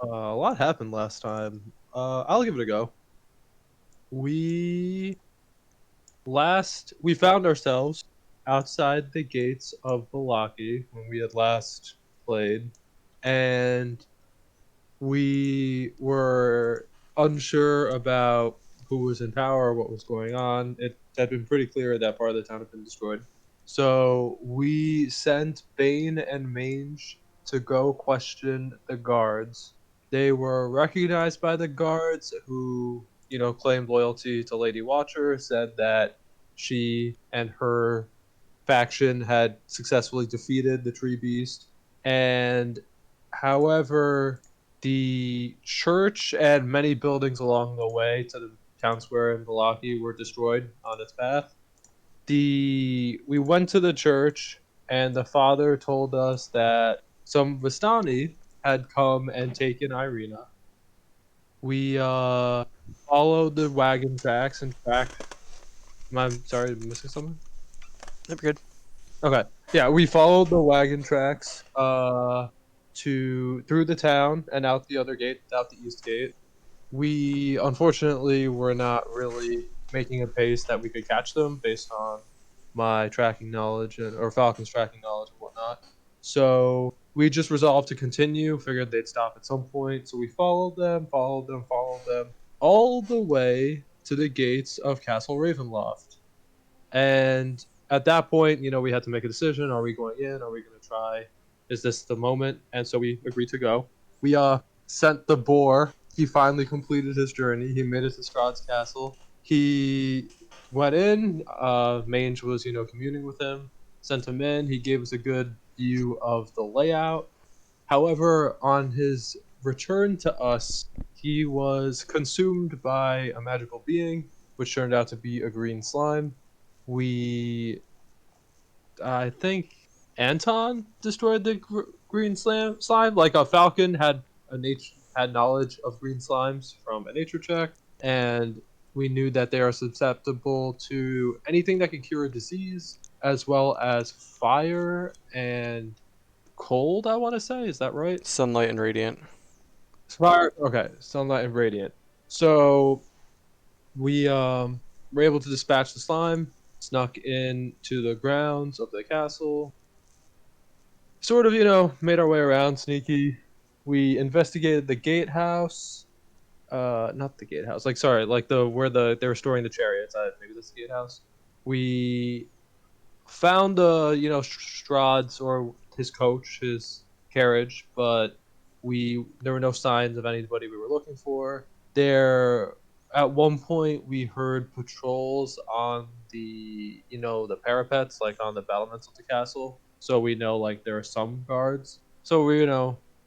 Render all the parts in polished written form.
A lot happened last time. I'll give it a go. We we found ourselves outside the gates of Balaki when we had last played, and we were unsure about who was in power, what was going on. It had been pretty clear that part of the town had been destroyed. So we sent Bane and Mange to go question the guards. They were recognized by the guards who, claimed loyalty to Lady Watcher, said that she and her faction had successfully defeated the Tree Beast. And however, the church and many buildings along the way to the town square in Valaki were destroyed on its path. We went to the church, and the father told us that some Vistani had come and taken Irina. We followed the wagon tracks and tracked. I'm sorry, missing something. Yep, good. Okay. Yeah, we followed the wagon tracks to through the town and out the other gate, out the east gate. We unfortunately were not really making a pace that we could catch them based on my tracking knowledge or Falcon's tracking knowledge and whatnot. So we just resolved to continue, figured they'd stop at some point. So we followed them all the way to the gates of Castle Ravenloft. And at that point, we had to make a decision. Are we going in? Are we going to try? Is this the moment? And so we agreed to go. We sent the boar. He finally completed his journey. He made it to Strahd's castle. He went in. Mange was, communing with him. Sent him in. He gave us a good view of the layout. However, on his return to us, he was consumed by a magical being, which turned out to be a green slime. I think Anton destroyed the green slime. Like a falcon had knowledge of green slimes from a nature check, and we knew that they are susceptible to anything that can cure a disease, as well as fire and cold. I want to say, is that right? Sunlight and radiant. Fire. Okay, sunlight and radiant. So we were able to dispatch the slime, snuck into the grounds of the castle, sort of, made our way around sneaky. We investigated the gatehouse. Not the gatehouse. Like, sorry, like where they were storing the chariots. Maybe that's the gatehouse. We found Strahd's or his coach, his carriage, but there were no signs of anybody we were looking for. There, at one point, we heard patrols on the parapets, like on the battlements of the castle. So we know like there are some guards. So we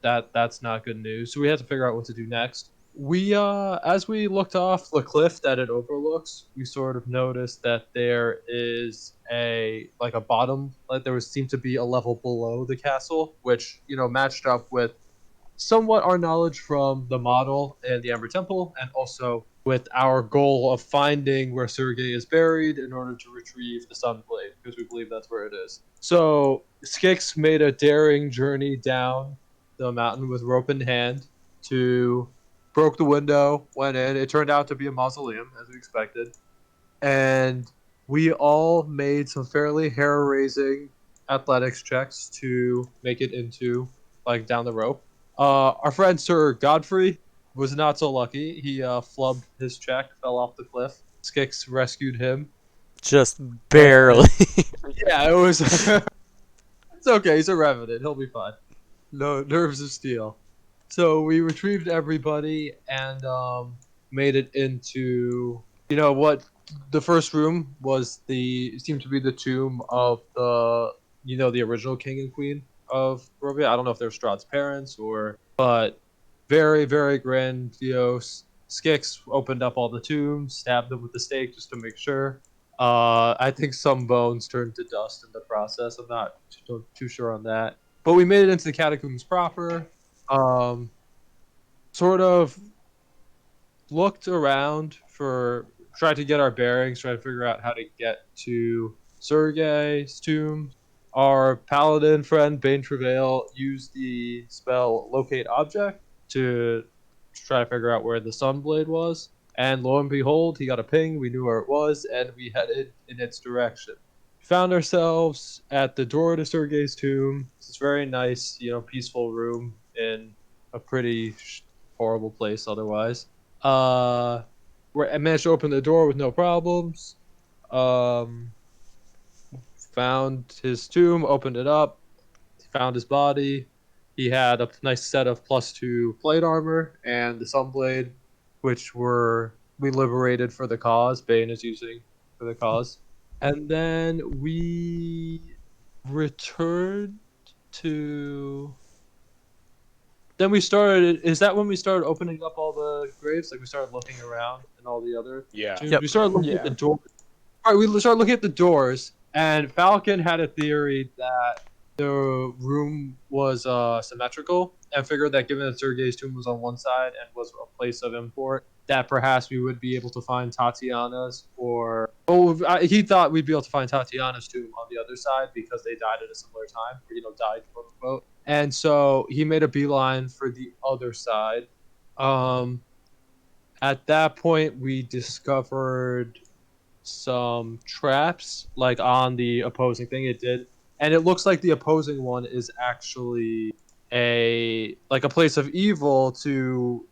that's not good news. So we had to figure out what to do next. We as we looked off the cliff that it overlooks, we sort of noticed that there is a bottom, like there seemed to be a level below the castle, which matched up with somewhat our knowledge from the model and the Amber Temple, and also with our goal of finding where Sergei is buried in order to retrieve the Sunblade, because we believe that's where it is. So Skix made a daring journey down the mountain with rope in hand to broke the window, went in. It turned out to be a mausoleum, as we expected, and we all made some fairly hair-raising athletics checks to make it into like down the rope. Our friend Sir Godfrey was not so lucky. He flubbed his check, fell off the cliff. Skix rescued him. Just And barely. yeah, it was. It's okay. He's a revenant. He'll be fine. No nerves of steel. So we retrieved everybody and made it into what the first room was. Seemed to be the tomb of the original king and queen of Barovia. I don't know if they're Strahd's parents but very very grandiose. Skix opened up all the tombs, stabbed them with the stake just to make sure. I think some bones turned to dust in the process. I'm not too sure on that, but we made it into the catacombs proper. Um, Sort of looked around tried to get our bearings, tried to figure out how to get to Sergei's tomb. Our paladin friend Bane Travail used the spell Locate Object to try to figure out where the Sunblade was. And lo and behold, he got a ping. We knew where it was, and we headed in its direction. Found ourselves at the door to Sergei's tomb. It's a very nice, peaceful room in a pretty horrible place otherwise. Where I managed to open the door with no problems. Um, Found his tomb, opened it up, found his body. He had a nice set of +2 plate armor and the Sunblade, which we liberated for the cause. Bane is using for the cause. And then we returned to. Then we started. Is that when we started opening up all the graves? Like we started looking around and all the other tombs. Yep. We started looking at the door. All right, we started looking at the doors, and Falcon had a theory that the room was symmetrical, and figured that given that Sergei's tomb was on one side and was a place of import, that perhaps we would be able to find Tatiana's, he thought we'd be able to find Tatiana's tomb on the other side because they died at a similar time, or died quote unquote. And so he made a beeline for the other side. At that point, we discovered some traps like on the opposing thing. It did, and it looks like the opposing one is actually a place of evil to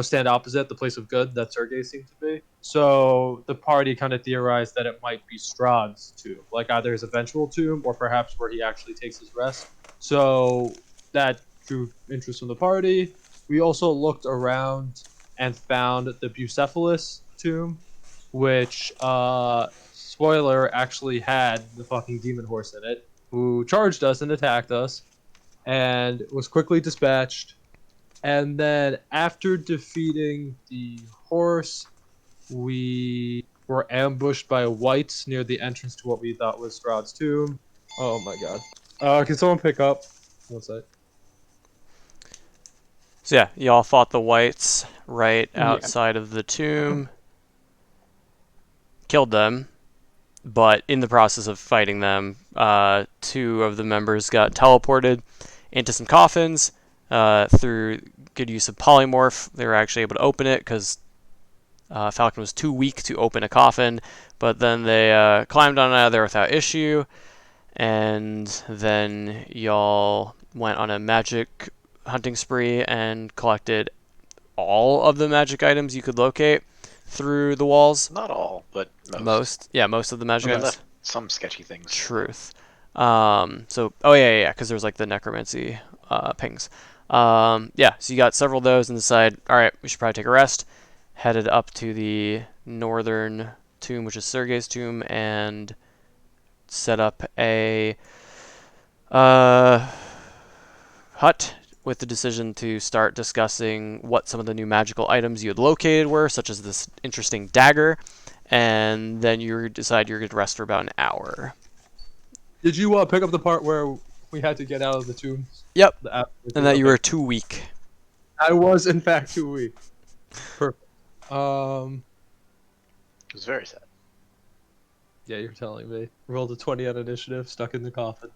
stand opposite the place of good that Sergei seemed to be. So the party kind of theorized that it might be Strahd's tomb, like either his eventual tomb or perhaps where he actually takes his rest. So that drew interest from the party. We also looked around and found the Bucephalus tomb, which spoiler actually had the fucking demon horse in it, who charged us and attacked us and was quickly dispatched. And then after defeating the horse, we were ambushed by whites near the entrance to what we thought was Strahd's tomb. Oh my god. Can someone pick up? One sec. So yeah, y'all fought the whites right Yeah. outside of the tomb. Killed them, but in the process of fighting them, 2 of the members got teleported into some coffins through good use of polymorph. They were actually able to open it because Falcon was too weak to open a coffin, but then they climbed on out of there without issue, and then y'all went on a magic hunting spree and collected all of the magic items you could locate through the walls. Not all, but most. Most of the magic We items. left some sketchy things. Truth. Because there's like the necromancy pings. So you got several of those and decide, all right, we should probably take a rest. Headed up to the northern tomb, which is Sergei's tomb, and set up a hut with the decision to start discussing what some of the new magical items you had located were, such as this interesting dagger, and then you decide you're going to rest for about an hour. Did you pick up the part where we had to get out of the tomb? Yep. And that you were too weak. I was in fact too weak. Perfect. It was very sad. Yeah, you're telling me. Rolled a 20 on initiative, stuck in the coffin.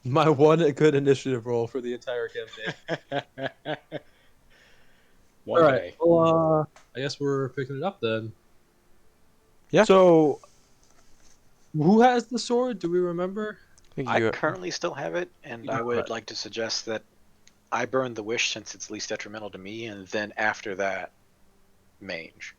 My one good initiative roll for the entire campaign. One day. Well, I guess we're picking it up then. Yeah. So, who has the sword? Do we remember? I currently still have it, and I would like to suggest that I burn the wish since it's least detrimental to me, and then after that, mage.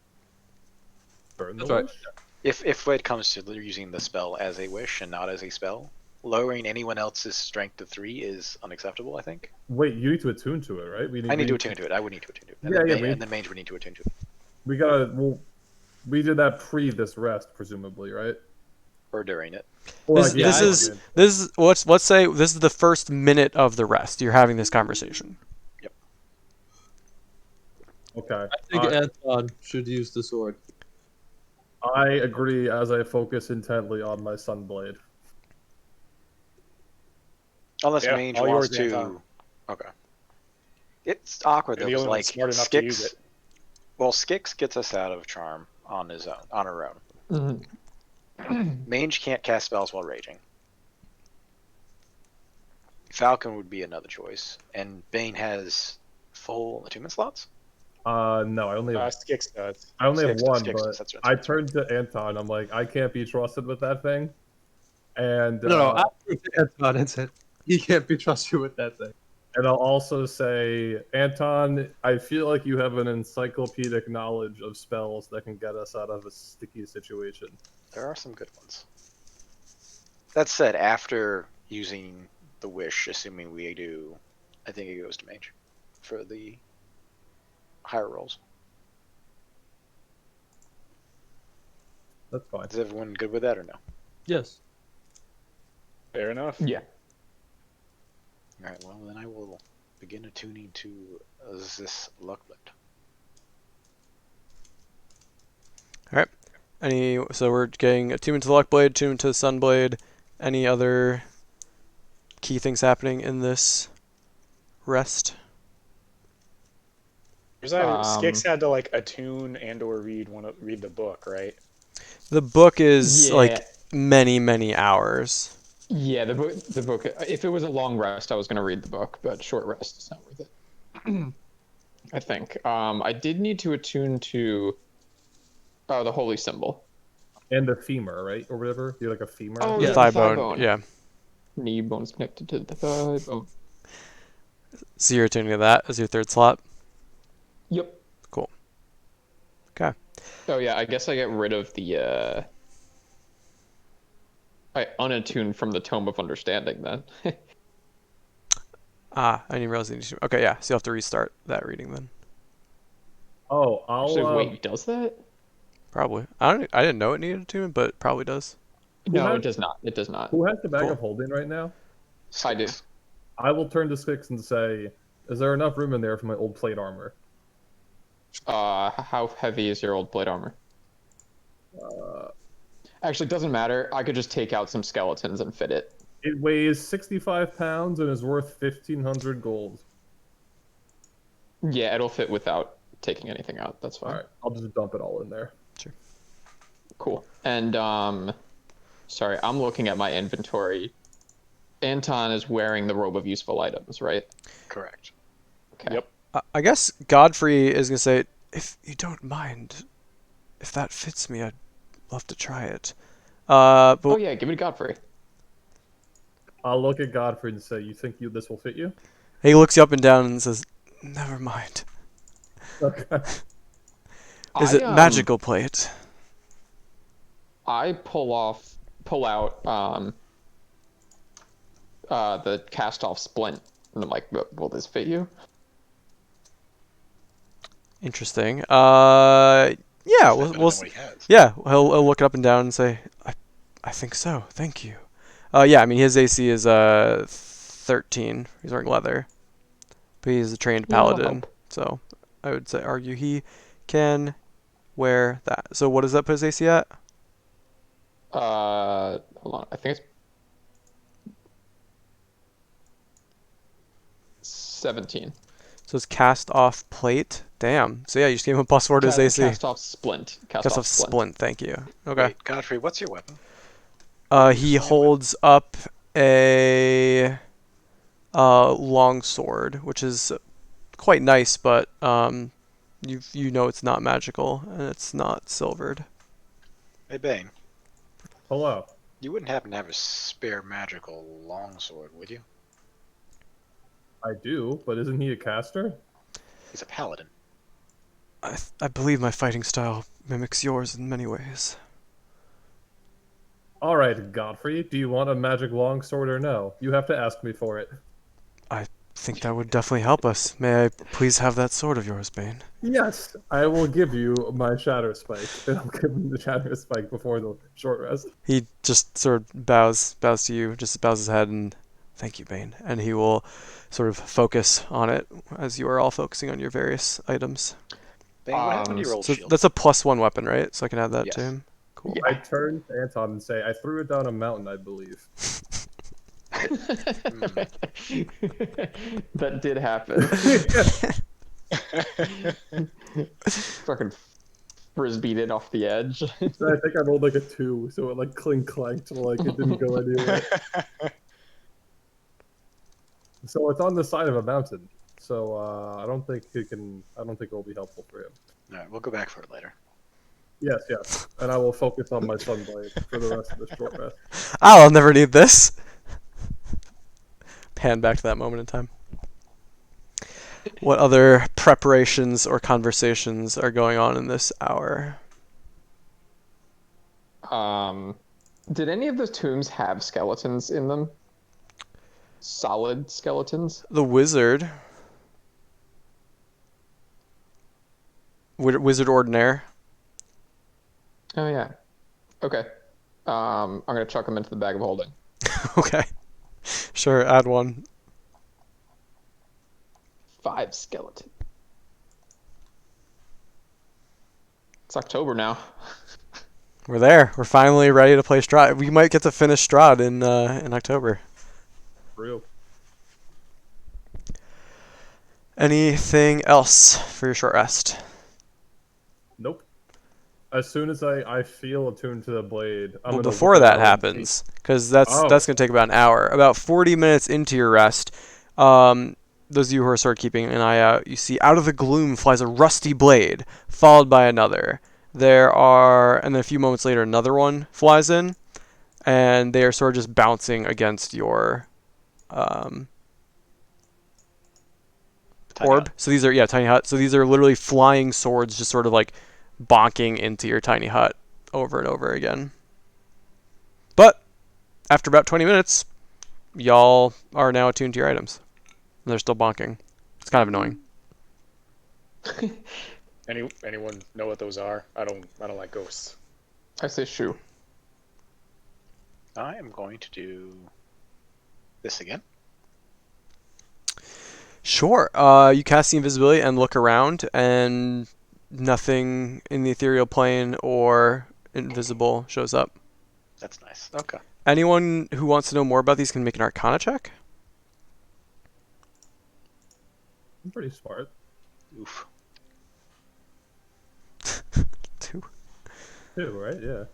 Burn the That's right. wish? If it comes to using the spell as a wish and not as a spell, lowering anyone else's strength to 3 is unacceptable, I think. Wait, you need to attune to it, right? I need to attune to it. I would need to attune to it. And, and the mage would need to attune to it. We did that pre this rest, presumably, right? Or during it. Let's say this is the first minute of the rest. You're having this conversation. Yep. Okay. I think Anton should use the sword. I agree as I focus intently on my Sunblade. Unless mage all wants yours, to. Anton. Okay. It's awkward You're though. the only one Like smart enough to use Skix. it. Well, Skix gets us out of charm on her own. Mage can't cast spells while raging. Falcon would be another choice, and Bane has full attunement slots. No, I only have Skix does. I only have Skix one, does, but that's right, I that's right. turned to Anton. I'm like, I can't be trusted with that thing. And No, after Anton, it's it. He can't be trusted with that thing. and I'll also say, Anton, I feel like you have an encyclopedic knowledge of spells that can get us out of a sticky situation. There are some good ones. That said, after using the wish, assuming we do, I think it goes to mage for the higher rolls. That's fine. Is everyone good with that or no? Yes. Fair enough. Yeah. All right. Well, then I will begin attuning to this Lucklet. So we're getting attunement to the Luckblade, attunement to the Sunblade. Any other key things happening in this rest? Skix had to like attune and or read the book, right? The book is Yeah. like many hours. Yeah, the book. If it was a long rest, I was going to read the book, but short rest is not worth it. I think. I did need to attune to the holy symbol. And the femur, right? Or whatever. You're like a femur. Oh, Yeah. yeah, Thigh the thigh bone. bone. Yeah. Knee bone's connected to the thigh bone. So you're attuning to that as your third slot. Yep. Cool. Okay. Oh yeah, I guess I get rid of the. I unattune from the Tome of Understanding then. I didn't realize you need to. Okay, yeah. So you'll have to restart that reading then. Oh, I'll Actually, wait, does that? Probably. I didn't know it needed attunement, but it probably does. No, has- it does not. It does not. Who has the bag Cool. of holding right now? I do. Skix. I will turn to Skix and say, is there enough room in there for my old plate armor? How heavy is your old plate armor? Actually, it doesn't matter. I could just take out some skeletons and fit it. It weighs 65 pounds and is worth 1,500 gold. Yeah, it'll fit without taking anything out. That's fine. All right, I'll just dump it all in there. Cool. And sorry, I'm looking at my inventory. Anton is wearing the robe of useful items, right? Correct. Okay. Yep. I guess Godfrey is gonna say, if you don't mind, if that fits me, I'd love to try it. But Oh yeah, give it to Godfrey. I'll look at Godfrey and say, you think this will fit you? he looks you up and down and says, "Never mind. Okay. Is it magical plate?" I pull out the cast off splint, and I'm like, will this fit you? Interesting. Yeah. Better We'll than what he has. yeah. He'll look it up and down and say, I think so. Thank you. Yeah. I mean, his AC is 13. He's wearing leather, but he's a trained Yeah, that'll paladin, help. so I would say argue he can wear that. So what does that put his AC at? Hold on. I think it's 17. So it's cast off plate. Damn. So yeah, you just gave him a +4 to his AC. Cast off splint. Cast off splint. Thank you. Okay. Wait, Godfrey, what's your weapon? He holds up a long sword, which is quite nice, but you know it's not magical and it's not silvered. Hey, Bane. Hello. You wouldn't happen to have a spare magical longsword, would you? I do, but isn't he a caster? He's a paladin. I believe my fighting style mimics yours in many ways. All right, Godfrey, do you want a magic longsword or no? You have to ask me for it. I think that would definitely help us. May I please have that sword of yours, Bane? Yes, I will give you my Shatter Spike, and I'll give him the Shatter Spike before the short rest. He just sort of bows to you, just bows his head and thank you, Bane. And he will sort of focus on it as you are all focusing on your various items. Bane, what happened to your old So shield? that's a +1 weapon, right? So I can add that to Yes. him. Cool. I turn to Anton and say, I threw it down a mountain, I believe. That did happen. Fucking frisbeed it off the edge. So I think I rolled like a 2, so it like clink clanked, like it didn't go anywhere. So it's on the side of a mountain. So I don't think it can. I don't think it will be helpful for him. All right, we'll go back for it later. Yes, yes. And I will focus on my sunblade for the rest of the short rest. I'll never need this. Pan back to that moment in time. What other preparations or conversations are going on in this hour? Did any of the tombs have skeletons in them? Solid skeletons? The wizard. Wizard Ordinaire. Oh yeah. Okay. I'm gonna chuck them into the bag of holding. Okay. Sure, add one. 5 skeleton. It's October now. We're there. We're finally ready to play Strahd. We might get to finish Strahd in October. Real. Anything else for your short rest? Nope. As soon as I feel attuned to the blade, I'm Well, gonna before look at that my own happens, because that's Oh. going to take about an hour. About 40 minutes into your rest, those of you who are sort of keeping an eye out, you see out of the gloom flies a rusty blade, followed by another. And then a few moments later, another one flies in, and they are sort of just bouncing against your Tiny orb. hut. So these are, tiny hut. So these are literally flying swords, just sort of like bonking into your tiny hut over and over again. But after about 20 minutes, y'all are now attuned to your items. And they're still bonking. It's kind of annoying. Anyone know what those are? I don't like ghosts. I say shoe. I am going to do this again. Sure. You cast the invisibility and look around, and nothing in the ethereal plane or invisible shows up. That's nice. Okay. Anyone who wants to know more about these can make an Arcana check. I'm pretty smart. Oof. 2. 2, right? Yeah.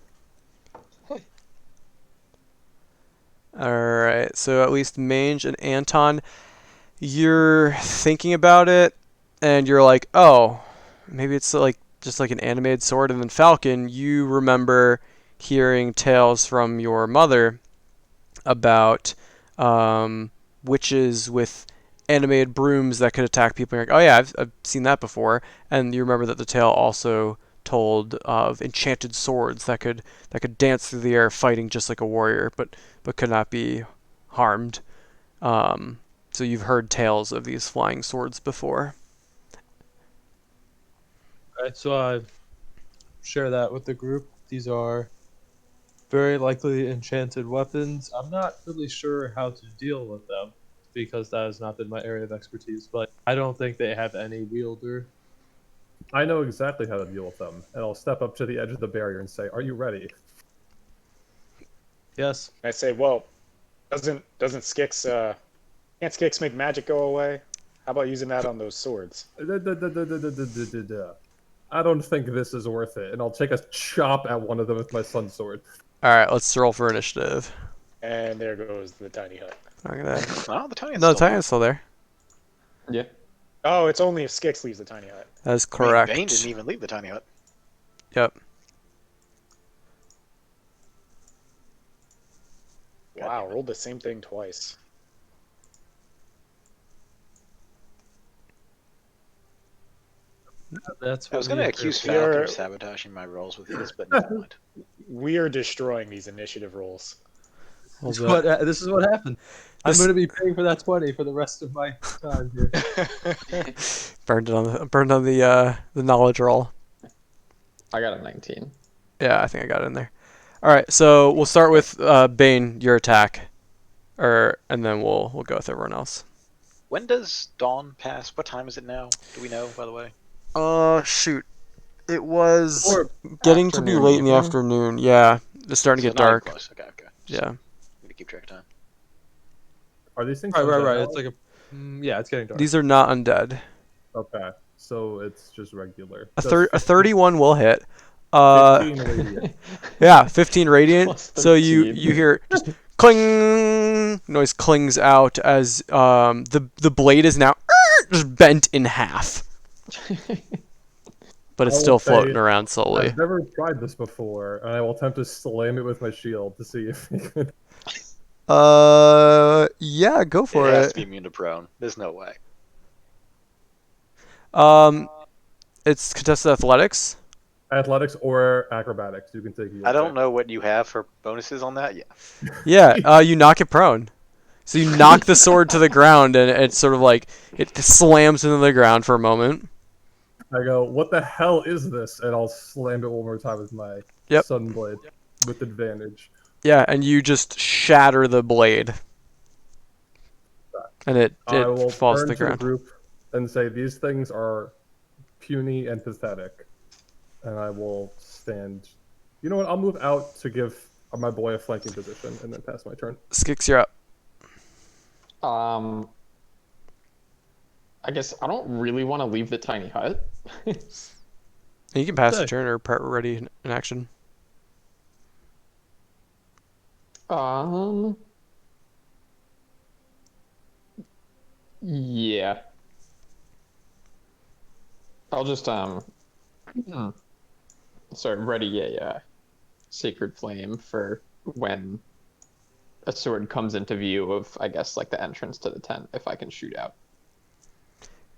Alright, so at least Mange and Anton, you're thinking about it, and you're like, oh, maybe it's like just like an animated sword. And then Falcon, you remember hearing tales from your mother about witches with animated brooms that could attack people. You're like, oh yeah, I've seen that before. And you remember that the tale also told of enchanted swords that could dance through the air, fighting just like a warrior, but could not be harmed. So you've heard tales of these flying swords before. Alright, so I share that with the group. These are very likely enchanted weapons. I'm not really sure how to deal with them because that has not been my area of expertise, but I don't think they have any wielder. I know exactly how to deal with them, and I'll step up to the edge of the barrier and say, "Are you ready?" Yes. I say, well, doesn't Skix can't Skix make magic go away? How about using that on those swords? I don't think this is worth it, and I'll take a chop at one of them with my sun sword. Alright, let's roll for initiative. And there goes the tiny hut. I'm gonna... Oh, the tiny. No, the tiny is still there. Yeah. Oh, it's only if Skix leaves the tiny hut. That is I mean, correct. Bane didn't even leave the tiny hut. Yep. Wow, rolled the same thing twice. That's I was what going to we accuse We are- Falcon of sabotaging my rolls with his, but never mind. We are destroying these initiative rolls. Well, This is what happened. I'm This- going to be paying for that 20 for the rest of my time here. burned on the knowledge roll. I got a 19. Yeah, I think I got it in there. All right, so we'll start with Bane, your attack, and then we'll go with everyone else. When does dawn pass? What time is it now? Do we know, by the way? Shoot, it was Or getting to be afternoon, late in the evening? afternoon. Yeah, it's starting to So get not even dark. close. Okay. Just Yeah. need to keep track of time. Are these things? right. undead It's now? like yeah, it's getting dark. These are not undead. Okay, so it's just regular. A Does 31 will hit. 15 radiant. Yeah, 15 radiant. Plus So you 13. hear just cling. noise clings out as the blade is now just bent in half, but it's I will still say, floating around slowly. I've never tried this before, and I will attempt to slam it with my shield to see if it can. Yeah, go It for has it. to be immune to prone. There's no way. It's contested athletics. Athletics or acrobatics, you can take. I don't know what you have for bonuses on that. Yeah. Yeah, you knock it prone. So you knock the sword to the ground, and it's sort of like it slams into the ground for a moment. I go, what the hell is this? And I'll slam it one more time with my Yep. Sunblade with advantage. Yeah, and you just shatter the blade, and it I will falls to turn the to the ground. group and say, these things are puny and pathetic. And I will stand. You know what? I'll move out to give my boy a flanking position and then pass my turn. Skix, you're up. I guess I don't really want to leave the tiny hut. You can pass Say. the turn or part ready in action. Yeah. I'll just ready a sacred flame for when a sword comes into view of, I guess, like the entrance to the tent, if I can shoot out.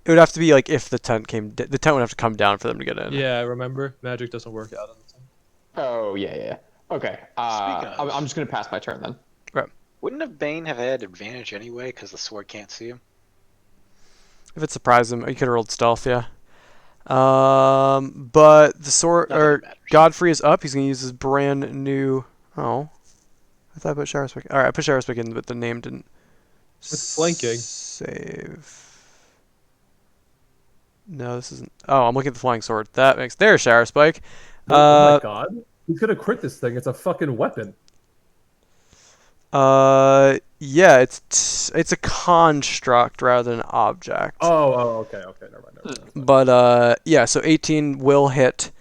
It would have to be like if the tent the tent would have to come down for them to get in. Yeah, remember, magic doesn't work out on the time. Oh, yeah. Okay. Speaking of- I'm just gonna pass my turn then. Wouldn't a Bane have had advantage anyway because the sword can't see him? If it surprised him, you could have rolled stealth, yeah. But the sword Not that or it matters. Godfrey is up. He's gonna use his brand new. Oh, I thought I put Sharaspic. All right, I put Sharaspic in, but the name didn't. It's flanking. Save. No, this isn't. Oh, I'm looking at the flying sword. That makes there's Sharaspike. Oh my god. He's gonna crit this thing. It's a fucking weapon. Yeah, it's a construct rather than an object. Okay, never mind. But yeah, so 18 will hit,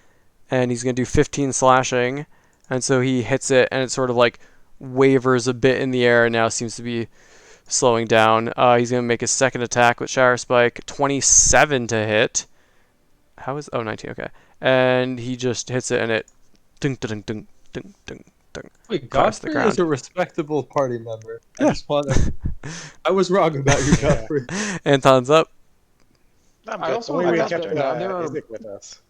and he's gonna do 15 slashing, and so he hits it, and it sort of like wavers a bit in the air, and now seems to be slowing down. He's gonna make his second attack with Shower Spike, 27 to hit. How is 19? Okay, and he just hits it, and it ding ding ding ding ding. Wait, Across the Godfrey ground. is a respectable party member. Yeah. I just want to. I was wrong about you, Godfrey. Anton's up. I'm I good. also Only we like kept that there are- Isaac with us.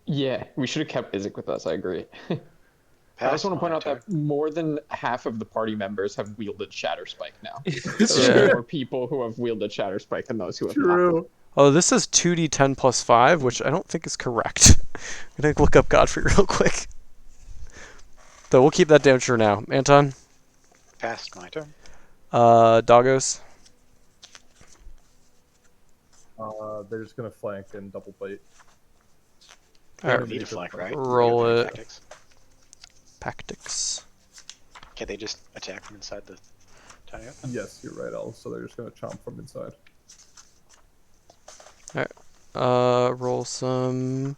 Yeah, we should have kept Isaac with us, I agree. I Pass also want to point my out that more than half of the party members have wielded Shatter Spike now. It's There Yeah. are more people who have wielded Shatter Spike than those who have not. True. Oh, this says 2d10 plus 5, which I don't think is correct. I'm gonna look up Godfrey real quick. So we'll keep that damage for now. Anton, Past my turn. Doggos. They're just gonna flank and double bite. Alright, Need a flank, right? roll We got it. tactics. Tactics. Can't they just attack from inside the tiny hut? Yes, you're right, El. So they're just gonna chomp from inside. Roll some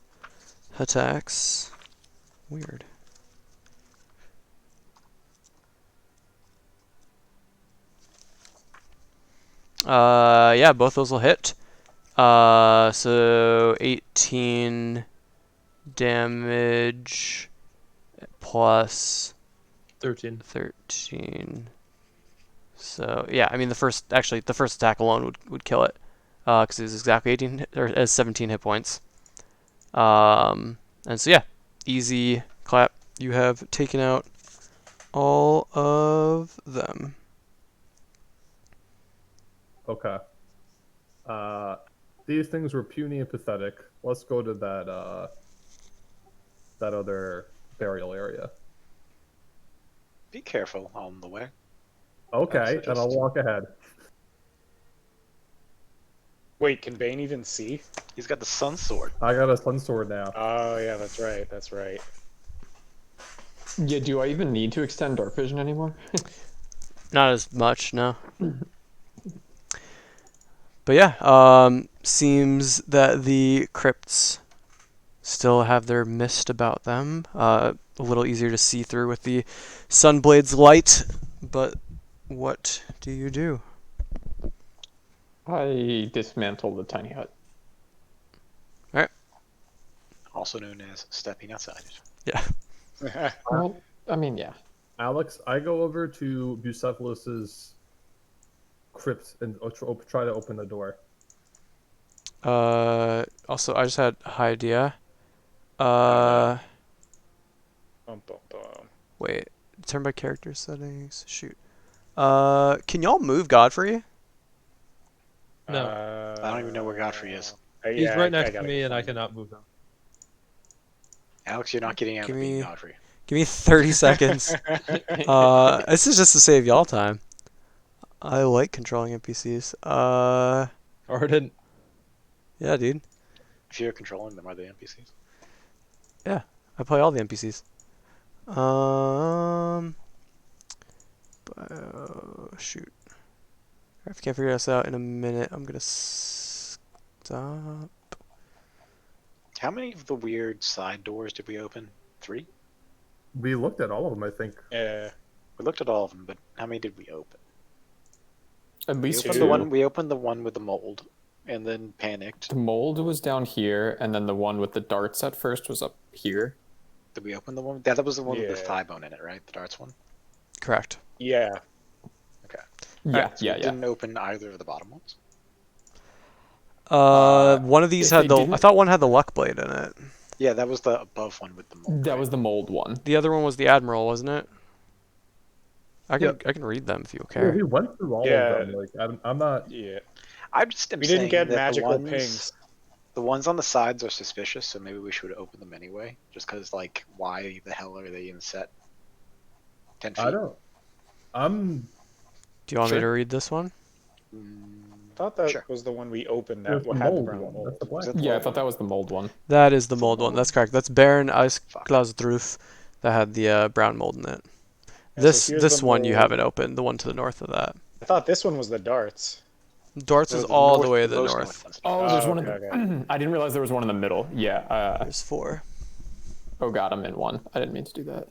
attacks. Weird. Yeah, both those will hit. So 18 damage plus 13. So yeah, I mean the first attack alone would kill it, because it was exactly 18 or 17 hit points. And so yeah, easy clap. You have taken out all of them. Okay. These things were puny and pathetic. Let's go to that other burial area. Be careful on the way. Okay, so and I'll just- walk ahead. Wait, can Bane even see? He's got the sun sword. I got a sun sword now. Oh yeah, that's right. That's right. Yeah, do I even need to extend dark vision anymore? Not as much, no. But yeah, seems that the crypts still have their mist about them. A little easier to see through with the Sunblade's light, But what do you do? I dismantle the tiny hut. Also known as stepping outside. Yeah. Well, I mean, yeah. Alex, I go over to Bucephalus's crypt and try to open the door. Also, I just had an idea. Bum, bum, bum. Wait. Turn by character settings. Shoot. Can y'all move Godfrey? No. I don't even know where Godfrey is. He's Yeah, right next I to gotta me, go and I find him. cannot move him. Alex, you're not getting out Give of being me- Godfrey. Give me 30 seconds. This is just to save y'all time. I like controlling NPCs. Arden. Yeah, dude. If you're controlling them, are they NPCs? I play all the NPCs. Shoot. If I can't figure this out in a minute, I'm gonna stop. How many of the weird side doors did we open? 3? We looked at all of them, I think. Yeah. We looked at all of them, but how many did we open? At We least opened two. the one. We opened the one with the mold, and then panicked. The mold was down here, and then the one with the darts at first was up here. Did we open the one? Yeah, that was the one with the Yeah. thigh bone in it, right? The darts one. Correct. Yeah. Yeah, So yeah, we yeah. didn't open either of the bottom ones. One of these if had they the. I didn't- thought one had the luck blade in it. Yeah, that was the above one with the mold. That right? was the mold one. The other one was the admiral, wasn't it? I can Yep. I can read them if you Yeah, care. we went through all Yeah. of them. Like, I'm not. Yeah. I just am We saying didn't get that magical the ones, pings. The ones on the sides are suspicious, so maybe we should open them anyway. Just because, like, why the hell are they in set 10 feet? I don't. I'm. Do you want me Sure. to read this one? I thought that Sure. was the one we opened There's that the had the mold brown one. mold. That's the black. Is it the Yeah, I mold thought one? that was the mold one. That is the It's a mold one. mold. That's correct. That's Baron Fuck. Eisklausdruf that had the brown mold in it. Yeah, This so here's this the one you mold. haven't opened. The one to the north of that. I thought this one was the darts. Darts No, is the all north- the way to the most north. one's Oh, Oh, there's one okay, in the. I didn't realize there was one in the middle. Yeah. There's 4. Oh god, I'm in one. I didn't mean to do that.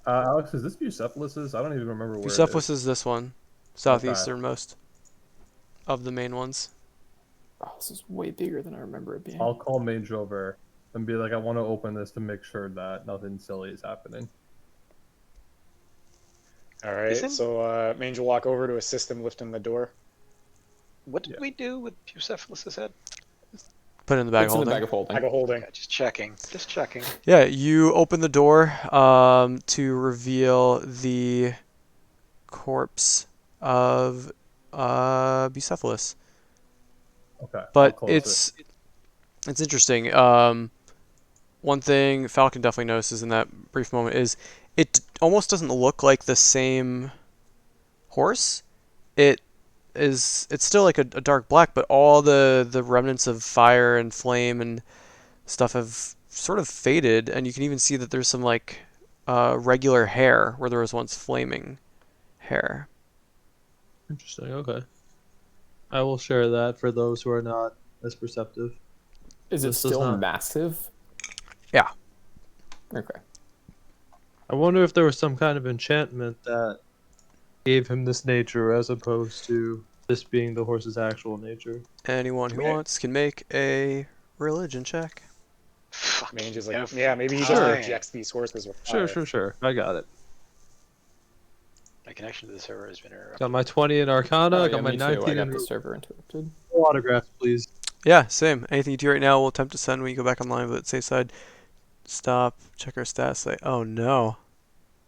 Alex, is this Bucephalus's? I don't even remember where. Bucephalus is this one, southeasternmost of the main ones. Oh, this is way bigger than I remember it being. I'll call Mage over and be like, I want to open this to make sure that nothing silly is happening. All right. Isn't- So Mange will walk over to assist him lifting the door. What did Yeah. we do with Bucephalus's head? Put it in the bag It's of in the holding. bag of holding. I go holding. Okay, just checking. Just checking. Yeah, you open the door to reveal the corpse of Bucephalus. Okay. I'll But close it's interesting. One thing Falcon definitely notices in that brief moment is it almost doesn't look like the same horse. It's still like a dark black, but all the remnants of fire and flame and stuff have sort of faded, and you can even see that there's some like regular hair where there was once flaming hair. Interesting. Okay. I will share that for those who are not as perceptive. Is it This does still not. massive? Yeah. Okay. I wonder if there was some kind of enchantment that gave him this nature as opposed to this being the horse's actual nature. Anyone who Yeah. wants can make a religion check. Fuck. Mange is like, every yeah, maybe he just time. rejects these horses with Sure, fire. sure. I got it. My connection to the server has been interrupted. Got my 20 in Arcana. Oh, I yeah, got my me too. 19 I got in the server interrupted. autographs, please. Yeah, same. Anything you do right now, we'll attempt to send when you go back online, but safe side. Stop. Check our stats. Like, oh no.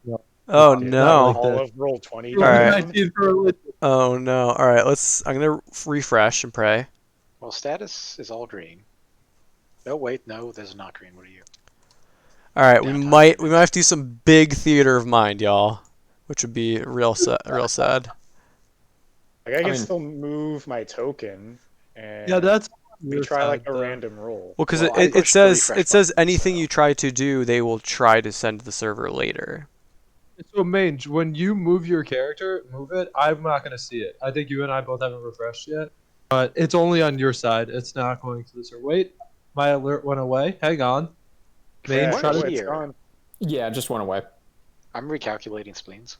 No. Oh Dude, no. not like All of roll 20. All right. 19 for religion. Oh no. All right. I'm gonna refresh and pray. Well, status is all green. No, wait, no, there's not green. What are you? All right. We Downtime. might have to do some big theater of mind, y'all, which would be real sad. Like I can mean- still move my token and Yeah, that's we try like a though. random roll. Well, because Well, I it pushed the says refresh it says button, anything so- you try to do, they will try to send to the server later. So, Mange, when you move your character, move it. I'm not going to see it. I think you and I both haven't refreshed yet. But it's only on your side. It's not going to the server. Wait, my alert went away. Hang on. Mange, Yeah, try to... wait. it's here. gone. Yeah, it just went away. I'm recalculating spleens.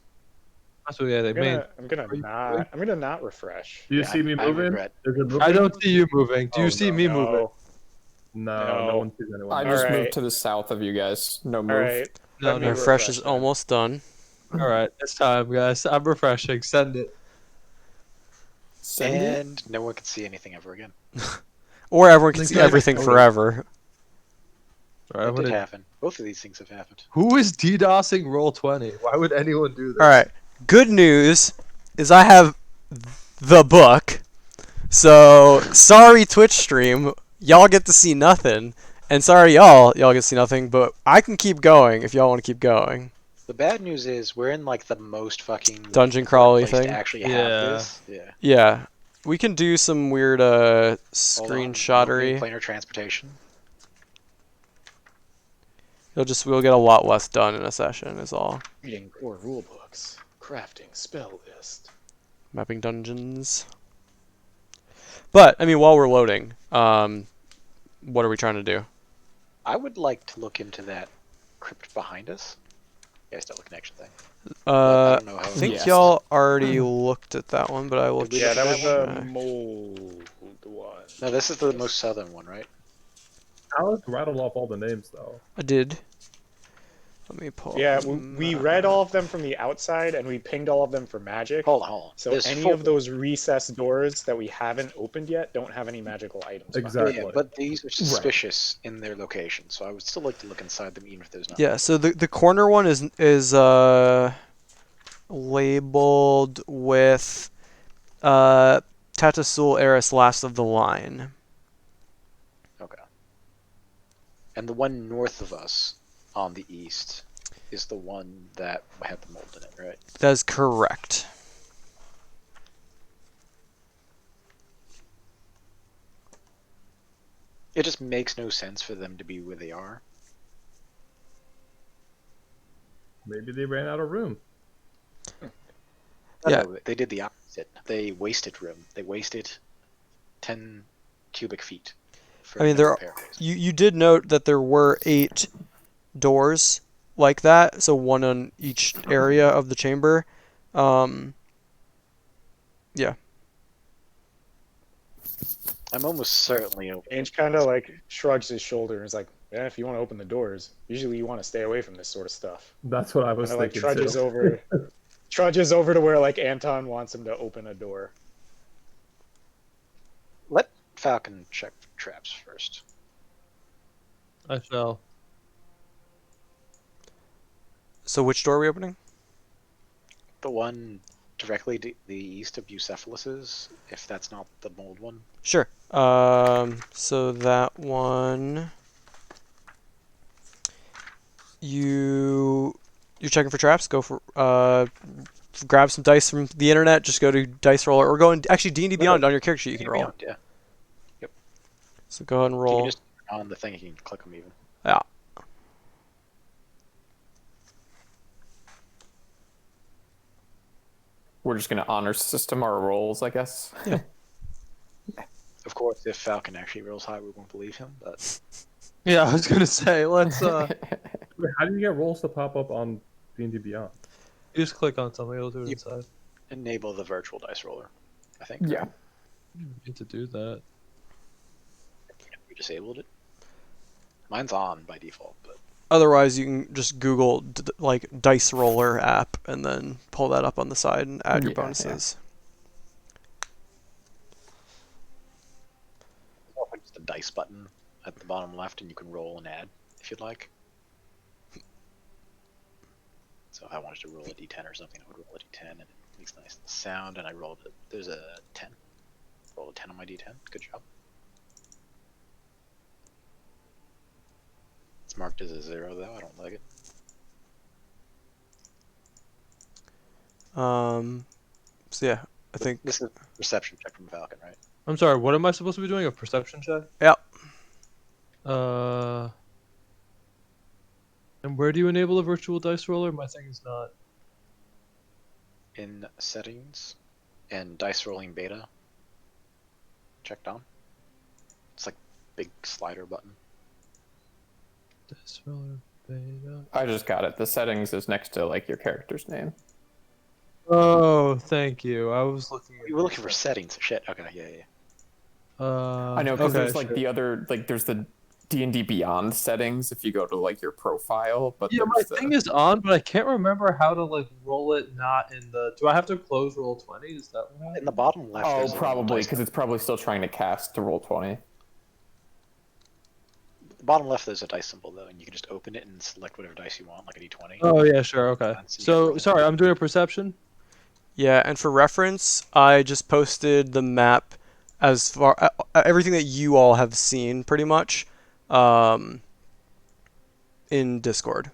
That's what yeah, they made. I'm gonna Are you not refresh. Do you Yeah, see me I moving? regret. Is it moving? I don't see you moving. Do you Oh, see no. me moving? No, no one sees anyone. I All just right. moved to the south of you guys. No move. All right. No, Let me no. Refresh is then. almost done. All right, it's time, guys. I'm refreshing. Send it. Send it. And no one can see anything ever again. Or everyone can Like, see guys, everything noted. forever. All right, I'm That did gonna. happen. Both of these things have happened. Who is DDoSing Roll20? Why would anyone do this? All right. Good news is I have the book. So sorry, Twitch stream. Y'all get to see nothing. And sorry, y'all get to see nothing. But I can keep going if y'all want to keep going. The bad news is we're in like the most fucking Dungeon important crawly place to thing? actually Yeah. have this. Yeah. Yeah, we can do some weird Hold on. Opening screenshottery. planar transportation. We'll get a lot less done in a session is all. Reading core rulebooks. Crafting spell list. Mapping dungeons. But I mean, while we're loading, what are we trying to do? I would like to look into that crypt behind us. Yeah, still a connection thing. Uh, don't know how I it think Yes. y'all already looked at that one, but I will Did we Yeah, look that at was that the check. mold one. No, this is the most southern one, right? Alex rattled off all the names though. I did. Let me pull. Yeah, up the we map. read all of them from the outside, and we pinged all of them for magic. Hold on. So There's any four. of those recessed doors that we haven't opened yet don't have any magical items. behind them. Exactly. Yeah, but these are suspicious in their location, so I would still like to look inside them, even if there's not. Yeah. So the corner one is labeled with Tatasul Eris Last of the Line. Okay. And the one north of us, on the east, is the one that had the mold in it, right? That is correct. It just makes no sense for them to be where they are. Maybe they ran out of room. Yeah. No, they did the opposite. They wasted room. They wasted 10 cubic feet. For I mean, no there. repair base. You did note that there were 8 doors like that, so one on each area of the chamber. Yeah. I'm almost certainly open. Ainge kind of like shrugs his shoulder and is like, "Yeah, if you want to open the doors, usually you want to stay away from this sort of stuff." That's what I was Kind of like thinking too. trudges over to where like Anton wants him to open a door. Let Falcon check for traps first. I shall. So which door are we opening? The one directly to the east of Bucephalus's, if that's not the mold one. Sure. So that one. You're checking for traps. Go for grab some dice from the internet. Just go to Dice Roller or go in actually D&D Beyond on your character sheet. You can roll. Yeah. So go ahead and You roll. can just on the thing. You can click them even. Yeah. We're just gonna honor system our rolls, I guess. Of course, if Falcon actually rolls high, we won't believe him. But Yeah, I was gonna say let's Wait, how do you get rolls to pop up on D&D Beyond? you just click on something, it'll do it inside. enable the virtual dice roller. I think. Yeah. You need to do that. We disabled it. Mine's on by default, but Otherwise, you can just Google like Dice Roller app and then pull that up on the side and add your Yeah, yeah. bonuses. just a dice button at the bottom left, and you can roll and add if you'd like. So if I wanted to roll a d10 or something, I would roll a d10, and it makes nice sound. And I rolled it. There's a 10. Rolled a 10 on my d10. Good job. It's marked as a 0 though. I don't like it. So yeah, I think. This is a perception check from Falcon, right? I'm sorry, what am I supposed to be doing? A perception check? Yeah. And where do you enable the virtual dice roller? My thing is not. In settings and dice rolling beta. Checked on. It's like big slider button. Dice roller beta. I just got it. The settings is next to like your character's name. Oh, thank you. I was looking at You were looking for settings. Shit. Okay. Yeah. I know, because okay, there's like sure. the other, like there's the D&D Beyond settings if you go to like your profile, but Yeah, my there's thing the is on, but I can't remember how to like roll it not in the Do I have to close roll 20? Is that what In happened? the bottom left, oh there's a little probably dice. because it's probably still trying to cast to roll 20. The bottom left, there's a dice symbol though, and you can just open it and select whatever dice you want, like a d20. Oh yeah, sure, okay. And you hit So roll. sorry, I'm doing a perception. Yeah, and for reference, I just posted the map as far everything that you all have seen pretty much um, in Discord.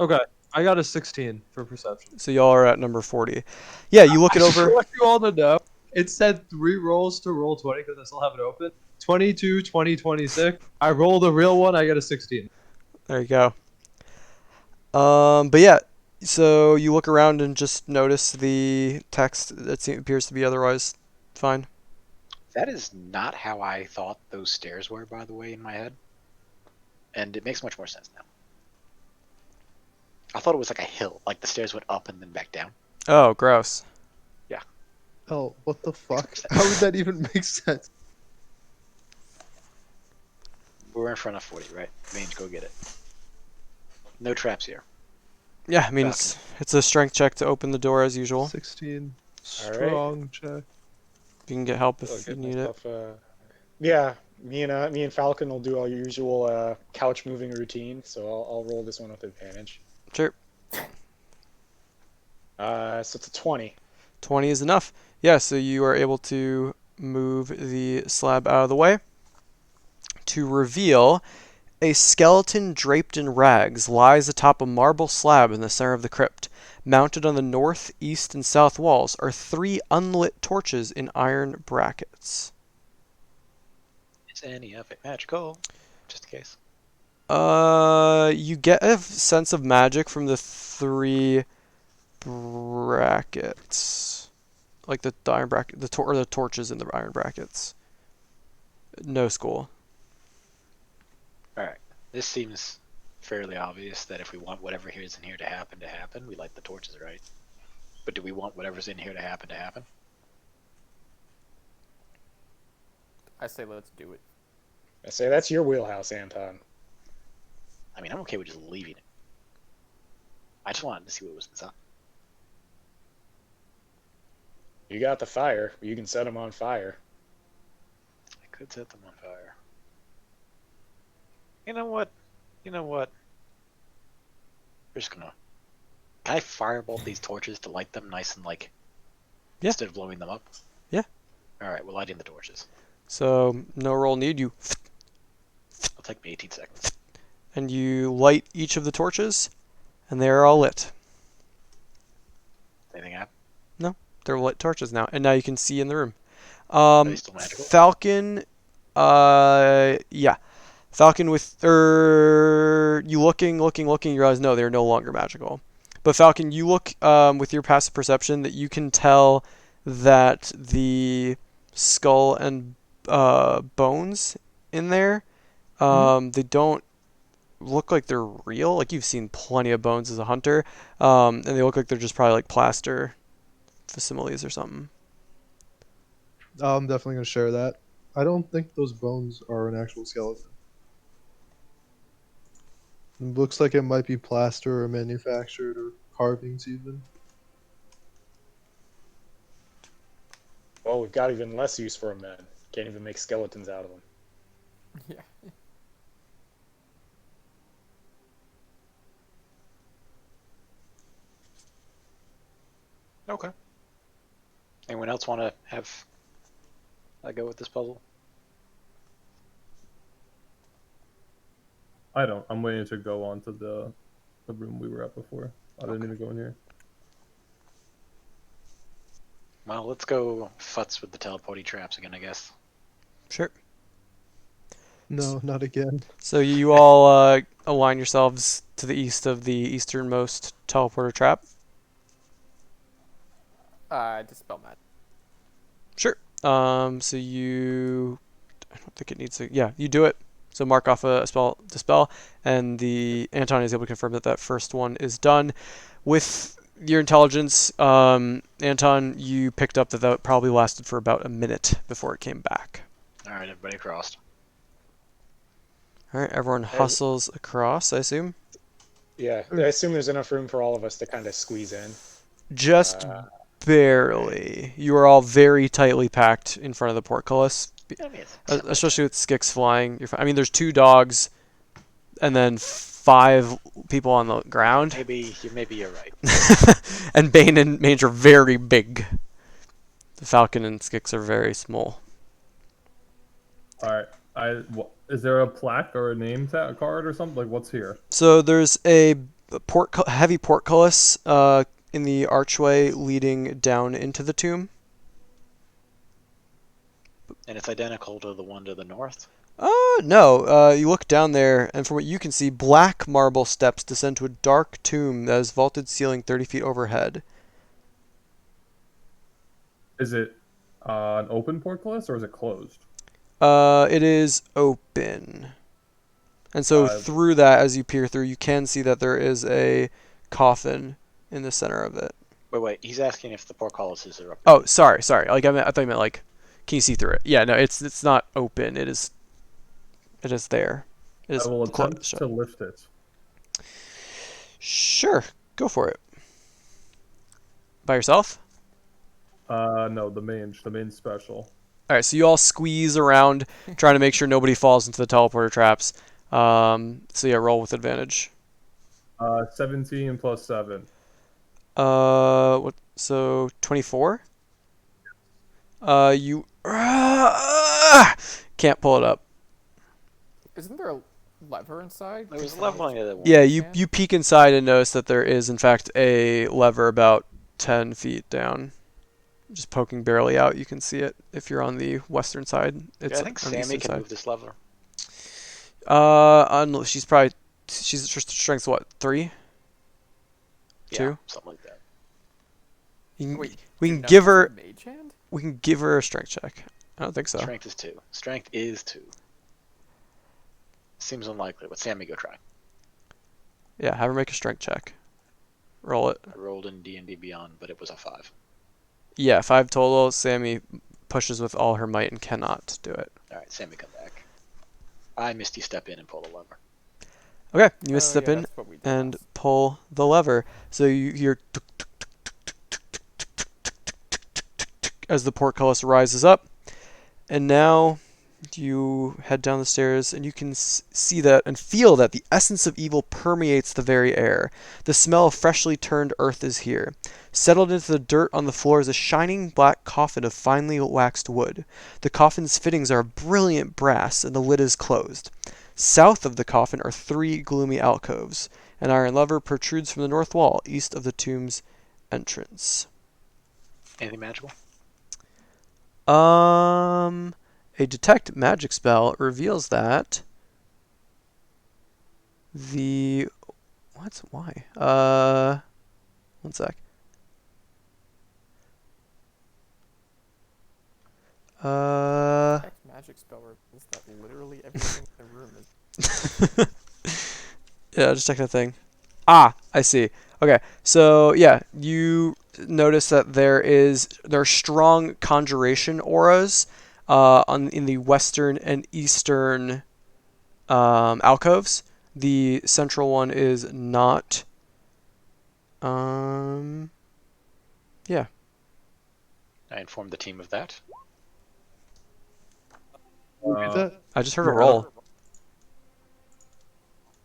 Okay. I got a 16 for perception. So y'all are at number 40. Yeah, you look I it just over. want you all to know. It said 3 rolls to roll 20 because I still have it open. 22, 20, 26. I rolled a real one, I get a 16. There you go. But yeah, so you look around and just notice the text that appears to be otherwise fine. That is not how I thought those stairs were, by the way, in my head. And it makes much more sense now. I thought it was like a hill, like the stairs went up and then back down. Oh, gross. Oh, what the fuck? sense. How would that even make sense? We're in front of 40, right? Mange, go get it. No traps here. Yeah, I mean it's a strength check to open the door as usual. 16. All right. Strong check. You can get help I'll if you get need it. myself, yeah, me and Falcon will do our usual couch moving routine. So I'll roll this one with advantage. Sure. So it's a 20. 20 is enough. Yeah, so you are able to move the slab out of the way to reveal a skeleton draped in rags lies atop a marble slab in the center of the crypt. Mounted on the north, east, and south walls are 3 unlit torches in iron brackets. Is any of it magical? Just in case. You get a sense of magic from the 3 brackets. Like the iron bracket, the torches in the iron brackets. No school. Alright. This seems fairly obvious that if we want whatever is in here to happen, we light the torches, right? But do we want whatever's in here to happen to happen? I say let's do it. I say that's your wheelhouse, Anton. I mean, I'm okay with just leaving it. I just wanted to see what was inside. You got the fire. You can set them on fire. I could set them on fire. You know what? We're just gonna. Can I firebolt these torches to light them nice and like. Yeah. Instead of blowing them up? Yeah. Alright, we're lighting the torches. So no roll need you. It'll take me 18 seconds. And you light each of the torches, and they are all lit. Anything happen? They're lit torches now, and now you can see in the room. Are they still magical? Falcon, yeah. Falcon with, you looking, you realize no, they're no longer magical. But Falcon, you look, with your passive perception that you can tell that the skull and, bones in there, they don't look like they're real. Like you've seen plenty of bones as a hunter, and they look like they're just probably like plaster facsimiles or something. I'm definitely going to share that. I don't think those bones are an actual skeleton. It looks like it might be plaster or manufactured or carvings even. Well, we've got even less use for them then. Can't even make skeletons out of them. Yeah. Okay. Anyone else want to have a go with this puzzle? I don't. I'm waiting to go on to the room we were at before. I didn't even go in here. Well, let's go futz with the teleporting traps again, I guess. Sure. No, not again. So you all align yourselves to the east of the easternmost teleporter trap. Dispel magic. Sure. So you, I don't think it needs to. Yeah, you do it. So mark off a dispel, and the Anton is able to confirm that that first one is done. With your intelligence, Anton, you picked up that that probably lasted for about a minute before it came back. All right, everybody crossed. All right, everyone hustles across, I assume. Yeah, I assume there's enough room for all of us to kind of squeeze in. Just Uh, barely. You are all very tightly packed in front of the portcullis, I mean, especially with Skix flying. I mean, there's 2 dogs, and then 5 people on the ground. maybe you're right. And Bane and Mage are very big. The Falcon and Skix are very small. All right. Is there a plaque or a name card or something? Like, what's here? So there's a heavy portcullis in the archway leading down into the tomb. And it's identical to the one to the north. No. You look down there, and from what you can see, black marble steps descend to a dark tomb that has vaulted ceiling 30 feet overhead. Is it an open portcullis or is it closed? It is open. And so through that, as you peer through, you can see that there is a coffin in the center of it. Wait. He's asking if the portcullises are up. Oh, sorry. Like I thought you meant like, can you see through it? Yeah, no, it's not open. It is there. It is I will attempt closed. to lift it. Sure, go for it. By yourself? No, the main special. All right, so you all squeeze around, trying to make sure nobody falls into the teleporter traps. So yeah, roll with advantage. 17 plus 7. What? So 24. You can't pull it up. Isn't there a lever inside? There was a level on the other one. Yeah, you peek inside and notice that there is in fact a lever about 10 feet down. Just poking barely out, you can see it if you're on the western side. It's Yeah, I think on the Sammy eastern can side. move this lever. She's strength's what, 3? Yeah, 2? something like that. Wait, We you're can not give using her Mage Hand? we can give her a strength check. I don't think so. Strength is 2. Strength is 2. Seems unlikely, but Sammy go try. Yeah, have her make a strength check. Roll it. I rolled in D&D Beyond, but it was a 5. Yeah, 5 total. Sammy pushes with all her might and cannot do it. All right, Sammy, come back. I Misty step in and pull the lever. Okay, you must Oh, step yeah, in that's what we did and last. pull the lever. So you hear as the portcullis rises up, and now you head down the stairs, and you can see that and feel that the essence of evil permeates the very air. The smell of freshly turned earth is here. Settled into the dirt on the floor is a shining black coffin of finely waxed wood. The coffin's fittings are brilliant brass, and the lid is closed. South of the coffin are 3 gloomy alcoves. An iron lever protrudes from the north wall, east of the tomb's entrance. Anything magical? A detect magic spell reveals that the why? One sec. Text magic spell reveals that literally everything in the room is. Yeah, just checking a thing. Ah, I see. Okay, so yeah, you notice that there are strong conjuration auras in the western and eastern alcoves. The central one is not. Yeah. I informed the team of that. I just heard a Yeah. roll.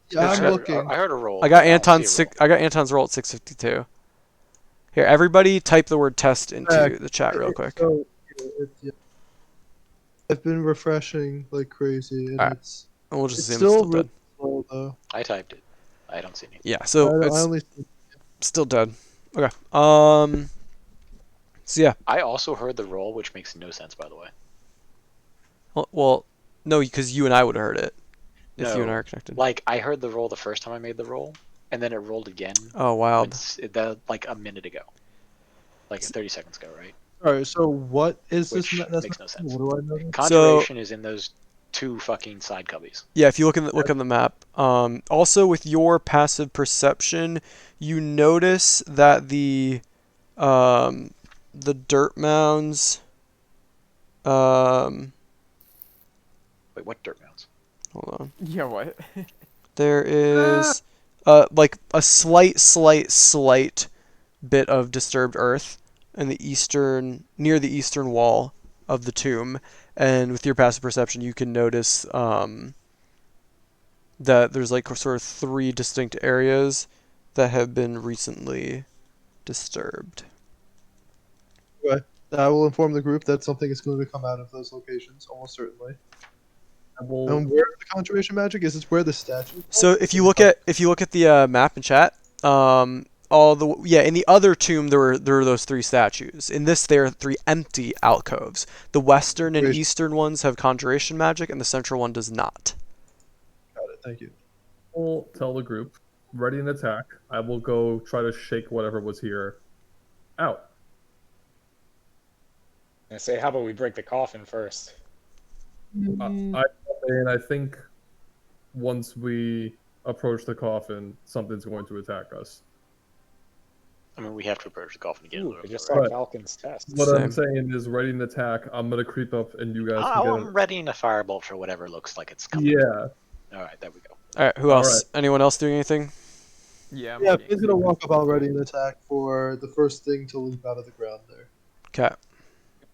Yeah, It's I'm got- looking. I heard a roll. I got but don't Anton's see a roll. I got Anton's roll at 652. Here, everybody, type the word test into the chat real quick. So, yeah. I've been refreshing like crazy, and Alright. it's And we'll just it's assume it's still still dead. really slow though. I typed it. I don't see any. Yeah, so I it's only still dead. Okay. So yeah. I also heard the roll, which makes no sense, by the way. Well, no, because you and I would have heard it if No, you and I are connected. Like, I heard the roll the first time I made the roll, and then it rolled again. Oh, wild. Like a minute ago. Like 30 seconds ago, right? Alright, so what is Which this? That's makes no sense. What do I know? Conjuration is in those 2 fucking side cubbies. Yeah, if you look on the map. Also, with your passive perception, you notice that the dirt mounds. Wait, what dirt mounds? Hold on. Yeah, what? There is like a slight bit of disturbed earth in the near the eastern wall of the tomb, and with your passive perception, you can notice that there's like sort of 3 distinct areas that have been recently disturbed. Okay. I will inform the group that something is going to come out of those locations, almost certainly. I will. And where the conjuration magic is? It's where the statue. So if you look at the map in chat, in the other tomb there were those 3 statues. In this there are 3 empty alcoves. The western and eastern ones have conjuration magic, and the central one does not. Got it. Thank you. Will tell the group, ready an attack. I will go try to shake whatever was here out. I say, how about we break the coffin first? I think once we approach the coffin, something's going to attack us. I mean, we have to approach the coffin again. Ooh, I just saw Falcon's test. What Same. I'm saying is, ready an attack. I'm gonna creep up, and you guys Oh, can I'm readying a firebolt for whatever looks like it's coming. Yeah. All right, there we go. All right, who All else? right. Anyone else doing anything? Yeah. Yeah, he's gonna walk up already and attack for the first thing to leap out of the ground there. Okay.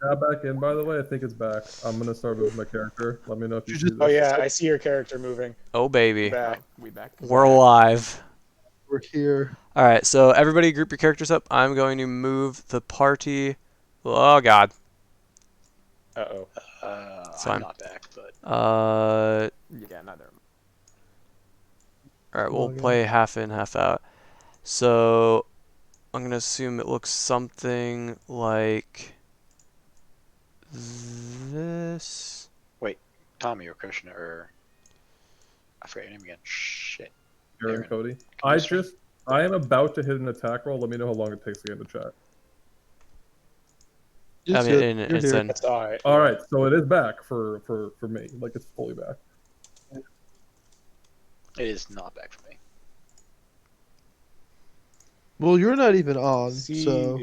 Back in, by the way. I think it's back. I'm gonna start with my character. Let me know if you see this. Oh yeah, I see your character moving. Oh baby, Back. We back. we're alive. We're here. All right, so everybody group your characters up. I'm going to move the party. Oh god. Uh-oh. fine. I'm not back, but Yeah, neither. All right, we'll Okay. play half in, half out. So I'm gonna assume it looks something like this. Tommy or Krishna or I forget your name again. Shit. Aaron Aaron. Cody. Can you I am about to hit an attack roll. Let me know how long it takes to get in the chat. I mean, You're it's here. in. That's all right. All right, so it is back for me. Like it's fully back. It is not back for me. Well, you're not even on, See, so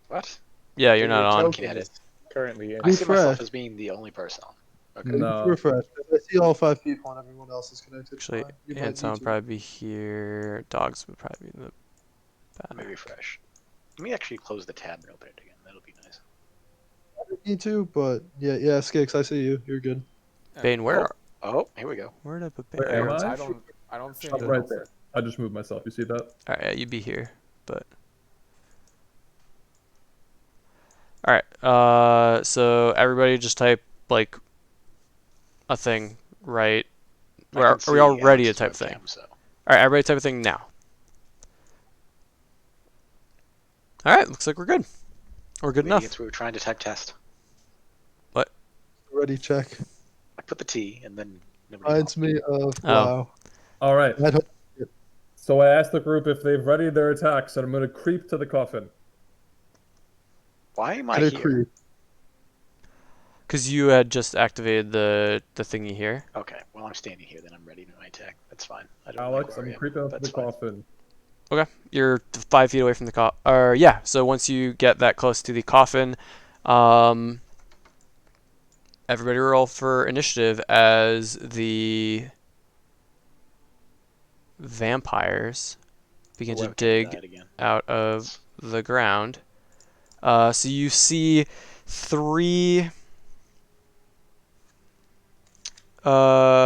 What? Yeah, you're not Your on. token Get is currently in. I see myself Refresh. as being the only person on. Okay. No. refresh. I see all 5 people and everyone else is connected. Actually, Fine. You might Anton need would to. probably be here. Dogs would probably be in the Let me back. refresh. Let me actually close the tab and open it again. That'll be nice. Need to, but yeah, Skix, I see you. You're good. Bane, where Oh, here we go. where did I put Where Bane? am I I? don't see I'm anyone right else. there. I just moved myself. You see that? All right, yeah, you'd be here, but. All right. So everybody just type like a thing, right? I Are can we all see ready to Alex's type a thing? webcam, so. All right, everybody type a thing now. All right, looks like we're good. We're good enough. Idiots, we were trying to type test. Ready, check. I put the T and then nobody Reminds me of Oh. wow. All right. I don't- So I asked the group if they've readied their attacks, and I'm going to creep to the coffin. Why am I They're here? creep. Because you had just activated the thingy here. Okay, well I'm standing here, then I'm ready to my attack. That's fine. I don't Alex, like where I'm I am. creeping up to That's the fine. coffin. Okay, you're 5 feet away from the coffin. Or yeah, so once you get that close to the coffin, everybody roll for initiative as the vampires begin to Webcam dig died again. out of the ground. So you see 3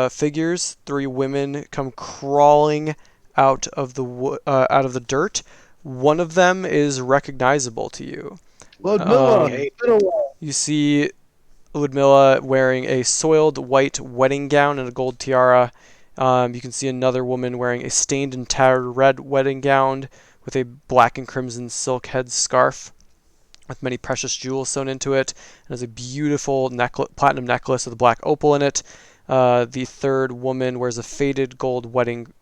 figures, 3 women come crawling out of the dirt. One of them is recognizable to you. Ludmilla, Um, it's been a while. You see Ludmilla wearing a soiled white wedding gown and a gold tiara. You can see another woman wearing a stained and tattered red wedding gown with a black and crimson silk head scarf with many precious jewels sewn into it, and has a beautiful platinum necklace with a black opal in it. The third woman wears a faded gold wedding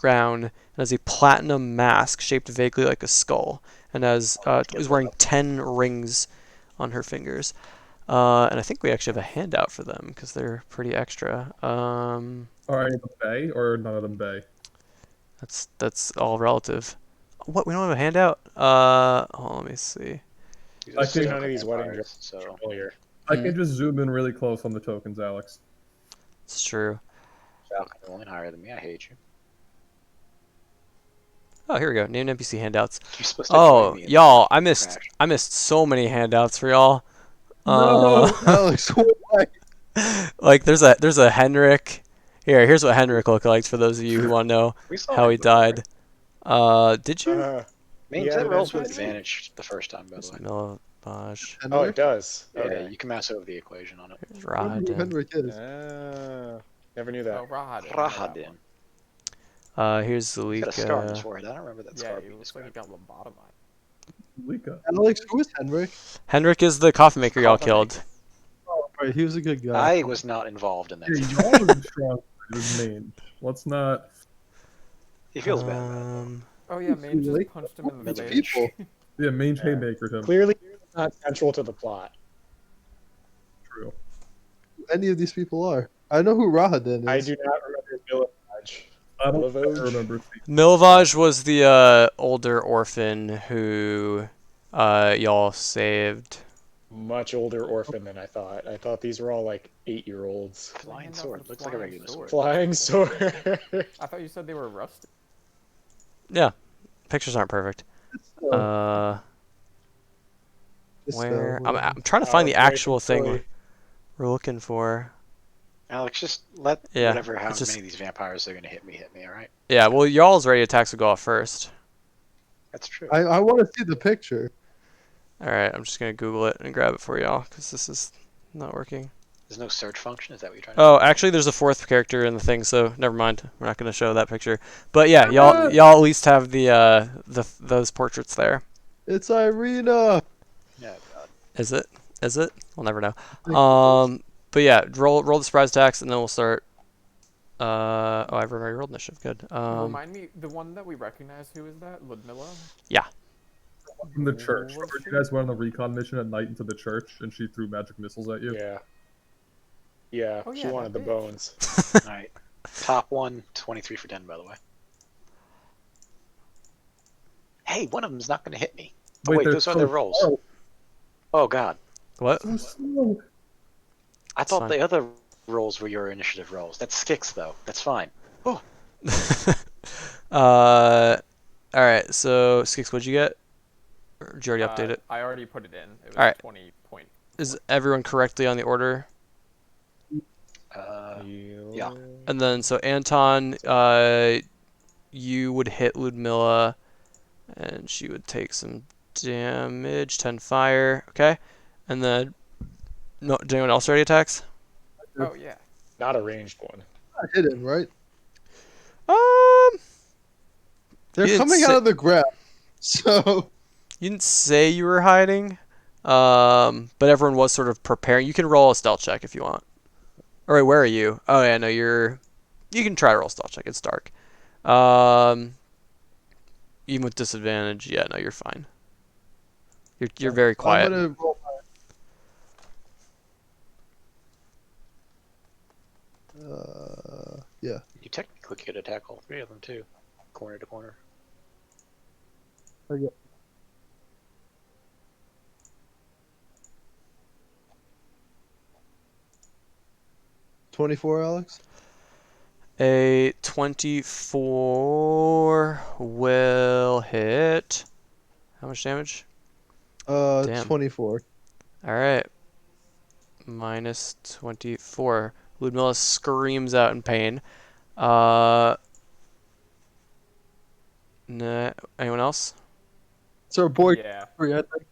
gown and has a platinum mask shaped vaguely like a skull, and is wearing 10 rings on her fingers. And I think we actually have a handout for them because they're pretty extra. Are any of them Bay or none of them Bay? That's all relative. What? We don't have a handout? Let me see. These I are can- None of these wedding vampires, dresses are so familiar. I can just zoom in really close on the tokens, Alex. It's true. Falcon rolling higher than me. I hate you. Oh, here we go. Named NPC handouts. You're supposed to join Oh, me in y'all, the I missed crash. I missed so many handouts for y'all. No! Alex, why? Like there's a Henrik. Here's what Henrik looked like for those of you who want to know We saw how him he before. died. Did you? Main Yeah, that the rolls with advantage. advantage the first time, by the way. Milivoj. Oh, it does. Yeah, Okay. you can mouse over the equation on it. Here's I wonder who Rahadin. Henrik is. Never knew that. Oh, Rahad. Rahadin. Here's He's got a scar on his Zalika. forehead. I don't remember that Yeah, scar it being looks like he described. got lobotomized. Lika. Alex, who is Henrik? Henrik is the coffee maker y'all Coffee killed. Oh, right, he was a good guy. I was not involved in that Yeah, situation. y'all was strong. It was main. Let's not. He feels bad about it, though. Oh yeah, Maine just Like, punched him in the Milovich. face. people. Yeah, main Yeah. haymaker him. Clearly not central to the plot. True. Who any of these people are? I know who Rahadin is. I do not remember Milovich. I don't Milovoj? remember. Milivoj was the older orphan who y'all saved. Much older orphan than I thought. I thought these were all like 8-year-olds. Flying Hand out sword. the Looks like a flying regular sword. Flying sword. I thought you said they were rusted. Yeah, pictures aren't perfect. Where I'm trying to find the actual thing we're looking for. Alex, just let Yeah, whatever, how it's just- many of these vampires are going to hit me, alright? Yeah, well, y'all's ready attacks will go off first. That's true. I want to see the picture. All right, I'm just gonna Google it and grab it for y'all because this is not working. There's no search function? Is that what you're trying to Oh, actually, there's a fourth character in the thing, so never mind. We're not gonna show that picture. But yeah, y'all at least have those portraits there. It's Irina. Yeah, God. Is it? Is it? We'll never know. I think But yeah, roll the surprise attacks and then we'll start. I've already rolled initiative. Good. Remind me, the one that we recognize, who is that? Ludmilla? From the church. Was Remember she? you guys went on the recon mission at night into the church and she threw magic missiles at you? Yeah. Yeah, Oh, she yeah, wanted the that bitch. bones. Alright. Top one, 23 for 10, by the way. Hey, one of them's not going to hit me. Oh, wait, they're those are so their rolls. slow. Oh, God. What? So slow. I thought fine. the other rolls were your initiative rolls. That's Skix, though. That's fine. Oh, All right. So Skix, what'd you get? Or did you already update it? I already put it in. It was Alright. 20 point. Is everyone correctly on the order? yeah. And then so Anton, you would hit Ludmilla, and she would take some damage, 10 fire. Okay. And then, no, did anyone else already attacks? Oh yeah. Not a ranged one. hidden, right? You They're didn't coming say- out of the ground. So You didn't say you were hiding, but everyone was sort of preparing. You can roll a stealth check if you want. All right, where are you? Oh yeah, no, you can try to roll a stealth check. It's dark. Even with disadvantage, yeah, no, you're fine. You're very quiet. I'm gonna roll yeah. You technically could attack all three of them, too. Corner to corner. 24, Alex. A 24 will hit. How much damage? Damn. 24. All right. Minus 24. Ludmilla screams out in pain. Nah, anyone else? It's our boy. Yeah. Corey, I think.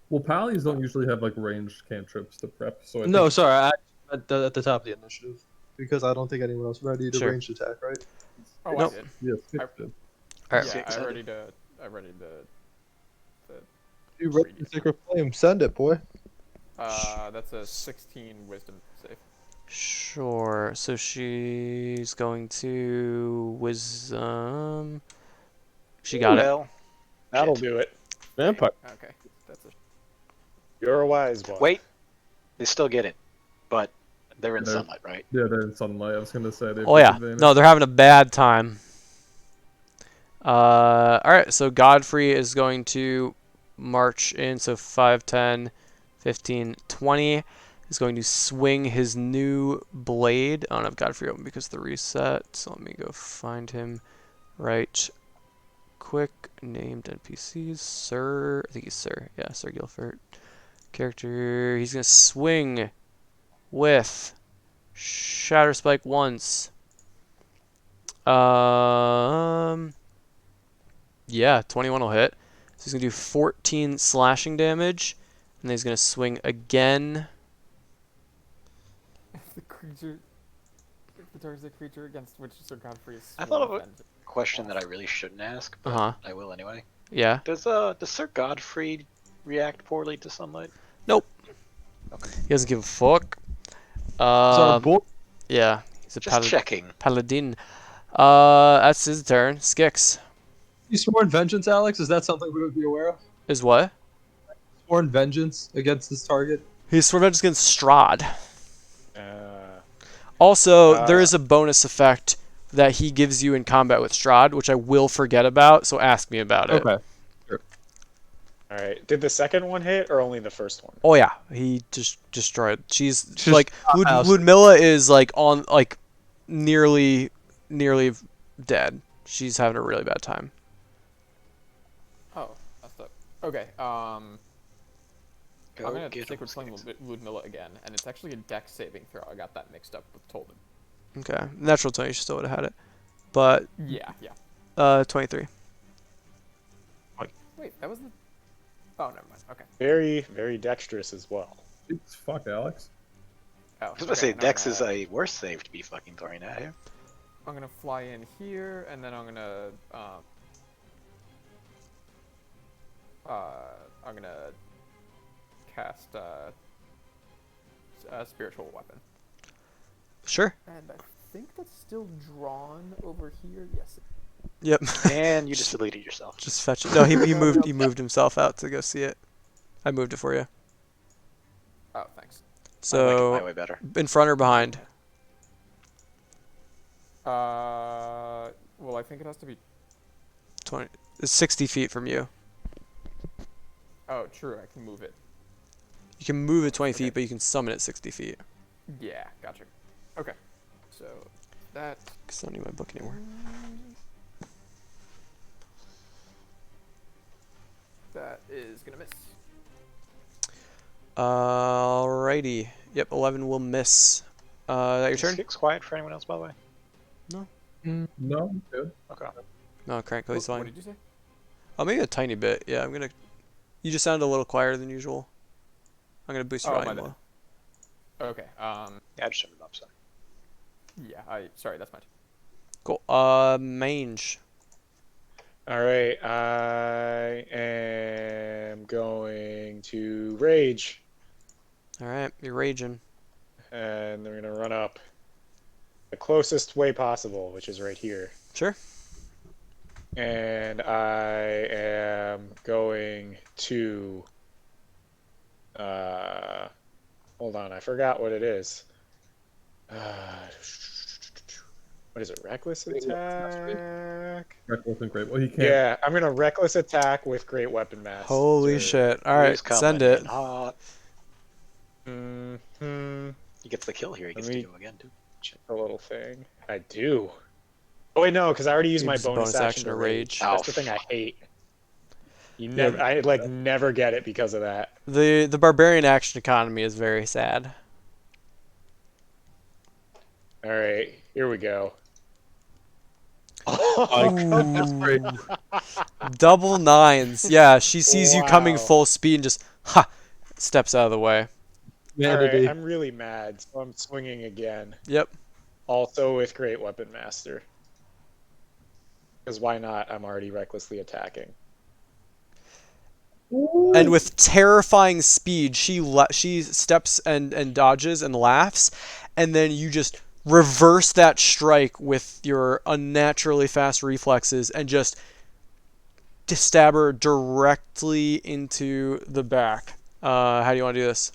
Well, Pallies don't usually have like ranged cantrips to prep, so I No, think sorry. At the top of the initiative. Because I don't think anyone else ready to Sure. ranged attack, right? Oh, Nope. I did. yes, I- did. All right. Yeah, Six, I ready to. The You ready to Sacred Flame? Send it, boy. that's a 16 wisdom save. Sure. So she's going to wisdom. She got it. Well, That'll shit. do it. Vampire. Okay, that's a. You're a wise one. Wait, they still get it, but they're in They're- sunlight, right? Yeah, they're in sunlight. I was gonna say they have Oh yeah, disadvantage. no, they're having a bad time. All right, so Godfrey is going to march in. So 5, 10, 15, 20. He's going to swing his new blade. I don't have Godfrey open because of the reset. So let me go find him right quick. Named NPCs. Sir. I think he's Sir. Yeah, Sir Guilford. Character. He's going to swing with Shatter Spike once. Yeah, 21 will hit. So he's going to do 14 slashing damage. And then he's going to swing again. If the creature, if the target's a creature against which Sir Godfrey is I thought of sworn a question that I really shouldn't ask, but Uh-huh. I will anyway. Yeah. Does Sir Godfrey react poorly to sunlight? Nope. Okay. He doesn't give a fuck. It's our boy. Yeah. He's a Just checking. paladin. That's his turn. Skix. You sworn vengeance, Alex? Is that something we would be aware of? Is what? Sworn vengeance against this target? He's revenge against Strahd. Uh, Also, there is a bonus effect that he gives you in combat with Strahd, which I will forget about, so ask me about it. Okay. all right. Did the second one hit or only the first one? Oh yeah, he just destroyed. She's Just like house. Ludmilla is like on like nearly dead. She's having a really bad time. Oh, that's the. Okay. Go I'm gonna get stick 'em, with playing Skix. Ludmilla again, and it's actually a dex saving throw. I got that mixed up with Tolden. Okay, natural 20, you still would have had it, but Yeah. 23. Wait, that was the. Oh, never mind. Okay. Very, very dexterous as well. Jeez, fuck, Alex. Oh, I was gonna say and I'm Dex is gonna- a worse save to be fucking throwing at here. I'm gonna fly in here, and then I'm gonna cast a spiritual weapon. Sure. And I think that's still drawn over here. Yes. Yep. And you just deleted yourself. Just fetch it. No, he moved himself out to go see it. I moved it for you. Oh, thanks. I like it my So way better. in front or behind? Well, I think it has to be. 20. It's 60 feet from you. Oh, true. I can move it. You can move it 20 Okay. feet, but you can summon it 60 feet. Yeah, gotcha. Okay. So that. Because I don't need my book anymore. That is gonna miss. Alrighty. Yep, 11 will miss. That your Is turn? Skix quiet for anyone else, by the way? No, I'm good. Okay. No, Crankly's What fine. did you say? Oh, maybe a tiny bit. Yeah, I'm gonna. You just sounded a little quieter than usual. I'm gonna boost your Oh, my volume. bad. Low. Okay. Yeah, I just turned it up, sorry. Yeah. Sorry. That's my. Cool. Mange. All right, I am going to rage, All right, you're raging. and they're gonna run up the closest way possible, which is right here. Sure. And I am going to. Hold on, I forgot what it is. What is it? Reckless attack? Reckless and great. Well, he can't. Yeah, I'm gonna reckless attack with great weapon master. Holy shit! All right, He's coming send it. in hot. Mm-hmm. He gets the kill here. He gets Let to me- go again, too. Check the little thing. I do. Oh wait, no, because I already used my Use bonus action to rage. Oh, That's the thing I hate. You never, I like never get it because of that. The barbarian action economy is very sad. All right, here we go. Double nines. Yeah, she sees you coming Wow. full speed and just steps out of the way. All Humanity. right, I'm really mad, so I'm swinging again. Yep. Also with great weapon master. Because why not? I'm already recklessly attacking. And with terrifying speed, she steps and dodges and laughs, and then you just reverse that strike with your unnaturally fast reflexes and just stab her directly into the back. How do you want to do this?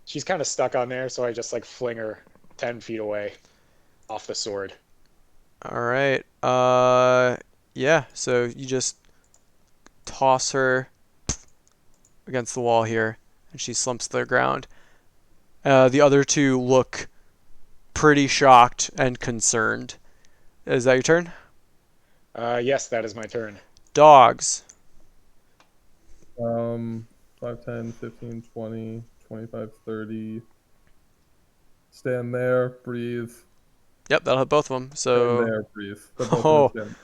She's kind of stuck on there, so I just like fling her 10 feet away off the sword. All right. Yeah. So you just toss her against the wall here, and she slumps to the ground. The other two look pretty shocked and concerned. Is that your turn? Yes, that is my turn. Dogs. 5, 10, 15, 20, 25, 30. Stand there, breathe. Yep, that'll hit both of them. Stand So, there, breathe. They're both oh, gonna stand.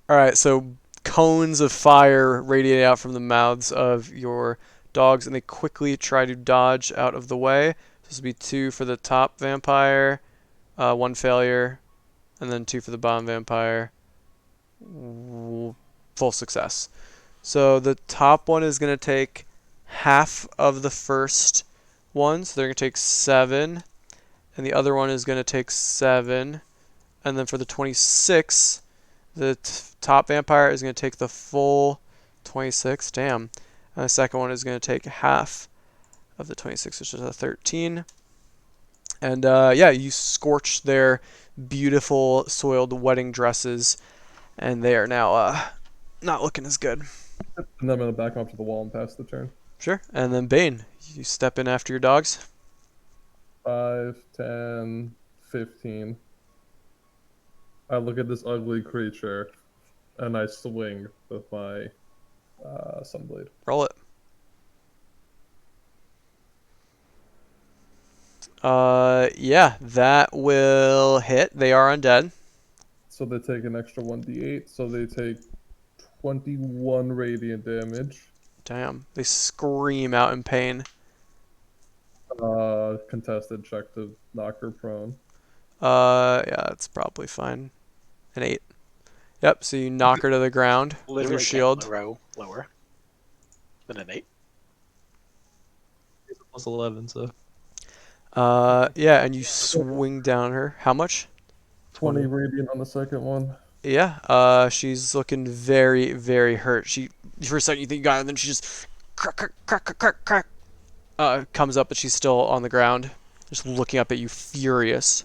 all right. So cones of fire radiate out from the mouths of your dogs, and they quickly try to dodge out of the way. This will be 2 for the top vampire, 1 failure, and then 2 for the bottom vampire. Full success. So the top one is going to take half of the first one, so they're going to take 7, and the other one is going to take 7. And then for the 26, the top vampire is going to take the full 26. Damn. And the second one is going to take half of the 26, which is a 13. And yeah, you scorch their beautiful soiled wedding dresses, and they are now not looking as good. And then I'm gonna back off to the wall and pass the turn. Sure. And then Bane, you step in after your dogs. 5, 10, 15. I look at this ugly creature, and I swing with my sunblade. Roll it. Yeah, that will hit. They are undead. So they take an extra 1d8. So they take 21 radiant damage. Damn. They scream out in pain. Contested check to knock her prone. Yeah, that's probably fine. An 8. Yep, so you knock her to the ground with Literally your can't shield. row lower than an 8. It's a plus 11, so Yeah, and you swing down her. How much? 20 radiant on the second one. Yeah, she's looking very, very hurt. She, for a second, you think you got her, and then she just crack, crack, crack, crack, crack, crack. Comes up, but she's still on the ground, just looking up at you, furious.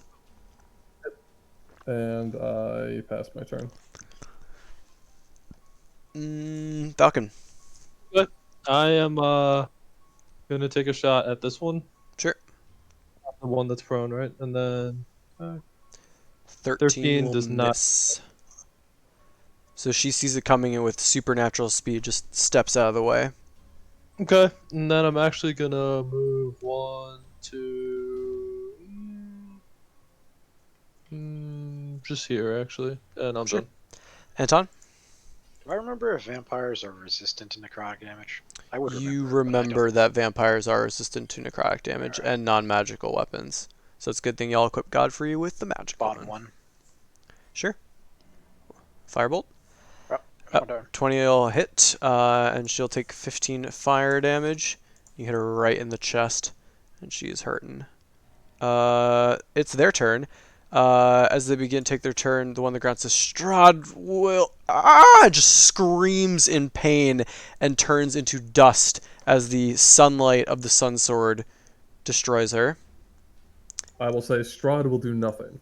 And I pass my turn. Falcon. I am gonna take a shot at this one. Sure. The one that's prone, right? And then 13 will does not. miss. So she sees it coming in with supernatural speed, just steps out of the way. Okay, and then I'm actually gonna move 1, 2, just here actually, and I'm Sure. done. Anton, Do I remember if vampires are resistant to necrotic damage? I would remember. you but I remember don't. that vampires are resistant to necrotic damage Alright. and non-magical weapons. So it's a good thing y'all equip Godfrey with the magical Bottom one. one. Sure. Firebolt. Oh, that's my turn. 20 will hit, and she'll take 15 fire damage. You hit her right in the chest, and she is hurting. It's their turn. As they begin to take their turn, the one on the ground says, Strahd will... just screams in pain and turns into dust as the sunlight of the sun sword destroys her. I will say Strahd will do nothing.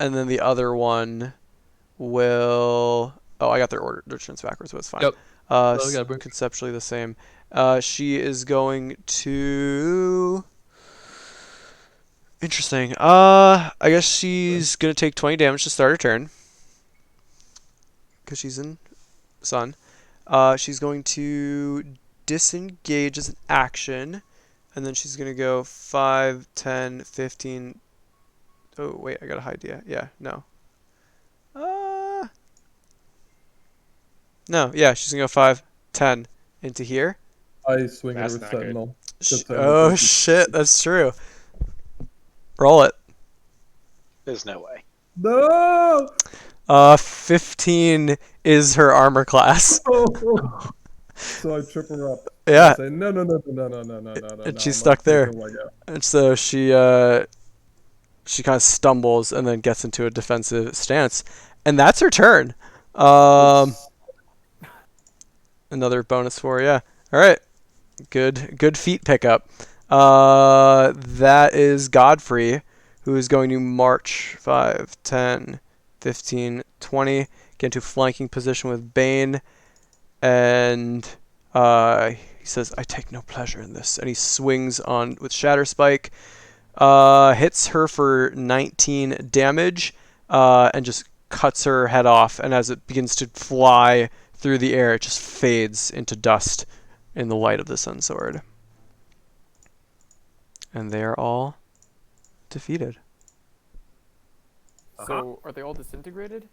And then the other one will... Oh, I got their turns backwards, but it's fine. Yep. So we gotta bring- Conceptually the same. She is going to... Interesting. I guess she's going to take 20 damage to start her turn. Because she's in sun. She's going to disengage as an action. And then she's going to go 5, 10, 15... Oh, wait, I got to hide. Yeah, no. No, yeah, she's going to go 5, 10 into here. I swing at her That's with not good. Sentinel. Oh, shit, that's true. Roll it. There's no way. No! 15 is her armor class. So I trip her up. Yeah. I say, no. And she's I'm stuck there. taking a leg out. And so she kind of stumbles and then gets into a defensive stance. And that's her turn. Another bonus for yeah. All right. Good feat pickup. That is Godfrey, who is going to march 5, 10, 15, 20, get into flanking position with Bane, and he says, "I take no pleasure in this," and he swings on with Shatter Spike, hits her for 19 damage, and just cuts her head off. And as it begins to fly through the air, it just fades into dust in the light of the Sun Sword. And they are all defeated. So, are they all disintegrated?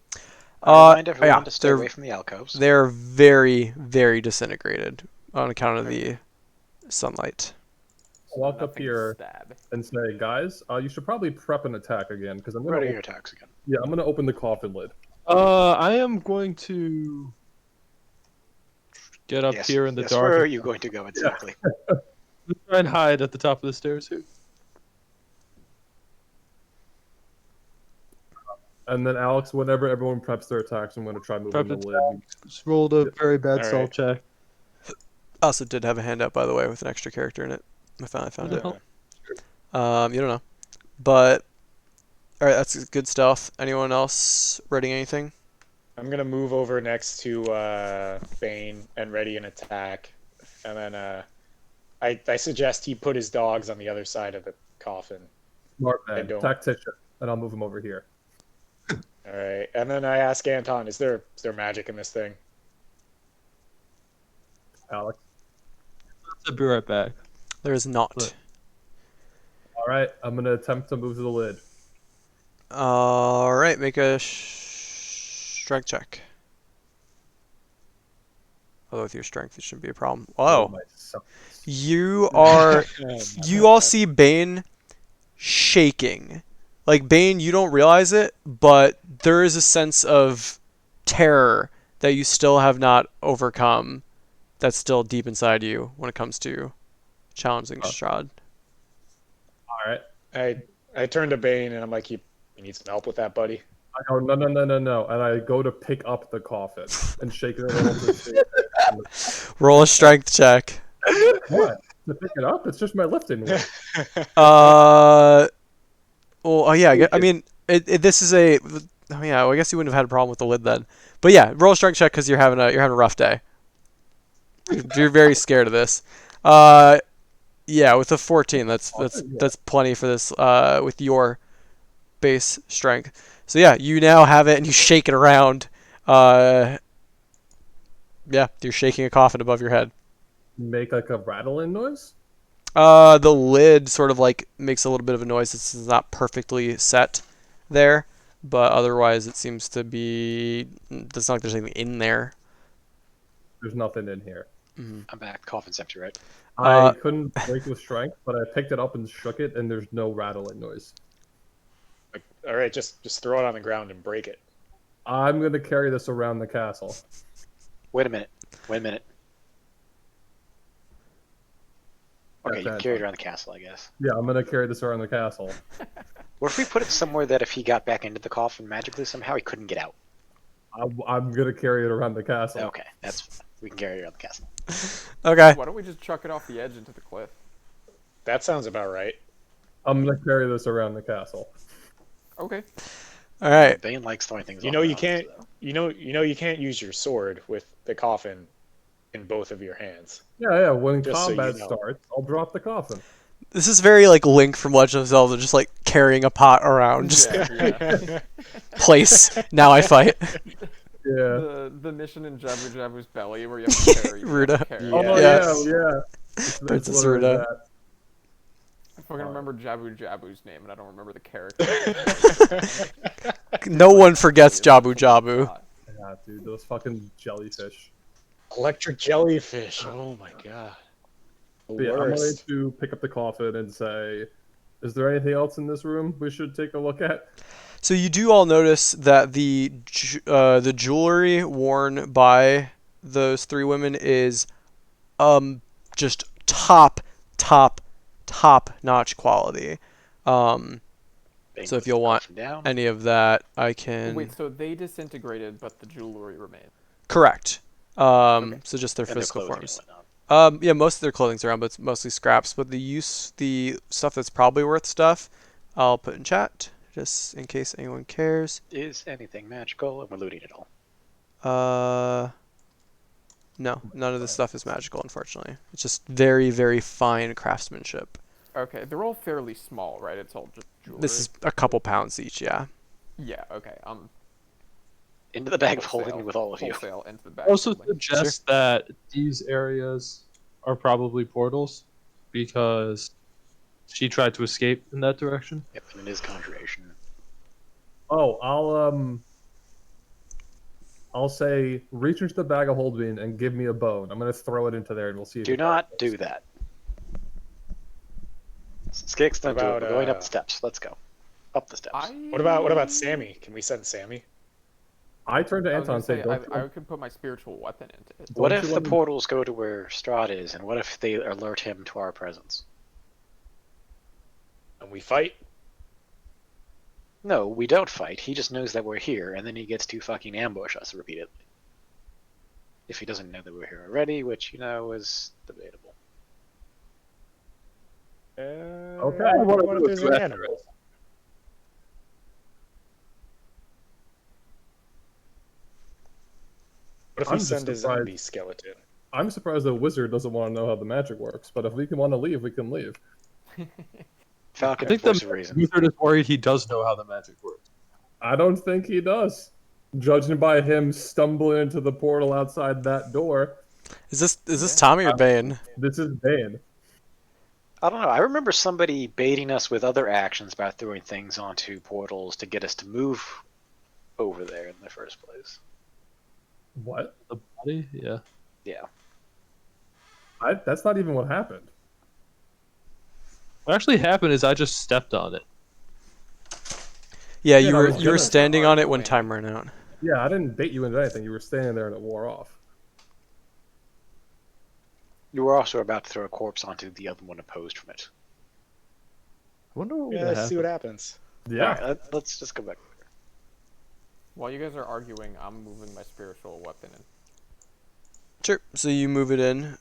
I remind everyone yeah, to stay away from the alcoves. They're very, very disintegrated on account of the sunlight. I'll walk up Nothing here stab. and say, guys, you should probably prep an attack again because I'm What are gonna your attacks again? I'm gonna open the coffin lid. I am going to get up Yes, here in the yes, dark. where are you going to go exactly? Try and hide at the top of the stairs here. And then Alex, whenever everyone preps their attacks, I'm gonna try moving the lid. Just rolled a very bad All salt check. Also did have a handout, by the way, with an extra character in it. I found it. You don't know. But, alright, that's good stuff. Anyone else reading anything? I'm gonna move over next to Bane and ready an attack, and then I suggest he put his dogs on the other side of the coffin. Smart I man, don't. tactician, and I'll move him over here. All right, and then I ask Anton, is there magic in this thing? Alex. I'll be right back. There is not. Look. All right, I'm gonna attempt to move to the lid. Alright, make a strength check. Although with your strength, it shouldn't be a problem. Oh, my son. you are. You all see Bane shaking. Like, Bane, you don't realize it, but there is a sense of terror that you still have not overcome that's still deep inside you when it comes to challenging Strahd. All right. I turn to Bane and I'm like, you need some help with that, buddy? I go, no, and I go to pick up the coffin and shake it a little to see. Roll a strength check. What? To pick it up? It's just my lifting weight. Well, oh yeah, I mean, this is a. Oh yeah, well, I guess you wouldn't have had a problem with the lid then. But yeah, roll a strength check because you're having a rough day. You're very scared of this. Yeah, with a 14, that's plenty for this. With your base strength. So yeah, you now have it and you shake it around. Yeah, you're shaking a coffin above your head. Make like a rattling noise? The lid sort of like makes a little bit of a noise. It's not perfectly set there, but otherwise it seems to be. It's not like there's anything in there. There's nothing in here. I'm back. Coffin's empty, right? I couldn't break with strength, but I picked it up and shook it, and there's no rattling noise. All right, just throw it on the ground and break it. I'm gonna carry this around the castle. Wait a minute. Okay, you can carry it around the castle, I guess. Yeah, I'm gonna carry this around the castle. Or if we put it somewhere that if he got back into the coffin magically somehow, he couldn't get out. I'm gonna carry it around the castle. Okay, we can carry it around the castle. Okay. Why don't we just chuck it off the edge into the cliff? That sounds about right. I'm gonna carry this around the castle. Okay. All right. Bane likes throwing things. You know you can't. You know you can't use your sword with the coffin in both of your hands. Yeah. When Just so you combat know. starts, I'll drop the coffin. This is very like Link from Legend of Zelda, just like carrying a pot around, just Yeah. place. Now I fight. Yeah. The mission in Jabu Jabu's belly where you have to carry. Ruda. Carry. Oh Yeah. yeah. Princess literally Ruda. that. I fucking remember Jabu Jabu's name, and I don't remember the character. No one forgets Jabu Jabu. Yeah, dude, those fucking jellyfish. Electric jellyfish. Oh my god. The But yeah, I'm going worst. to pick up the coffin and say, is there anything else in this room we should take a look at? So you do all notice that the jewelry worn by those three women is just top notch quality. Bane So if puts you'll the want coffin down. any of that, I can. Wait, so they disintegrated, but the jewelry remained. Correct. Okay. So just their and their physical clothing forms. and whatnot. Yeah, most of their clothing's around, but it's mostly scraps. But the stuff that's probably worth stuff, I'll put in chat just in case anyone cares. Is anything magical? And we're looting it all. No, none of this stuff is magical, unfortunately. It's just very, very fine craftsmanship. Okay, they're all fairly small, right? It's all just jewelry. This is a couple pounds each, yeah. Yeah. Okay. Into the bag of Wholesale- holding with all of you. Wholesale into the back. Also holding. suggest that these areas are probably portals because she tried to escape in that direction. Yep, and it is conjuration. Oh, I'll say reach into the bag of holding and give me a bone. I'm gonna throw it into there and we'll see. If Do it not goes. do that. Skix, don't do it. What We're going up about, the steps. Let's go. Up the steps. What about Sammy? Can we send Sammy? I turn to I was Anton gonna and say, say "Don't I could put my spiritual weapon into it. What Don't if you the let me- portals go to where Strahd is, and what if they alert him to our presence? And we fight? No, we don't fight. He just knows that we're here, and then he gets to fucking ambush us repeatedly. If he doesn't know that we're here already, which, is debatable. Okay. What if there's an animal? What if we I'm just send a surprised. zombie skeleton? I'm surprised the wizard doesn't want to know how the magic works, but if we can want to leave, we can leave." Falcon, I think voice the of reason. wizard is worried he does know how the magic works. I don't think he does. Judging by him stumbling into the portal outside that door, Is this Tommy or Bane? this is Bane. I don't know. I remember somebody baiting us with other actions by throwing things onto portals to get us to move over there in the first place. What? The body? Yeah. Yeah. That's not even what happened. What actually happened is I just stepped on it. Yeah, Yeah, you no, were it's you were good. standing on it when time ran out. Yeah, I didn't bait you into anything. You were standing there and it wore off. You were also about to throw a corpse onto the other one opposed from it. I wonder what would Yeah, let's see happen. what happens. Yeah. Alright, let's just go back. While you guys are arguing, I'm moving my spiritual weapon in. Sure. So you move it in,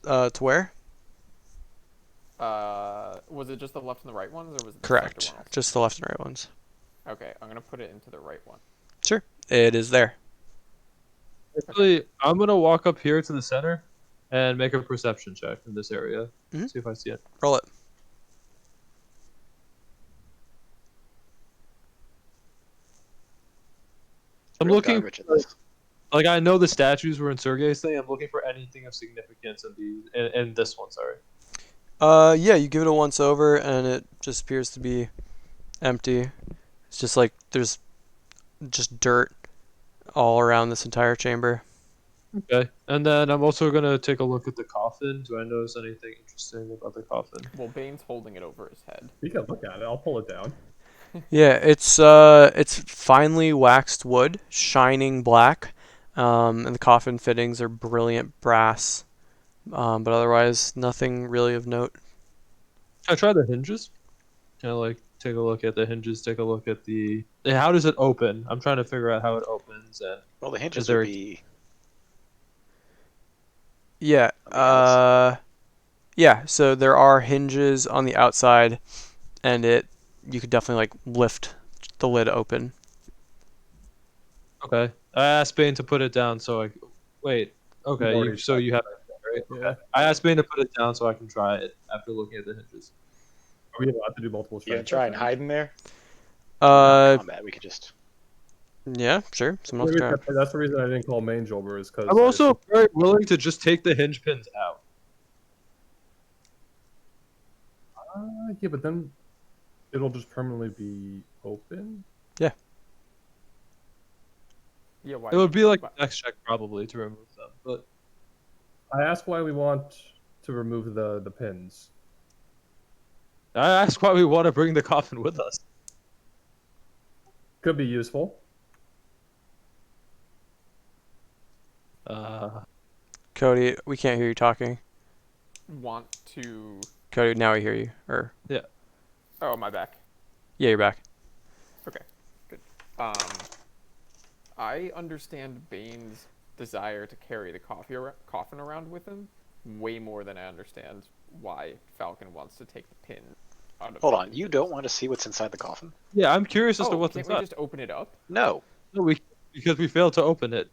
to where? Was it just the left and the right ones, or was it the Correct. center one also? Just the left and right ones. Okay, I'm gonna put it into the right one. Sure. It is there. Actually, I'm gonna walk up here to the center and make a perception check in this area. Mhm. See if I see it. Roll it. I'm Real looking garbage at this. like I know the statues were in Sergei's thing. I'm looking for anything of significance in this one. Sorry. Yeah, you give it a once over, and it just appears to be empty. It's just like there's just dirt all around this entire chamber. Okay. And then I'm also gonna take a look at the coffin. Do I notice anything interesting about the coffin? Well, Bane's holding it over his head. You can look at it. I'll pull it down. Yeah, it's finely waxed wood, shining black, and the coffin fittings are brilliant brass. But otherwise, nothing really of note. Can I try the hinges? Can I like take a look at the hinges? Take a look at the. How does it open? I'm trying to figure out how it opens. And Well, the hinges Is there would a- be Yeah. on the outside. Yeah. So there are hinges on the outside, and you could definitely like lift the lid open. okay, I asked Bane to put it down so I. Wait. Okay. already So you have. Right? Yeah. I asked Bane to put it down so I can try it after looking at the hinges. Are we allowed to do multiple You gonna strength try and checks? hide in there? Combat. We could just. Yeah, sure. Someone else try. That's the reason I didn't call main jobber is because I'm also very willing to just take the hinge pins out. yeah, but then it'll just permanently be open. Yeah, why? It would be like why- a next check probably to remove them, but I asked why we want to remove the pins. I asked why we want to bring the coffin with us. Could be useful. Cody, we can't hear you talking. Want to? Cody, now we hear you. Oh, my back. Yeah, you're back. I understand Bane's desire to carry the coffin around with him way more than I understand why Falcon wants to take the pin out of Hold it. on, you don't want to see what's inside the coffin? Yeah, I'm curious as to Oh, what's can't inside. we just open it up? No. No, because we failed to open it.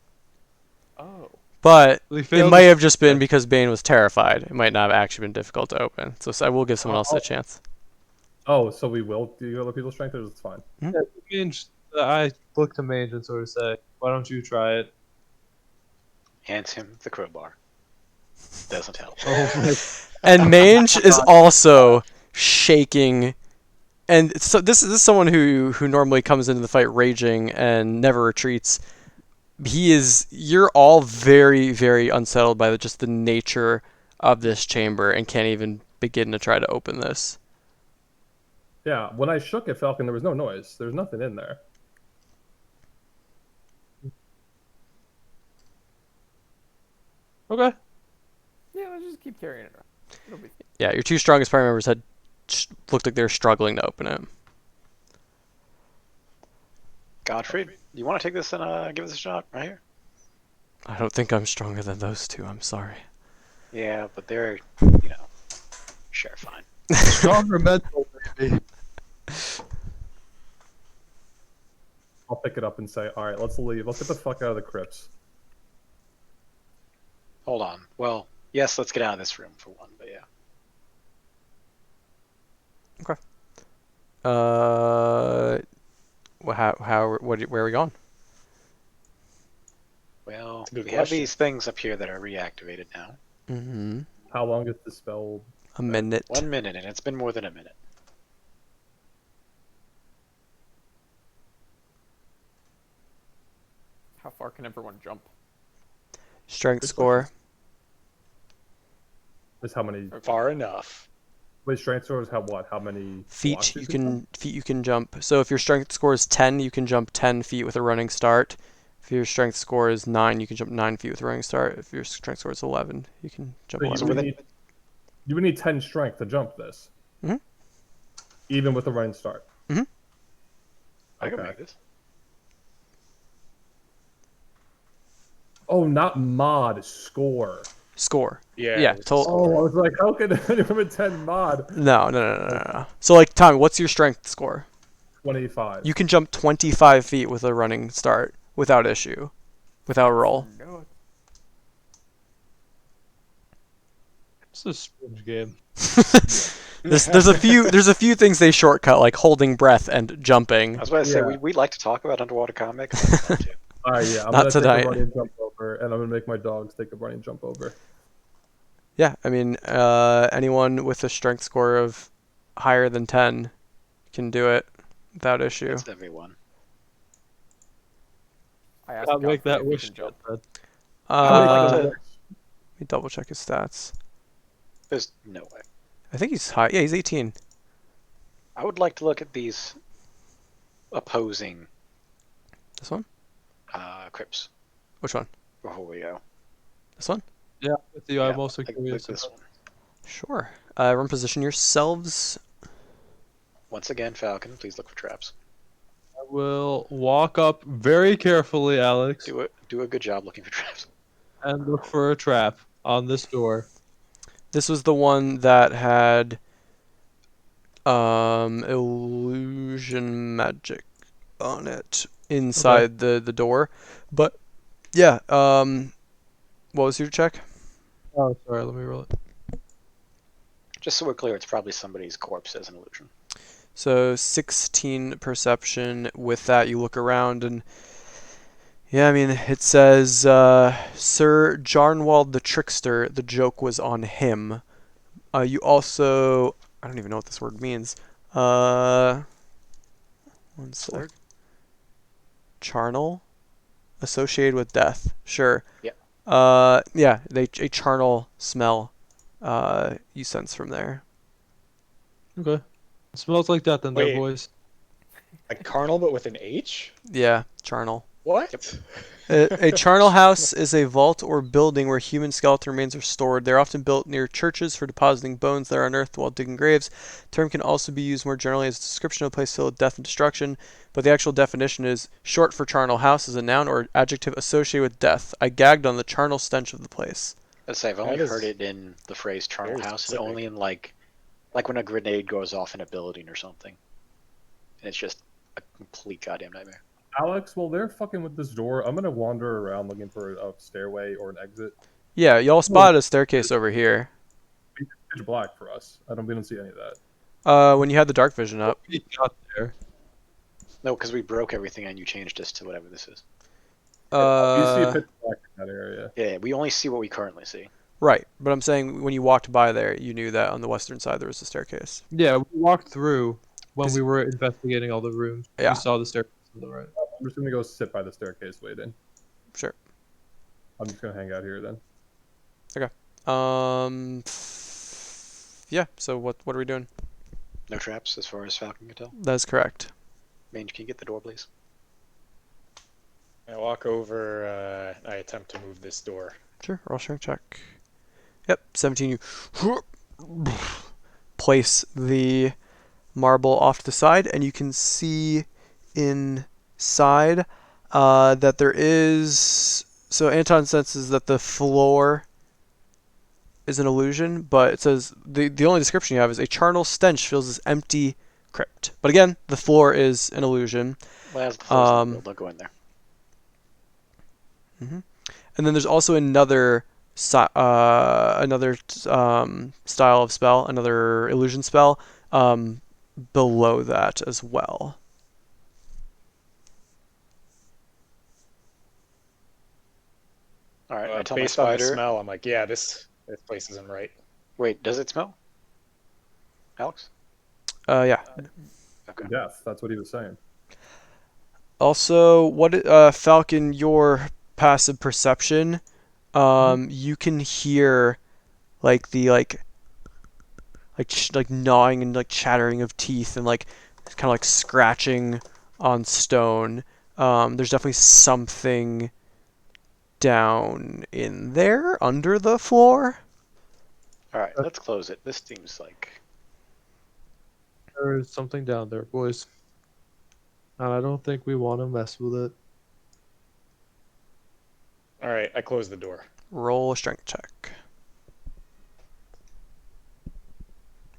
Oh. But We it failed might to- have just been because Bane was terrified. It might not have actually been difficult to open. So I will give someone else a chance. Oh, so we will do other people's strength, or it's fine? Yeah, Mange, I look to Mange and sort of say, "Why don't you try it?" Hands him the crowbar. Doesn't help. Oh my! And Mange is also shaking. And so this is someone who normally comes into the fight raging and never retreats. You're all very, very unsettled by just the nature of this chamber and can't even begin to try to open this. Yeah, when I shook it, Falcon, there was no noise. There's nothing in there. Okay. Yeah, let's just keep carrying it around. It'll be fine. Yeah, your two strongest party members looked like they were struggling to open it. Godfrey, you want to take this and give us a shot right here? I don't think I'm stronger than those two. I'm sorry. Yeah, but they're, sure, fine. Stronger mental, baby. I'll pick it up and say, all right, let's leave. Let's get the fuck out of the crypts. Hold on. Well, yes, let's get out of this room for one, but yeah. Where are we going? Well, That's a good we have question. these things up here that are reactivated now. Mm-hmm. How long is the spell? A minute. 1 minute, and it's been more than a minute. How far can everyone jump? Strength Good score. Is how many? Far enough. Wait, strength scores have what? How many blocks Feet you can jump. So if your strength score is 10, you can jump 10 feet with a running start. If your strength score is 9, you can jump 9 feet with a running start. If your strength score is 11, you can jump So 11. you would need 10 strength to jump this. Mhm. Even with a running start. I can Okay. make this. Oh, not mod, score. Score. Yeah. Yeah, this is- total. Oh, I was like, how can anyone with 10 mod? No. So like, Tommy, what's your strength score? 25. You can jump 25 feet with a running start without issue, without roll. No. It's a sponge game. There's a few things they shortcut, like holding breath and jumping. I was about to say, Yeah. we'd like to talk about underwater combat. 'Cause I'd love to. Yeah, I'm Not gonna tonight. take a running jump over, and I'm gonna make my dogs take a running jump over. Yeah, I mean, anyone with a strength score of higher than 10 can do it without issue. That's everyone. I asked I'll make Godfrey that if he wish. can jump. That- I would like Let to. me double check his stats. There's no way. I think he's high. Yeah, he's 18. I would like to look at these opposing This one? crypts Which one? before we go. This one? Yeah, with you, Yeah, I'm also like curious. this one. Sure. Everyone position yourselves. Once again, Falcon, please look for traps. I will walk up very carefully, Alex, Do a good job looking for traps. and look for a trap on this door. This was the one that had illusion magic on it inside the door. But yeah, what was your check? Oh, sorry. Let me roll it. Just so we're clear, it's probably somebody's corpse as an illusion. So 16 perception. With that, you look around and yeah, I mean, it says, Sir Jarnwald the Trickster, the joke was on him. You also, I don't even know what this word means. One sec. Sword? Charnel? Associated with death. Sure. Yeah. Yeah, a charnel smell, you sense from there. Okay. It smells like that then, there, Wait. boys. Like carnal, but with an H? Yeah, charnel. What? A charnel house is a vault or building where human skeleton remains are stored. They're often built near churches for depositing bones that are unearthed while digging graves. The term can also be used more generally as a description of a place filled with death and destruction, but the actual definition is short for charnel house as a noun or adjective associated with death. I gagged on the charnel stench of the place. Let's say I've only That heard is it in the phrase charnel very house, and specific. only in like when a grenade goes off in a building or something, and it's just a complete goddamn nightmare. Alex, while they're fucking with this door, I'm gonna wander around looking for a stairway or an exit. Yeah, y'all spotted a staircase over here. It's pitch black for us. We don't see any of that. When you had the dark vision up. We got there. No, because we broke everything and you changed us to whatever this is. We see Uh, pitch black in that area. Yeah, we only see what we currently see. right, but I'm saying when you walked by there, you knew that on the western side there was a staircase. Yeah, we walked through when 'Cause- we were investigating all the rooms. Yeah. We saw the staircase on the right. I'm just gonna go sit by the staircase waiting. Sure. I'm just gonna hang out here then. Yeah. So what are we doing? No traps, as far as Falcon can tell. That is correct. Mange, can you get the door, please? I walk over. I attempt to move this door. Sure. Roll strength check. Yep. 17. You place the marble off to the side, and you can see inside that there is. So Anton senses that the floor is an illusion, but it says the only description you have is a charnel stench fills this empty crypt. But again, the floor is an illusion. Well, as the floor's not built, don't go in there. And then there's also another style of spell, another illusion spell below that as well. All right, I tell my Based on the spider. smell, I'm like, yeah, this place isn't right. Wait, does it smell? Alex? Yeah. Okay. Yes, that's what he was saying. Also, Falcon, your passive perception, you can hear like the like gnawing and like chattering of teeth and like kind of like scratching on stone. There's definitely something down in there under the floor. All right, let's close it. This seems like There's something down there, boys. And I don't think we want to mess with it. All right, I close the door. Roll a strength check.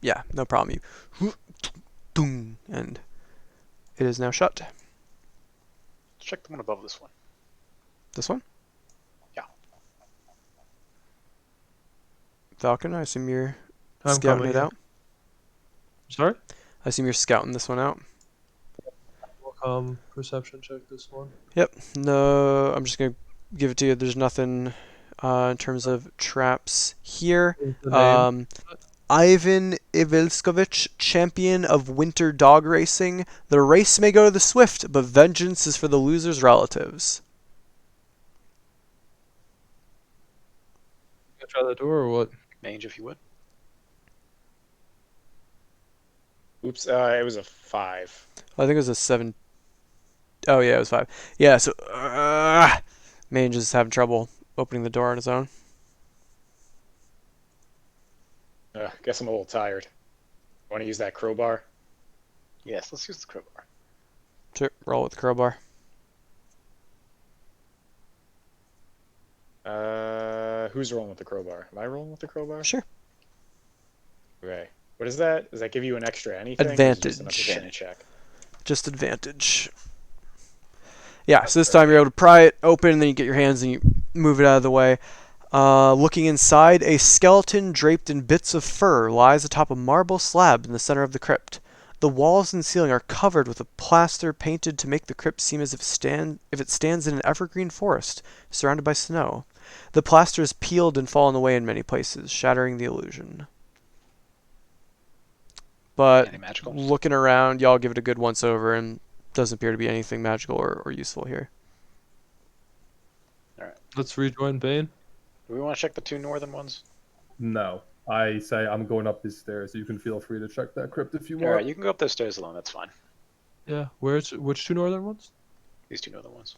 Yeah, no problem. You boom, and it is now shut. check the one above this one. This one? Yeah. Falcon, I assume you're I'm scouting coming, it yeah. out. Sorry? I assume you're scouting this one out. We'll perception check this one. Yep. No, I'm just gonna give it to you. There's nothing in terms of traps here. The name. Ivan Ivilskovich, champion of winter dog racing. The race may go to the swift, but vengeance is for the loser's relatives. You gonna try that door or what? Mange, if you would. Oops, it was a 5. I think it was a 7. Oh yeah, it was 5. Yeah, so Mange is having trouble opening the door on his own. Guess I'm a little tired. Want to use that crowbar? Yes, let's use the crowbar. Sure, roll with the crowbar. Who's rolling with the crowbar? Am I rolling with the crowbar? Sure. Okay. What is that? Does that give you an extra anything? or is it just Advantage. another advantage check? Just advantage. Yeah, so this time you're able to pry it open, and then you get your hands and you move it out of the way. Looking inside, a skeleton draped in bits of fur lies atop a marble slab in the center of the crypt. The walls and ceiling are covered with a plaster painted to make the crypt seem as if it stands in an evergreen forest, surrounded by snow. The plaster is peeled and fallen away in many places, shattering the illusion. But Any magical? looking around, y'all give it a good once over, and doesn't appear to be anything magical or useful here. Let's rejoin Bane. Do we want to check the 2 northern ones? No. I say I'm going up these stairs. You can feel free to check that crypt if you want. All right, you can go up those stairs alone. That's fine. Yeah. Which 2 northern ones? These 2 northern ones.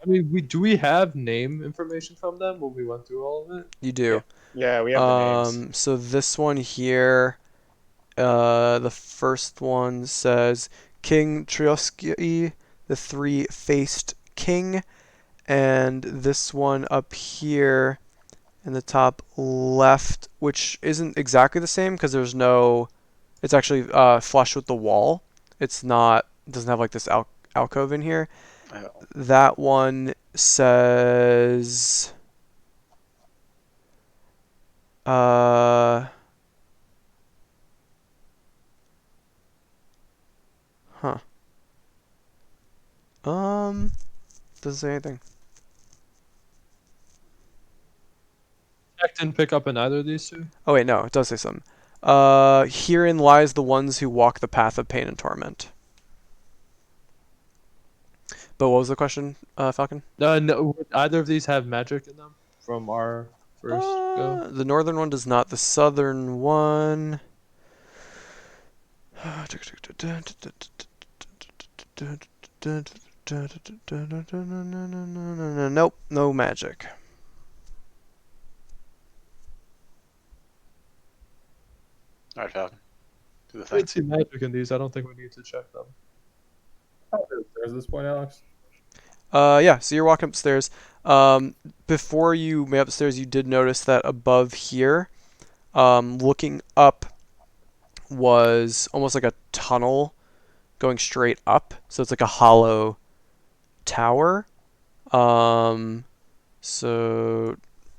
I mean, we have name information from them when we went through all of it? You do. Yeah, we have the names. So this one here, the first one says King Trioski, the three-faced king, and this one up here in the top left, which isn't exactly the same because there's no, it's actually flush with the wall. It's not, it doesn't have like this alcove in here. Oh, That one says, uh, huh. Doesn't say anything. Jack didn't pick up in either of these two? Oh wait, no, it does say something. Herein lies the ones who walk the path of pain and torment. But what was the question, Falcon? No, would either of these have magic in them from our first go? The northern one does not. The southern one. Nope, no magic. all right, Falcon. Do the I thing. didn't see magic in these. I don't think we need to check them. Oh, there's this point, Alex. Yeah, so you're walking upstairs. Before you made upstairs, you did notice that above here, looking up, was almost like a tunnel going straight up. So it's like a hollow tower. So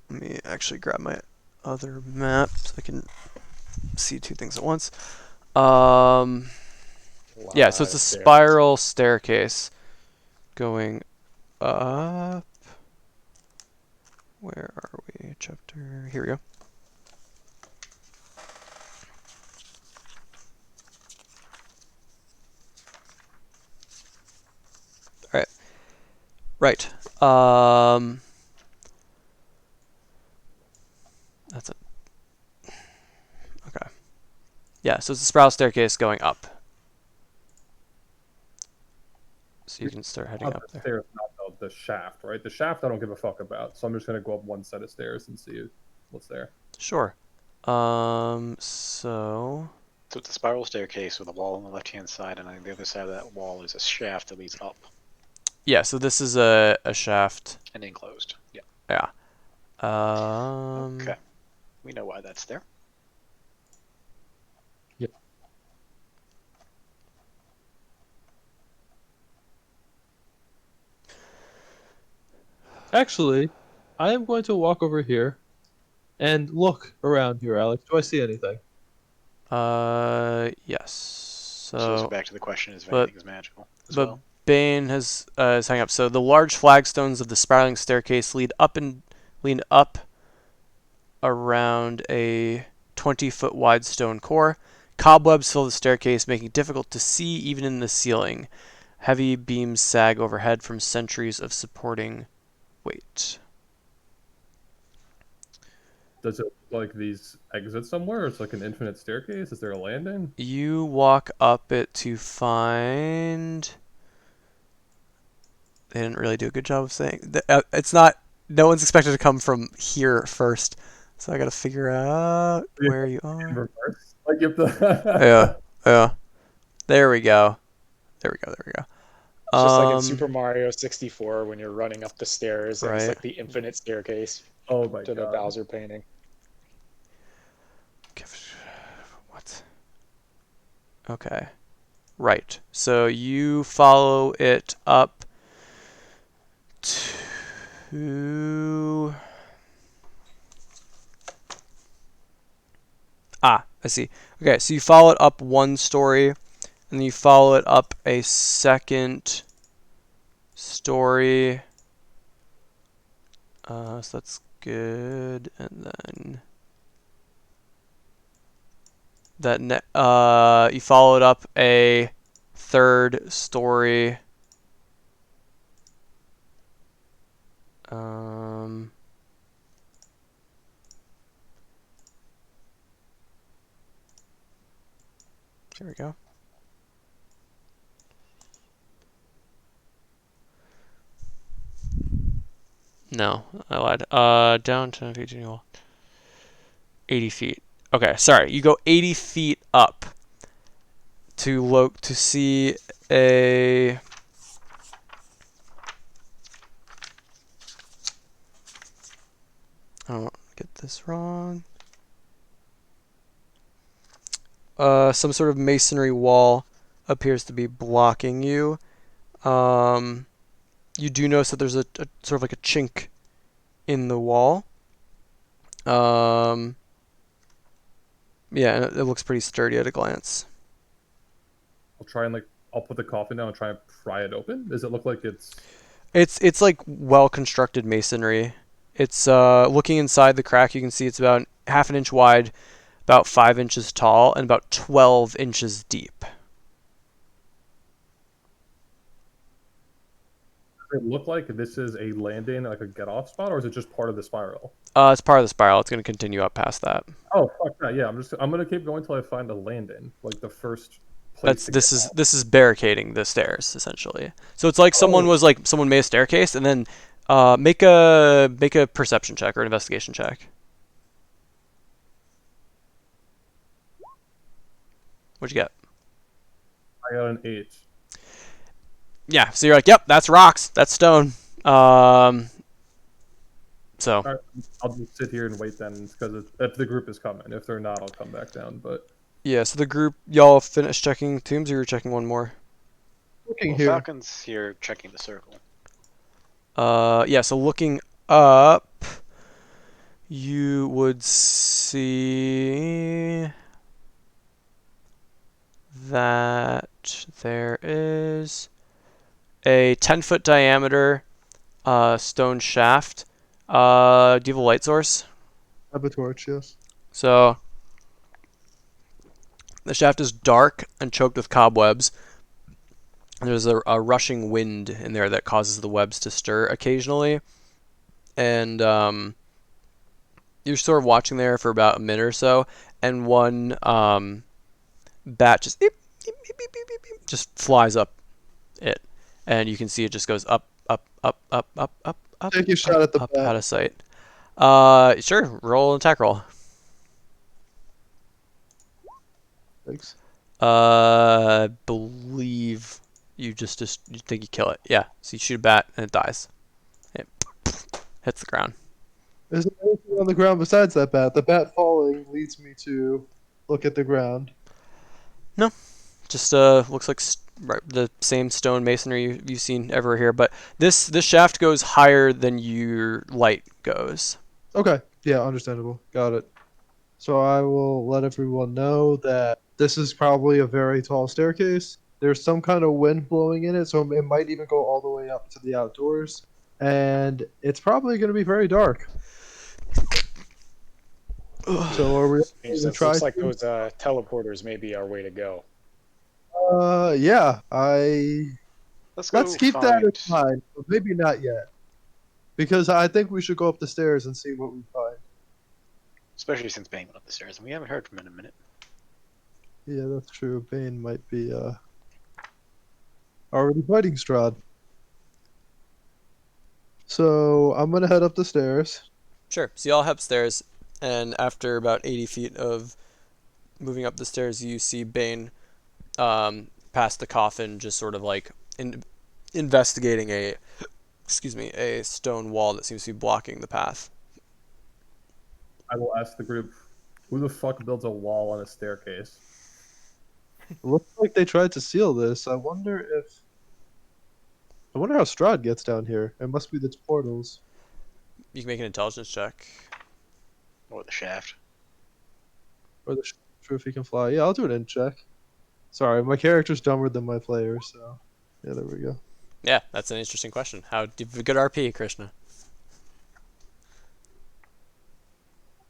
let me actually grab my other map so I can see two things at once. Yeah, so it's a spiral staircase going up. Where are we? Chapter. Here we go. All right. Right. That's it. Okay. Yeah, so it's a spiral staircase going up. So you can start heading up The there. stairs, not the shaft, right? The shaft I don't give a fuck about, so I'm just gonna go up one set of stairs and see what's there. Sure. So So it's a spiral staircase with a wall on the left-hand side, and on the other side of that wall is a shaft that leads up yeah, so this is a shaft. and enclosed. Yeah. Yeah. Okay. We know why that's there. Actually, I am going to walk over here and look around here, Alex. Do I see anything? Yes. So let's go So back to the question: is if but- anything is magical as but well? Bane is hanging up. So the large flagstones of the spiraling staircase lead up around a 20-foot wide stone core. Cobwebs fill the staircase, making it difficult to see even in the ceiling. Heavy beams sag overhead from centuries of supporting weight. Does it look like these exit somewhere? It's like an infinite staircase. Is there a landing? You walk up it to find. They didn't really do a good job of saying. It's not. No one's expected to come from here first, so I gotta figure out where you In are. reverse? Like you have to. Yeah, yeah. There we go. There we go. There we go. It's just like in Super Mario 64 when you're running up the stairs and it's Right. like the infinite staircase Oh my to the god. Bowser painting. What? Okay. Right. So you follow it up to. Ah, I see. Okay, so you follow it up one story, and then you follow it up a second story. So that's good, and then you follow it up a third story. There we go. No, I lied. Down 10 feet to the wall. 80 feet. Okay, sorry. You go 80 feet up to see a. I don't get this wrong. Some sort of masonry wall appears to be blocking you. You do notice that there's a sort of like a chink in the wall. Yeah, and it looks pretty sturdy at a glance. I'll try and I'll put the coffin down and try and pry it open. Does it look like it's? It's like well constructed masonry. It's looking inside the crack, you can see it's about half an inch wide, about 5 inches tall, and about 12 inches deep. Does it look like this is a landing, like a get off spot, or is it just part of the spiral? It's part of the spiral. It's going to continue up past that. Oh fuck that! Yeah, I'm gonna keep going until I find a landing, like the first place. This is barricading the stairs essentially. So it's like someone made a staircase and then make a perception check or an investigation check. What'd you get? I got an 8. Yeah, so you're like, yep, that's rocks, that's stone. So All right, I'll just sit here and wait then, because if the group is coming, if they're not, I'll come back down. But yeah, so the group, y'all finished checking tombs, or you're checking one more? Looking Well, here. Falcon's here checking the circle. Yeah, so looking up, you would see that there is a 10-foot diameter stone shaft. Do you have a light source? I have a torch, yes. So the shaft is dark and choked with cobwebs. There's a rushing wind in there that causes the webs to stir occasionally. And you're sort of watching there for about a minute or so, and one bat just just flies up it, and you can see it just goes up, up, up, up, up, up, up. Take a shot at the up bat. out of sight. Sure. Roll an attack roll. Thanks. I believe you just you think you kill it. Yeah. So you shoot a bat and it dies. It hits the ground. Is there anything on the ground besides that bat? The bat falling leads me to look at the ground. Just looks like the same stone masonry you've seen ever here, but this shaft goes higher than your light goes. Okay. Yeah, understandable. Got it. So I will let everyone know that this is probably a very tall staircase. There's some kind of wind blowing in it, so it might even go all the way up to the outdoors. And it's probably going to be very dark. So are we It going to try? looks like those teleporters may be our way to go. Yeah. Let's Keep that in find- mind, but maybe not yet. Because I think we should go up the stairs and see what we find. Especially since Bane went up the stairs, and we haven't heard from him in a minute. Yeah, that's true. Bane might be already fighting Strahd. So I'm gonna head up the stairs. Sure. So y'all head upstairs, and after about 80 feet of moving up the stairs, you see Bane past the coffin, just sort of like investigating a stone wall that seems to be blocking the path. I will ask the group, who the fuck builds a wall on a staircase? It looks like they tried to seal this. I wonder how Strahd gets down here. It must be the portals. You can make an intelligence check. Or the shaft. Or the sure if he can fly. Yeah, I'll do an in check. Sorry, my character's dumber than my player, so yeah, there we go. Yeah, that's an interesting question. How good RP, Krishna?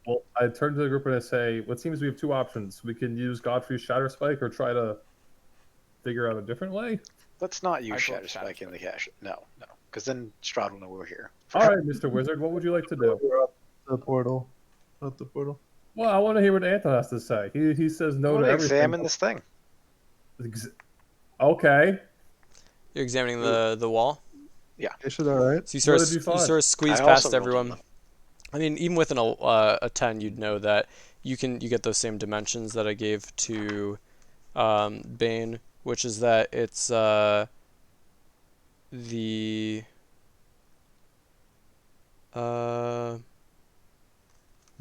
Well, I turn to the group and I say, "What seems we have two options. We can use Godfrey's Shatter Spike or try to figure out a different way." Let's not use I Shatter vote Spike Shatter in the cache. No, because then Strahd will know we're here. All right, Mr. Wizard, what would you like to do? We're up the portal. Up the portal. Well, I want to hear what Anton has to say. He says I no want to to everything. examine this thing. Okay. You're examining the wall. Is it alright? So you What sort did you of find? squeeze I past also rolled an everyone. 11. I mean, even with a 10, you'd know that you get those same dimensions that I gave to Bane, which is that it's the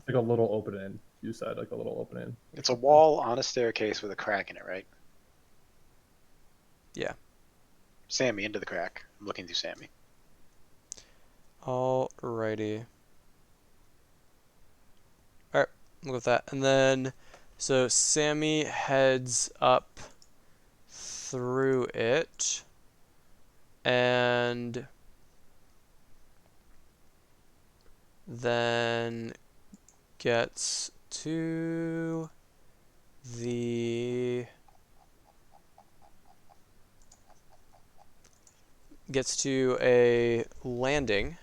Like a little opening. You said like a little opening. It's a wall on a staircase with a crack in it, right? Yeah. Sammy, into the crack. I'm looking through Sammy. Alrighty. Alright, we'll go with that. And then, so Sammy heads up through it, and then gets to the a landing.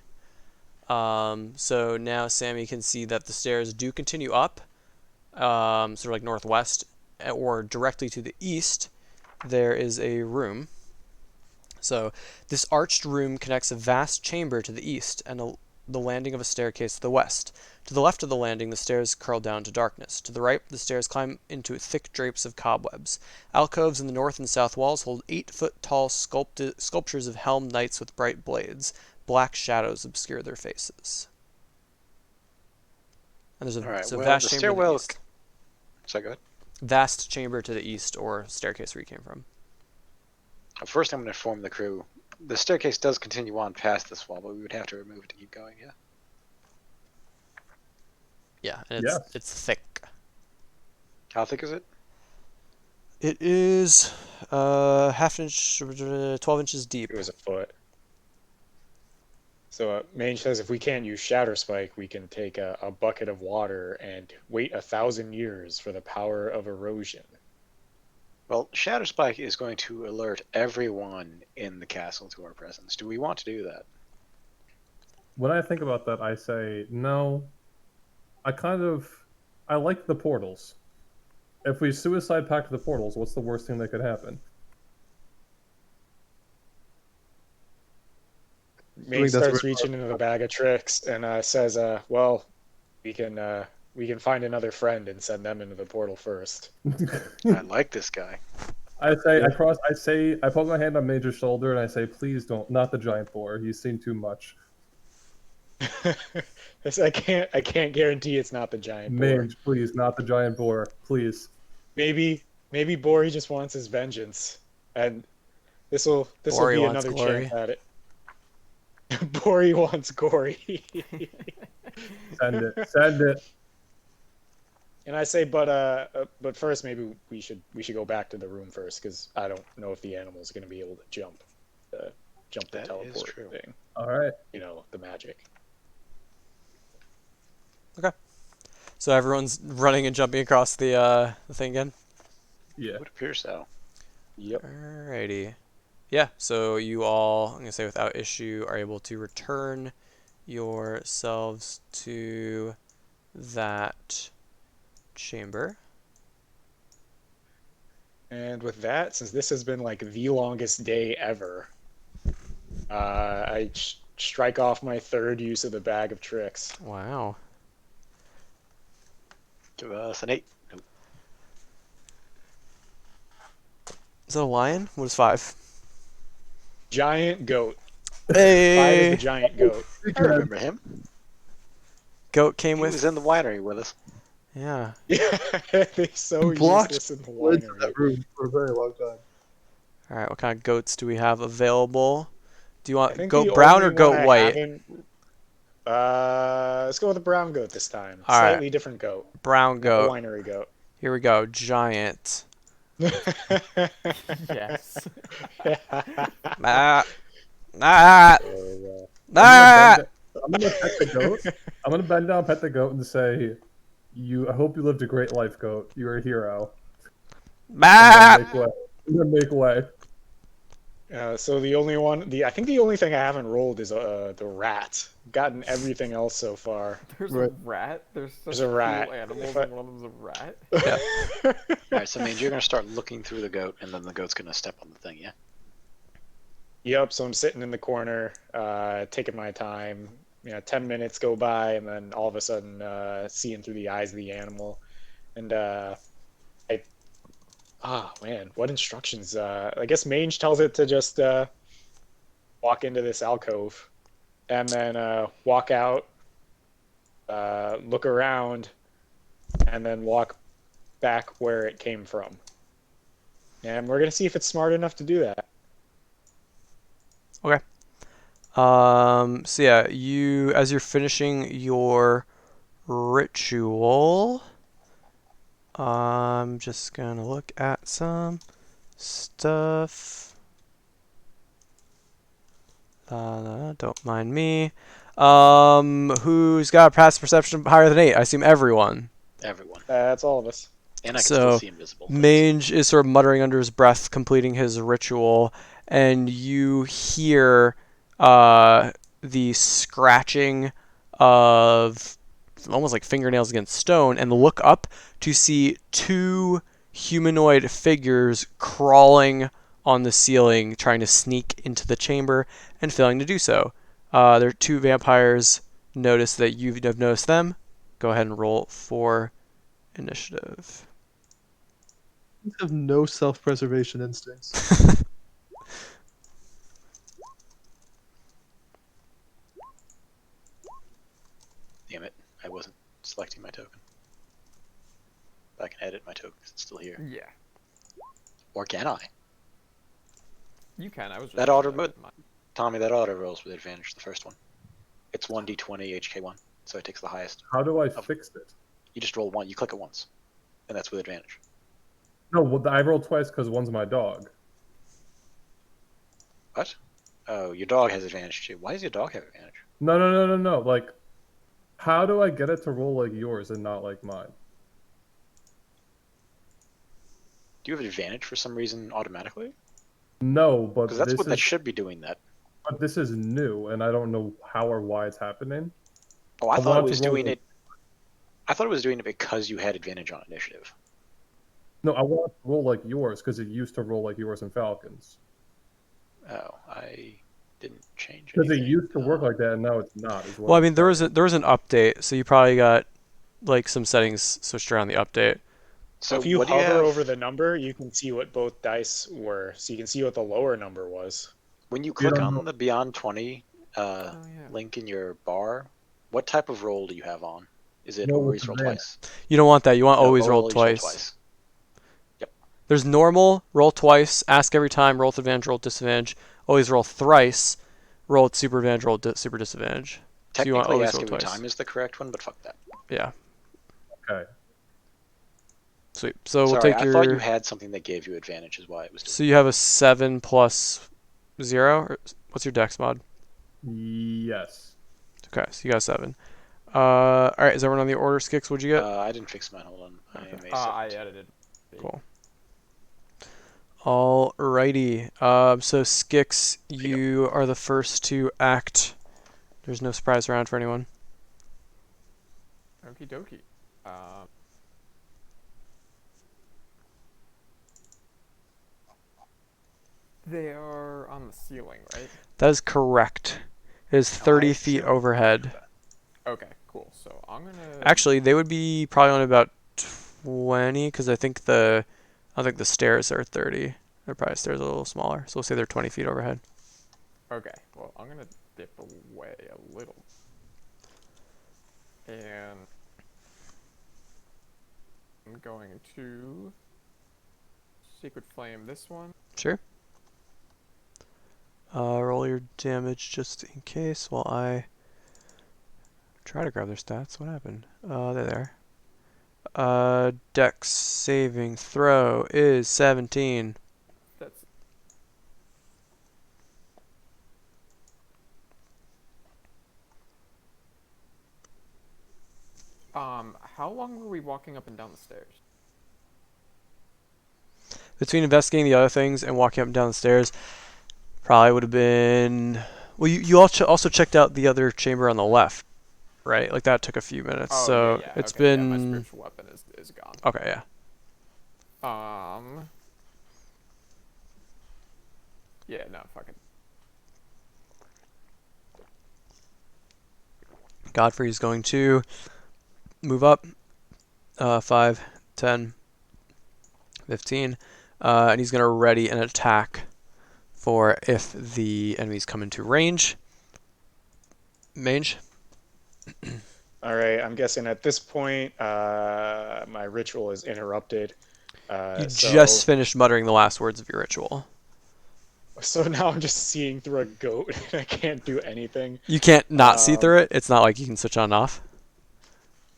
So now Sammy can see that the stairs do continue up, sort of like northwest, or directly to the east. There is a room. So this arched room connects a vast chamber to the east and the landing of a staircase to the west. To the left of the landing, the stairs curl down to darkness. To the right, the stairs climb into thick drapes of cobwebs. Alcoves in the north and south walls hold 8-foot-tall sculptures of helmed knights with bright blades. Black shadows obscure their faces. And there's All right. a Well, vast the chamber to the stairwell. east. Sorry, go ahead. Vast chamber to the east, or staircase where you came from. First, I'm going to inform the crew. The staircase does continue on past this wall, but we would have to remove it to keep going. Yeah. Yeah, and Yes. it's thick. How thick is it? It is half inch, 12 inches deep. It was a foot. So Mage says if we can't use Shatter Spike, we can take a bucket of water and wait 1,000 years for the power of erosion. Well, Shatter Spike is going to alert everyone in the castle to our presence. Do we want to do that? When I think about that, I say no. I like the portals. If we suicide pact the portals, what's the worst thing that could happen? Mage that's starts where- reaching into the bag of tricks and says, "Well, we can find another friend and send them into the portal first." I like this guy. I put my hand on Major's shoulder and I say, please don't, not the giant boar. He's seen too much. I can't guarantee it's not the giant boar. Mage, please, not the giant boar, please. Maybe Bori just wants his vengeance, and this will Bori be wants another glory. chance at it. Bori wants gory. Send it. And I say, but first maybe we should go back to the room first, because I don't know if the animal's going to be able to jump the That is teleport true. thing. All right. You know, the magic. So everyone's running and jumping across the thing again? Yeah. It would appear so. Yep. Alrighty. Yeah, so you all, I'm going to say without issue, are able to return yourselves to that chamber. And with that, since this has been like the longest day ever, I strike off my third use of the bag of tricks. Wow. Give us an 8. Nope. Is that a lion? What is 5? Giant goat. 5 is Hey! the giant goat. I remember him. Goat came He with... was in the winery with us. Yeah. Yeah, they so use Blocked this in the Went to winery. that room for a very long time. Alright, what kind of goats do we have available? Do you I want think goat the brown only or goat one I white? haven't- let's go with a brown goat this time. All right. Slightly different goat. Brown Not the goat. winery goat. Here we go. Giant. Yes. Ah. Ah. Oh, Ah. I'm gonna pet the goat. I'm gonna bend down, pet the goat, and say, I hope you lived a great life, goat. You're a hero." Ah. And then make way. so the only one, I think the only thing I haven't rolled is the rat. Gotten everything else so far. There's Right. a rat. There's such There's a rat. cool animals, If I- and one of them's a rat. Alright, so Mange, you're going to start looking through the goat, and then the goat's going to step on the thing, yeah? Yep. So I'm sitting in the corner, taking my time. 10 minutes go by, and then all of a sudden, seeing through the eyes of the animal, and I, man, what instructions? I guess Mange tells it to just walk into this alcove, and then walk out, look around, and then walk back where it came from. And we're gonna see if it's smart enough to do that. Okay. So yeah, as you're finishing your ritual, I'm just gonna look at some stuff. Don't mind me. Who's got a passive perception higher than 8? I assume everyone. Everyone. That's all of us. And I can still So, see invisible things. Mange is sort of muttering under his breath, completing his ritual, and you hear the scratching of almost like fingernails against stone, and look up to see 2 humanoid figures crawling on the ceiling, trying to sneak into the chamber and failing to do so. There are 2 vampires. Notice that you have noticed them. Go ahead and roll for initiative. Have no self-preservation instincts. Damn it, I wasn't selecting my token. But I can edit my token because it's still here. Yeah, Or can I? you can. I was just That gonna auto look mode, at mine. Tommy, that auto rolls with advantage, the first one. It's 1d20 HK1, so it takes the highest. How do I fix it? You just roll 1, you click it once, and that's with advantage. No, well, I rolled twice because one's my dog. What? Oh, your dog has advantage too. Why does your dog have advantage? No. Like, how do I get it to roll like yours and not like mine? Do you have advantage for some reason automatically? No, but Because that's this what that is should be doing that. but this is new, and I don't know how or why it's happening. Oh, I I thought it want to was roll doing like- it. I thought it was doing it because you had advantage on initiative. No, I want to roll like yours because it used to roll like yours in Falcons. Oh, I didn't change Because it anything. used to work like that, and now it's not. Is what Well, I I'm mean, there was saying. an update, so you probably got like some settings switched around the update. So if you what do you hover have over the number, you can see what both dice were. So you can see what the lower number was. when you click don't on know. the Beyond 20 Oh yeah. link in your bar? What type of roll do you have on? Is it Roll with always roll advantage. twice? You don't want that. You want No, always roll roll twice. There's normal, roll twice, ask every time, roll with advantage, roll with disadvantage. Always roll thrice, roll with super advantage, roll with super disadvantage. So you want Technically, always ask roll every twice. time is the correct one, but fuck that. Yeah. Okay. Sweet. So we'll Sorry, take I thought you your. had something that gave you advantage, is why it was doing. So you have a 7 plus 0. What's your dex mod? Yes. Okay, so you got a 7. All right. Is everyone on the order? Skix, what'd you get? I didn't fix mine. Hold on. I am a I 17. edited. Cool. Alrighty. So Skix, you are the first to act. There's no surprise around for anyone. Okie dokie. They are on the ceiling, right? That is correct. It is 30 feet overhead. Okay, cool. So I'm gonna. Actually, they would be probably on about 20 because I think the stairs are 30. They're probably stairs a little smaller, so we'll say they're 20 feet overhead. Okay, well I'm gonna dip away a little, and I'm going to Secret Flame this one. Sure. Roll your damage just in case while I try to grab their stats. What happened? They're there. Dex saving throw is 17. That's how long were we walking up and down the stairs? Between investigating the other things and walking up and down the stairs, probably would have been. Well, you also checked out the other chamber on the left, right? Like that took a few minutes. Oh so yeah. it's Okay, yeah, my been. spiritual weapon is gone. Okay, yeah. Yeah, no, fuck it. Godfrey's going to move up 5, 10, 15, and he's going to ready an attack for if the enemies come into range. Mage. All right, I'm guessing at this point, my ritual is interrupted. You So just finished muttering the last words of your ritual. so now I'm just seeing through a goat, and I can't do anything. You can't not see through it. It's not like you can switch on and off.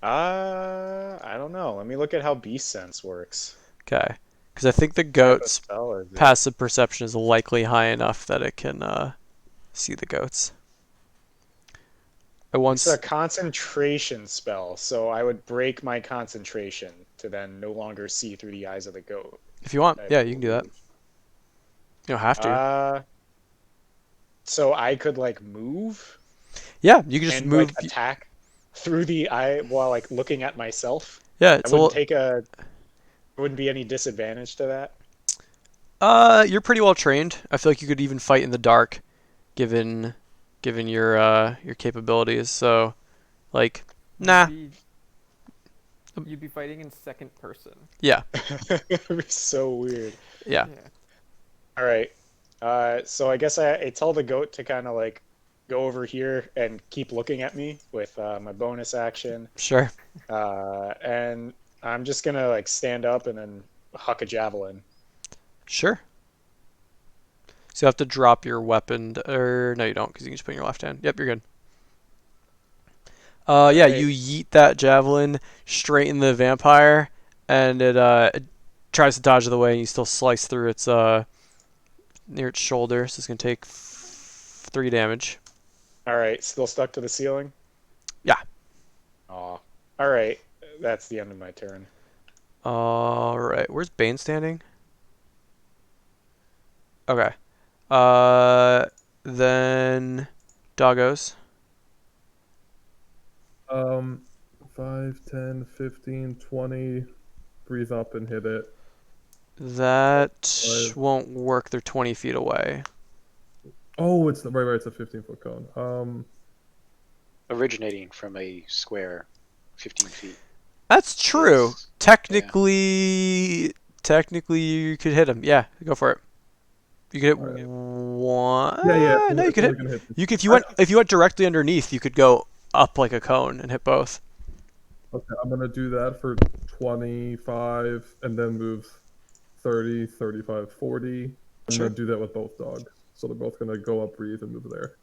I don't know. Let me look at how beast sense works. Okay. Because I think the Type of goat's spell is it? passive perception is likely high enough that it can see the goats. I It's once. a concentration spell, so I would break my concentration to then no longer see through the eyes of the goat. If you want, I yeah, you can do that. believe. You don't have to. So I could like move Yeah, you can just and move. like attack through the eye while like looking at myself. Yeah, I it's a wouldn't little. take a. Wouldn't be any disadvantage to that. You're pretty well trained. I feel like you could even fight in the dark, given your capabilities. So, like, nah. You'd be fighting in second person. Yeah, It'd be so weird. yeah, All right. So I guess I tell the goat to kind of like go over here and keep looking at me with my bonus action. sure. And I'm just gonna like stand up and then huck a javelin. Sure. So you have to drop your weapon, or no, you don't, because you can just put it in your left hand. Yep, you're good. Yeah, Alright. you yeet that javelin straight in the vampire, and it tries to dodge the way, and you still slice through its near its shoulder. So it's gonna take 3 damage. All right, still stuck to the ceiling? Yeah. Aw. All right, that's the end of my turn. All right, where's Bane standing? Okay. Then Doggos. 5, 10, 15, 20. Breathe up and hit it. That won't work. They're 20 feet away. Oh, it's right. It's a 15-foot cone. Originating from a square, 15 feet. That's true. Yes. Technically, you could hit him. Yeah, go for it. You could hit Alright. one. Yeah. No, you could hit. Only gonna hit You could if you went directly underneath, you could go up like a cone and hit both. Okay, I'm gonna do that for 25, and then move 30, 35, 40. I'm Sure. gonna do that with both dogs. So they're both gonna go up, breathe, and move there.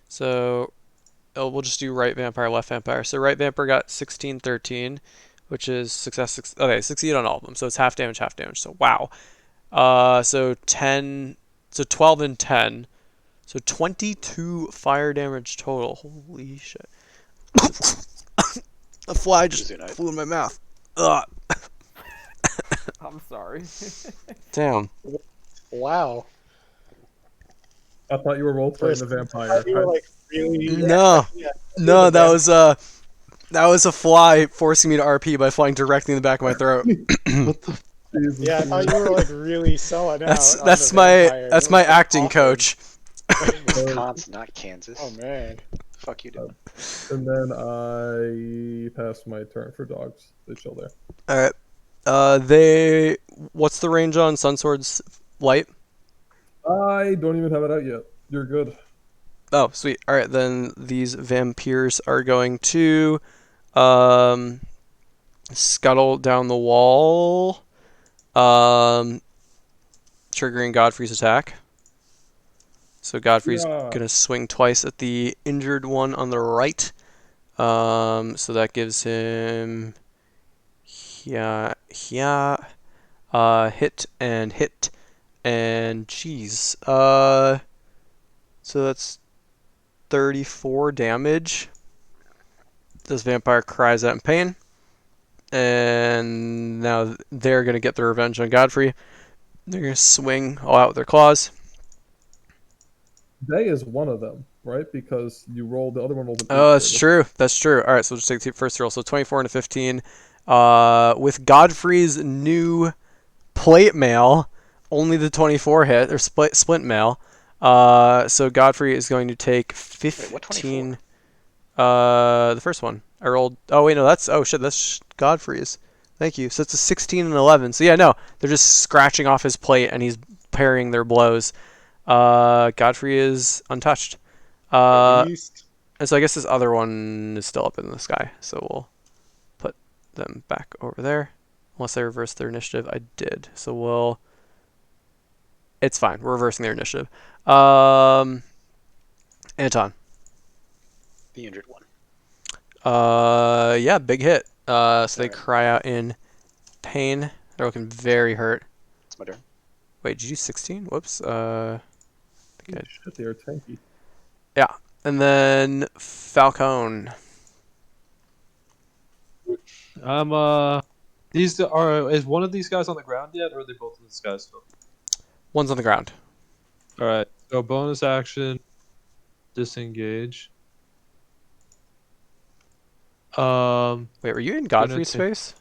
So we'll just do right vampire, left vampire. So right vampire got 16, 13, which is success. Okay, succeed on all of them. So it's half damage, half damage. So wow. So 10. So 12 and 10. So 22 fire damage total. Holy shit. A fly just flew in my mouth. Ugh. I'm sorry. Damn. Wow. I thought you were role playing the vampire. You were like really. No. No, that was a fly forcing me to RP by flying directly in the back of my throat. Jesus, Yeah, I thought you were like really selling out. on That's the my vampire. that's It my was, like, acting awesome. coach. Wisconsin, not Kansas. Oh man. The fuck you doing? And then I pass my turn for dogs. They chill there. All right. What's the range on Sunsword's light? I don't even have it out yet. You're good. Oh, sweet. All right, then these vampires are going to scuttle down the wall, triggering Godfrey's attack. So Godfrey's Yeah. gonna swing twice at the injured one on the right. So that gives him hit and jeez. So that's 34 damage. This vampire cries out in pain. And now they're going to get their revenge on Godfrey. They're going to swing all out with their claws. Day is one of them, right? Because you rolled the other one rolled an Oh, 8. that's true. That's true. All right, so we'll just take the first roll. So 24 and a 15. With Godfrey's new plate mail, only the 24 hit, or splint mail. So Godfrey is going to take Wait, what 15. 24? The first one. I rolled. Oh wait, no, that's. Oh shit, that's Godfrey's. Thank you. So it's a 16 and 11. So yeah, no, they're just scratching off his plate and he's parrying their blows. Godfrey is untouched. At least. And so I guess this other one is still up in the sky. So we'll put them back over there. Unless I reversed their initiative. I did. So we'll. It's fine. We're reversing their initiative. Anton. The injured one. Yeah, big hit. So they Alright. cry out in pain. They're looking very hurt. It's my turn. Wait, did you 16? Whoops. Holy shit, they are tanky. Yeah. And then Falcone. These are. Is one of these guys on the ground yet, or are they both in the sky still? One's on the ground. All right. So bonus action, disengage. Wait, were you in Godfrey's take- space?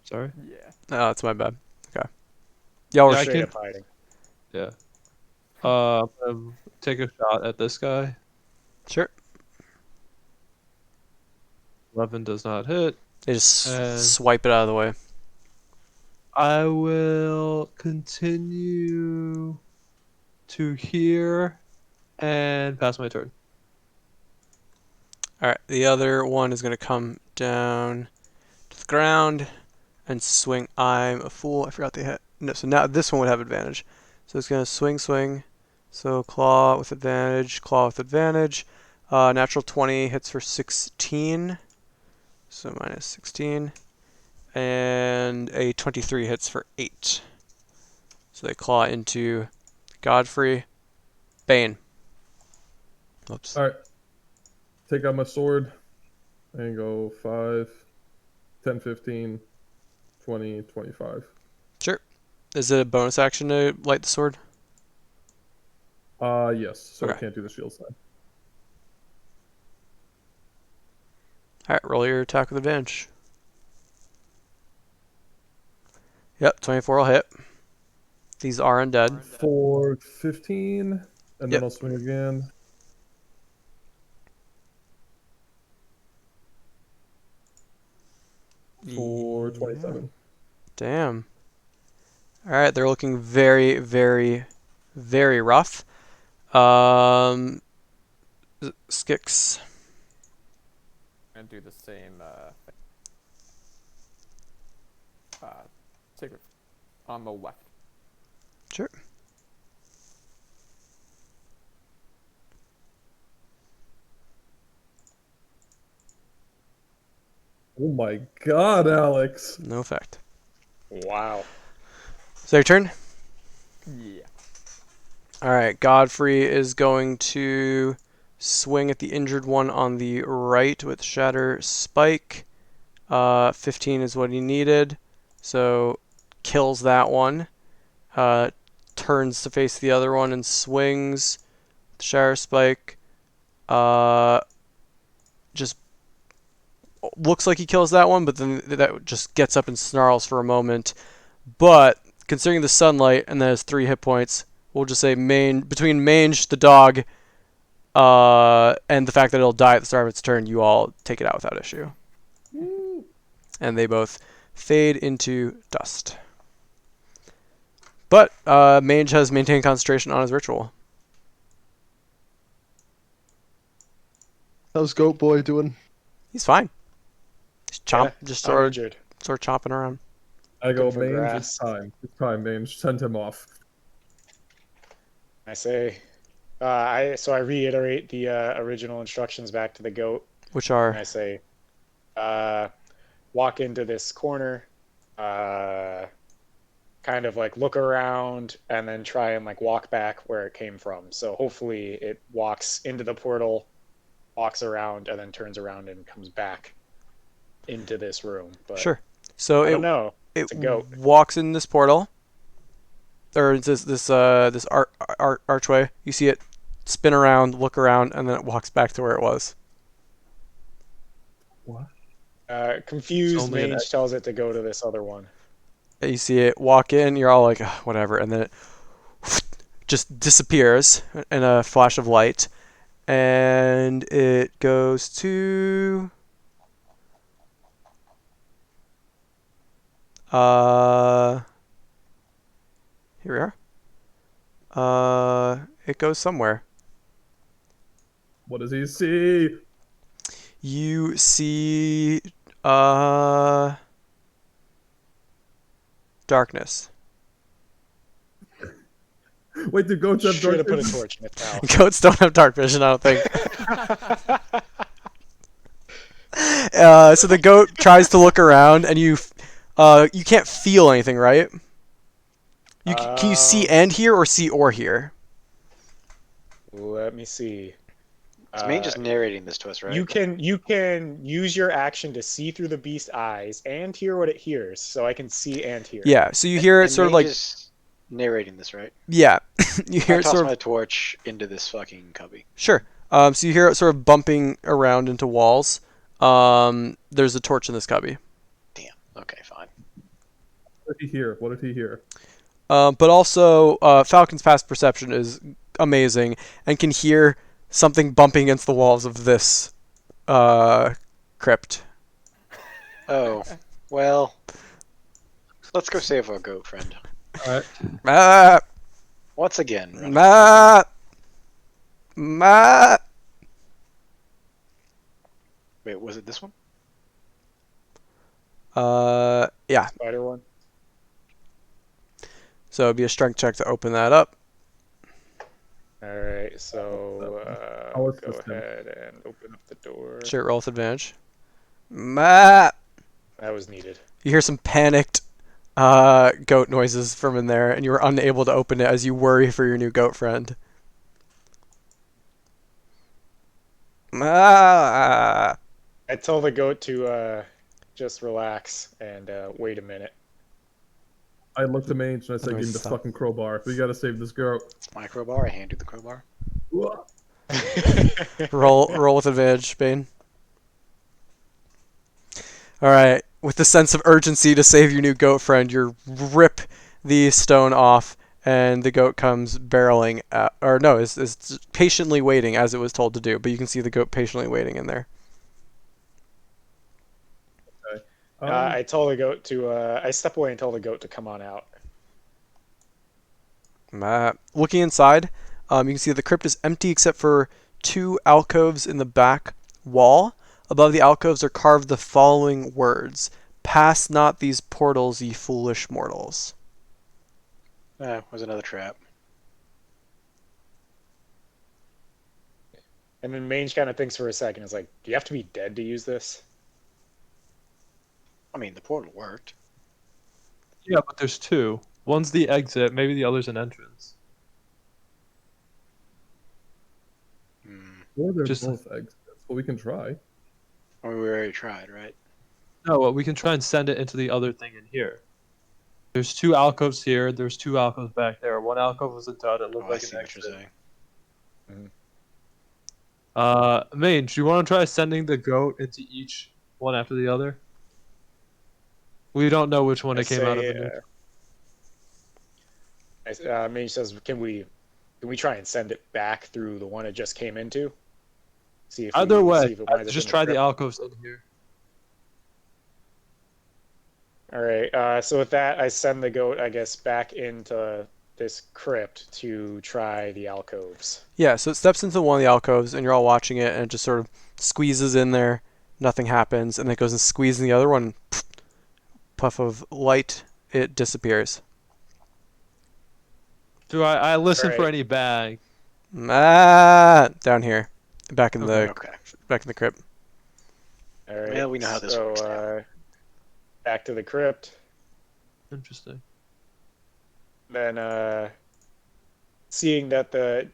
Sorry. Yeah. Oh, that's my bad. Okay. Yeah, we're Yeah, I Straight can- up hiding. Yeah. Take a shot at this guy. sure. 11 does not hit. They just And- swipe it out of the way. I will continue to here and pass my turn. All right. The other one is going to come down to the ground and swing. I'm a fool. I forgot they hit. No, so now this one would have advantage. So it's going to swing. So claw with advantage. Natural 20 hits for 16. So minus 16. And a 23 hits for 8. So they claw into Godfrey. Bane. Oops. All right. Take out my sword and go 5, 10, 15, 20, 25. Sure. Is it a bonus action to light the sword? Yes. So I Okay. can't do the shield side. All right, roll your attack with advantage. Yep, 24 will hit. These are undead. For 15, and Yep. then I'll swing again. For 27. Damn. All right, they're looking very, very, very rough. Skix. And do the same thing. Take it on the left. Sure. Oh my god, Alex. No effect. Wow. Is that your turn? Yeah. All right, Godfrey is going to swing at the injured one on the right with Shatter Spike. 15 is what he needed, so kills that one. Turns to face the other one and swings. Shatter Spike. Just looks like he kills that one, but then that just gets up and snarls for a moment. But considering the sunlight and that has 3 hit points, we'll just say between Mange, the dog, and the fact that it'll die at the start of its turn, you all take it out without issue. And they both fade into dust. But Mange has maintained concentration on his ritual. How's Goat Boy doing? He's fine. He's Yeah, just I'm sort of injured. chomping around. I go, Good for Mange, grass. it's time. It's time, Mange. Send him off. I say, I reiterate the original instructions back to the goat, Which and are I say, walk into this corner, kind of like look around, and then try and like walk back where it came from. So hopefully it walks into the portal, walks around, and then turns around and comes back into this room. But sure. So I don't know. it It's a goat. walks in this portal, or this archway. You see it spin around, look around, and then it walks back to where it was. What? Confused only an Mage tells it to go to this other one. You see it walk in. You're all like, "Ugh, whatever," and then it just disappears in a flash of light, and it goes to here we are. It goes somewhere. What does he see? You see darkness. Wait, do goats have Should have put a darkness? torch in its mouth. Goats don't have dark vision, I don't think. So the goat tries to look around, and you can't feel anything, right? Can you see and hear, or see or hear? Let me see. Is Maine just narrating this to us, right? You can use your action to see through the beast's eyes and hear what it hears, so I can see and hear. Yeah. So you hear it And sort of Maine like just narrating this, right? yeah. You hear I it toss sort of my torch into this fucking cubby. sure. So you hear it sort of bumping around into walls. There's a torch in this cubby. Damn. Okay, fine. What did he hear? What did he hear? But also, Falcon's past perception is amazing and can hear something bumping against the walls of this crypt. Oh, well. Let's go save our goat friend. All right. Ah, Once again. running ah, ah. Wait, was it this one? Yeah. Spider one. So it'd be a strength check to open that up. All right, so I'll go assist him. ahead and open up the door. Sure, roll with advantage. Ah. That was needed. You hear some panicked goat noises from in there, and you are unable to open it as you worry for your new goat friend. Ah. I tell the goat to just relax and wait a minute. I looked at Mange and I said, Otherwise "Give me the stop. fucking crowbar. We gotta save this girl." It's my crowbar. I hand you the crowbar. Roll with advantage, Bane. All right. With the sense of urgency to save your new goat friend, you rip the stone off, and the goat comes barreling at, or no, is patiently waiting as it was told to do. But you can see the goat patiently waiting in there. I tell the goat to. I step away and tell the goat to come on out. Looking inside, you can see that the crypt is empty except for 2 alcoves in the back wall. Above the alcoves are carved the following words: "Pass not these portals, ye foolish mortals." Was another trap. And then Mange kind of thinks for a second. It's like, do you have to be dead to use this? I mean, the portal worked. Yeah, but there's 2. One's the exit, maybe the other's an entrance. Or they're Just- both exits, but we can try. I mean, we already tried, right? No, well, we can try and send it into the other thing in here. There's 2 alcoves here. There's 2 alcoves back there. One alcove was a dud. It looked Oh, I like see an what you're exit. saying. Mange, do you want to try sending the goat into each one after the other? We don't know which one I it came out of. Mange says, "Can we try and send it back through the one it just came into? See if Either we, way, see if it winds up just in try the crypt." alcoves in here. All right. So with that, I send the goat, I guess, back into this crypt to try the alcoves. Yeah, so it steps into one of the alcoves, and you're all watching it, and it just sort of squeezes in there. Nothing happens, and then it goes and squeezes in the other one. Puff of light, it disappears. Do I listen for Alright. any bag? Down here, back in the Okay. back in the crypt. All right. Well, we know how this works now. Back to the crypt. Interesting. Then seeing that the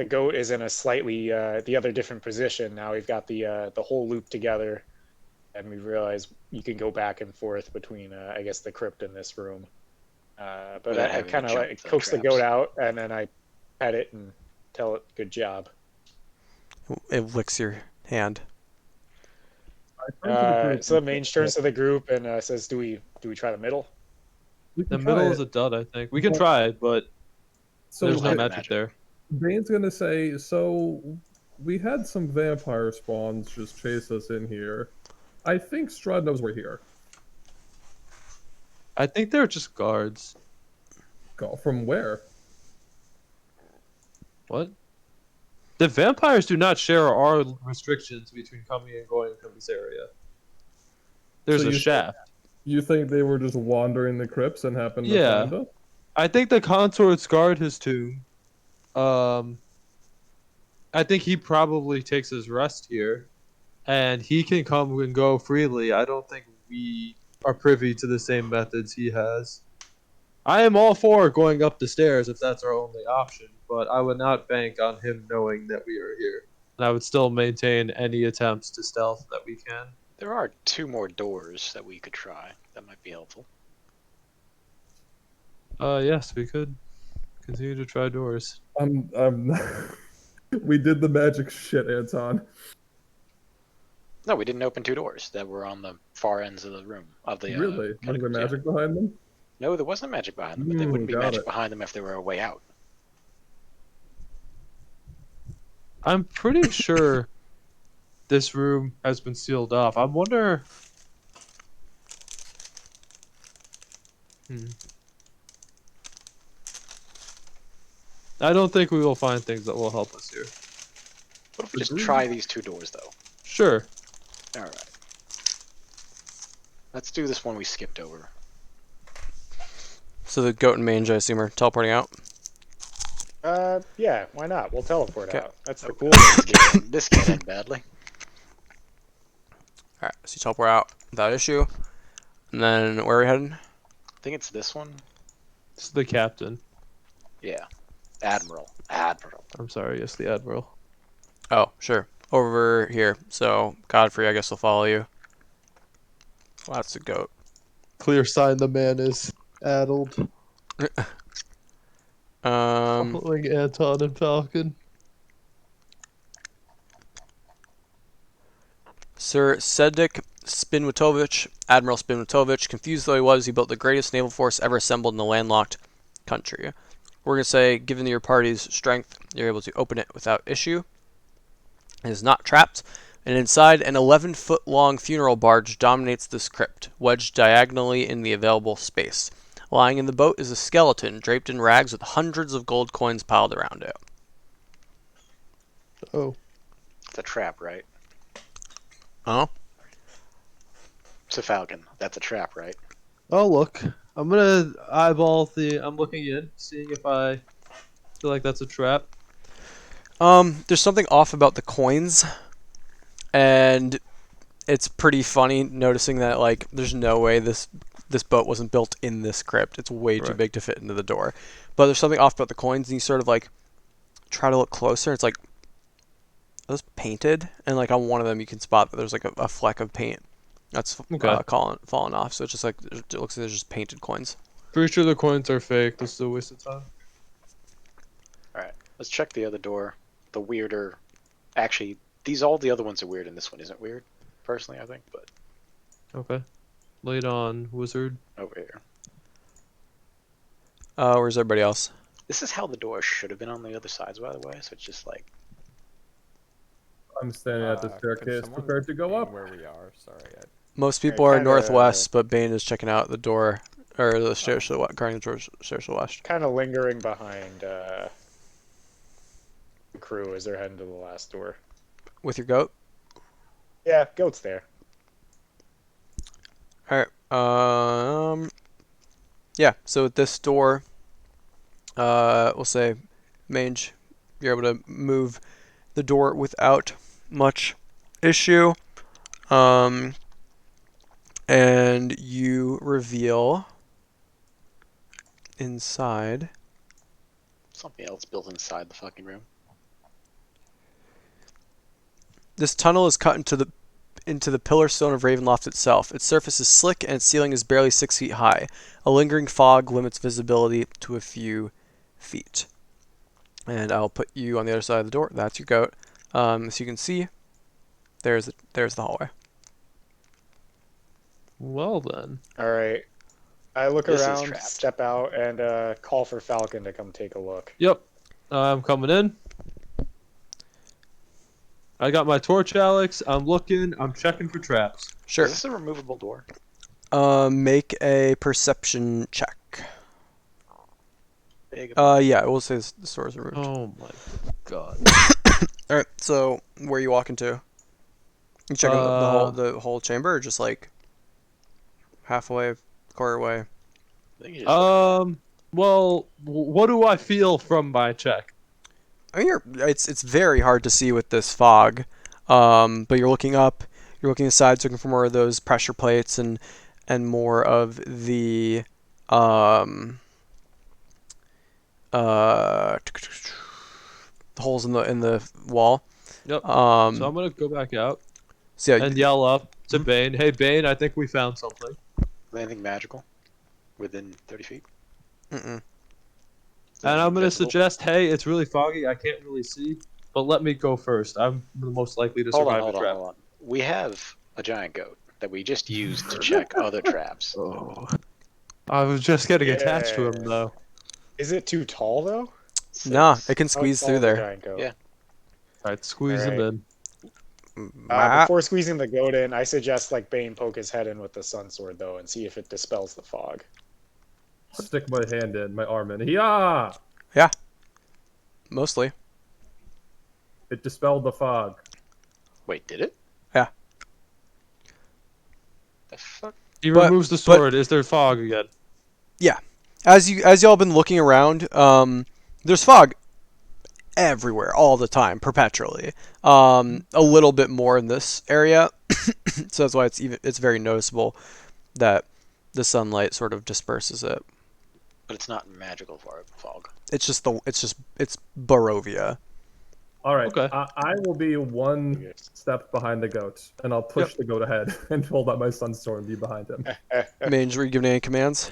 goat is in a slightly the other different position, now we've got the whole loop together, and we realize you can go back and forth between I guess the crypt and this room. But Without I having to kind of jump like the coax the traps. goat out, and then I pet it and tell it good job. It licks your hand. I turn to the group So and- Mange turns to the group and says, "Do we try the middle?" We The can try middle it. is a dud, I think. We can try it, but So There's no Lack of magic magic. there. Bane's gonna say, so we had some vampire spawns just chase us in here. I think Strahd knows we're here. I think they're just guards. Go from where? What? The vampires do not share our restrictions between coming and going from this area. There's So a you shaft. You think they were just wandering the crypts and happened to Yeah. find us? I think the consorts guard his tomb. Um, I think he probably takes his rest here, and he can come and go freely. I don't think we are privy to the same methods he has. I am all for going up the stairs if that's our only option, but I would not bank on him knowing that we are here. And I would still maintain any attempts to stealth that we can. There are 2 more doors that we could try. That might be helpful. Yes, we could continue to try doors. I'm we did the magic shit, Anton. No, we didn't open 2 doors that were on the far ends of the room of the. Really? Was there catacombs, yeah. magic behind them? No, there wasn't magic behind them, but there wouldn't be Got magic it. behind them if there were a way out. I'm pretty sure this room has been sealed off. I wonder. I don't think we will find things that will help us here. What if we just Agreed. try these 2 doors, though? Sure. All right. Let's do this one we skipped over. So the goat and mange, I assume, are teleporting out. Yeah, why not? We'll teleport Okay. out. That's the cool thing. This can't end badly. Alright, so you teleport out without issue. And then where are we heading? I think it's this one. It's the captain. Yeah. Admiral. Admiral. I'm sorry, yes, the admiral. Oh, sure. Over here. So Godfrey, I guess, will follow you. Well, that's a goat. Clear sign the man is addled. Following Anton and Falcon. Sir Sednik Spinwitovich, Admiral Spinwitovich, confused though he was, he built the greatest naval force ever assembled in a landlocked country. We're going to say, given your party's strength, you're able to open it without issue. It is not trapped, and inside, an 11-foot-long funeral barge dominates this crypt, wedged diagonally in the available space. Lying in the boat is a skeleton draped in rags with hundreds of gold coins piled around it. Oh. It's a trap, right? Oh? It's a falcon. That's a trap, right? Oh, look. I'm gonna eyeball the. I'm looking in, seeing if I feel like that's a trap. There's something off about the coins, and it's pretty funny noticing that, like, there's no way this boat wasn't built in this crypt. It's way too Right. big to fit into the door. But there's something off about the coins, and you sort of, like, try to look closer. It's like, are those painted? And, like, on one of them you can spot that there's, like, a fleck of paint that's Okay. fallen off. So it's just, like, it looks like there's just painted coins. Pretty sure the coins are fake. This is a waste of time. Alright. Let's check the other door. The weirder. Actually, all the other ones are weird, and this one isn't weird, personally, I think, but Okay. Late on, wizard. over here. Where's everybody else? This is how the door should have been on the other sides, by the way, so it's just like. I'm standing at the Can staircase someone prepared to go ping up. where we are? Sorry. Most people Alright, are kinda- northwest, but Bane is checking out the door, or the stairs to the west, guarding the stairs to the west. Kind of lingering behind the crew as they're heading to the last door. With your goat? Yeah, goat's there. Alright, yeah, so with this door, we'll say, Mange, you're able to move the door without much issue. And you reveal inside. Something else built inside the fucking room. This tunnel is cut into the pillar stone of Ravenloft itself. Its surface is slick and its ceiling is barely 6 feet high. A lingering fog limits visibility to a few feet. And I'll put you on the other side of the door. That's your goat. As you can see, there's the hallway. Well then. All right. I look This is around, trapped. step out, and call for Falcon to come take a look. Yep. I'm coming in. I got my torch, Alex. I'm looking. I'm checking for traps. Sure. Is this a removable door? Make a perception check. Big. Yeah, we'll say the store is removed. Oh my god. All right. So where are you walking to? You checking the whole chamber, or just like halfway, quarter way? I think you just Well, what do I feel from my check? I mean, it's very hard to see with this fog. But you're looking up, you're looking at the sides, looking for more of those pressure plates and more of the uh holes in the wall. Yep. So I'm gonna go back out So yeah, and yell up to Bane. Hey, Bane, I think we found something. anything magical within 30 feet. mm-mm. And I'm gonna Invisible? suggest, hey, it's really foggy. I can't really see, but let me go first. I'm the most likely to Hold on, survive hold the on, trap. hold on. We have a giant goat that we just used to check other traps. Oh. I was just getting attached to him Yeah. though. Is it too tall though? Nah, Six. it can How squeeze tall through is a there. giant goat? Yeah. All right, squeeze him Alright. in. Before squeezing the goat in, I suggest like Bane poke his head in with the sun sword though, and see if it dispels the fog. Stick my hand in, my arm in. Yeah! Mostly. It dispelled the fog. Wait, did it? Yeah. The fuck? He But- removes the sword. Is there fog again? As y'all been looking around, there's fog everywhere, all the time, perpetually. A little bit more in this area, so that's why it's very noticeable that the sunlight sort of disperses it. But it's not magical fog. It's Barovia. All right. Okay. I will be one step behind the goat, and I'll push the goat ahead and hold out my sun sword and be behind him. Mange, were you giving any commands?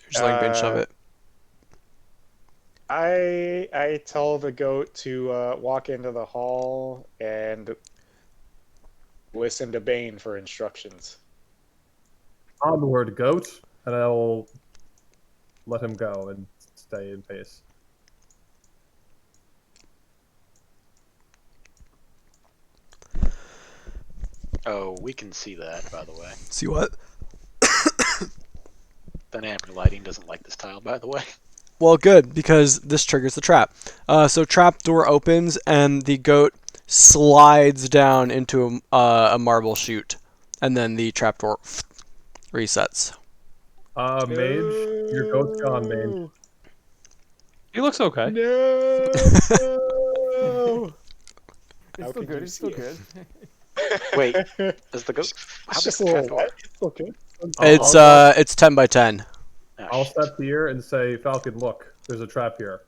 You're just letting Ben shove it. I tell the goat to walk into the hall and listen to Bane for instructions. Onward, goat, and I will let him go and stay in pace. Oh, we can see that, by the way. See what? Dynamic lighting doesn't like this tile, by the way. Well, good, because this triggers the trap. So trap door opens, and the goat slides down into a marble chute, and then the trap door resets. Mage, your goat's gone, Mage. He looks okay. No. It's How still could good. you It's still see good. Wait, is the goat? How It's big's just the a trap little door? wet. It's okay. It's 10 by 10. Oh, I'll shit. step here and say, Falcon, look, there's a trap here.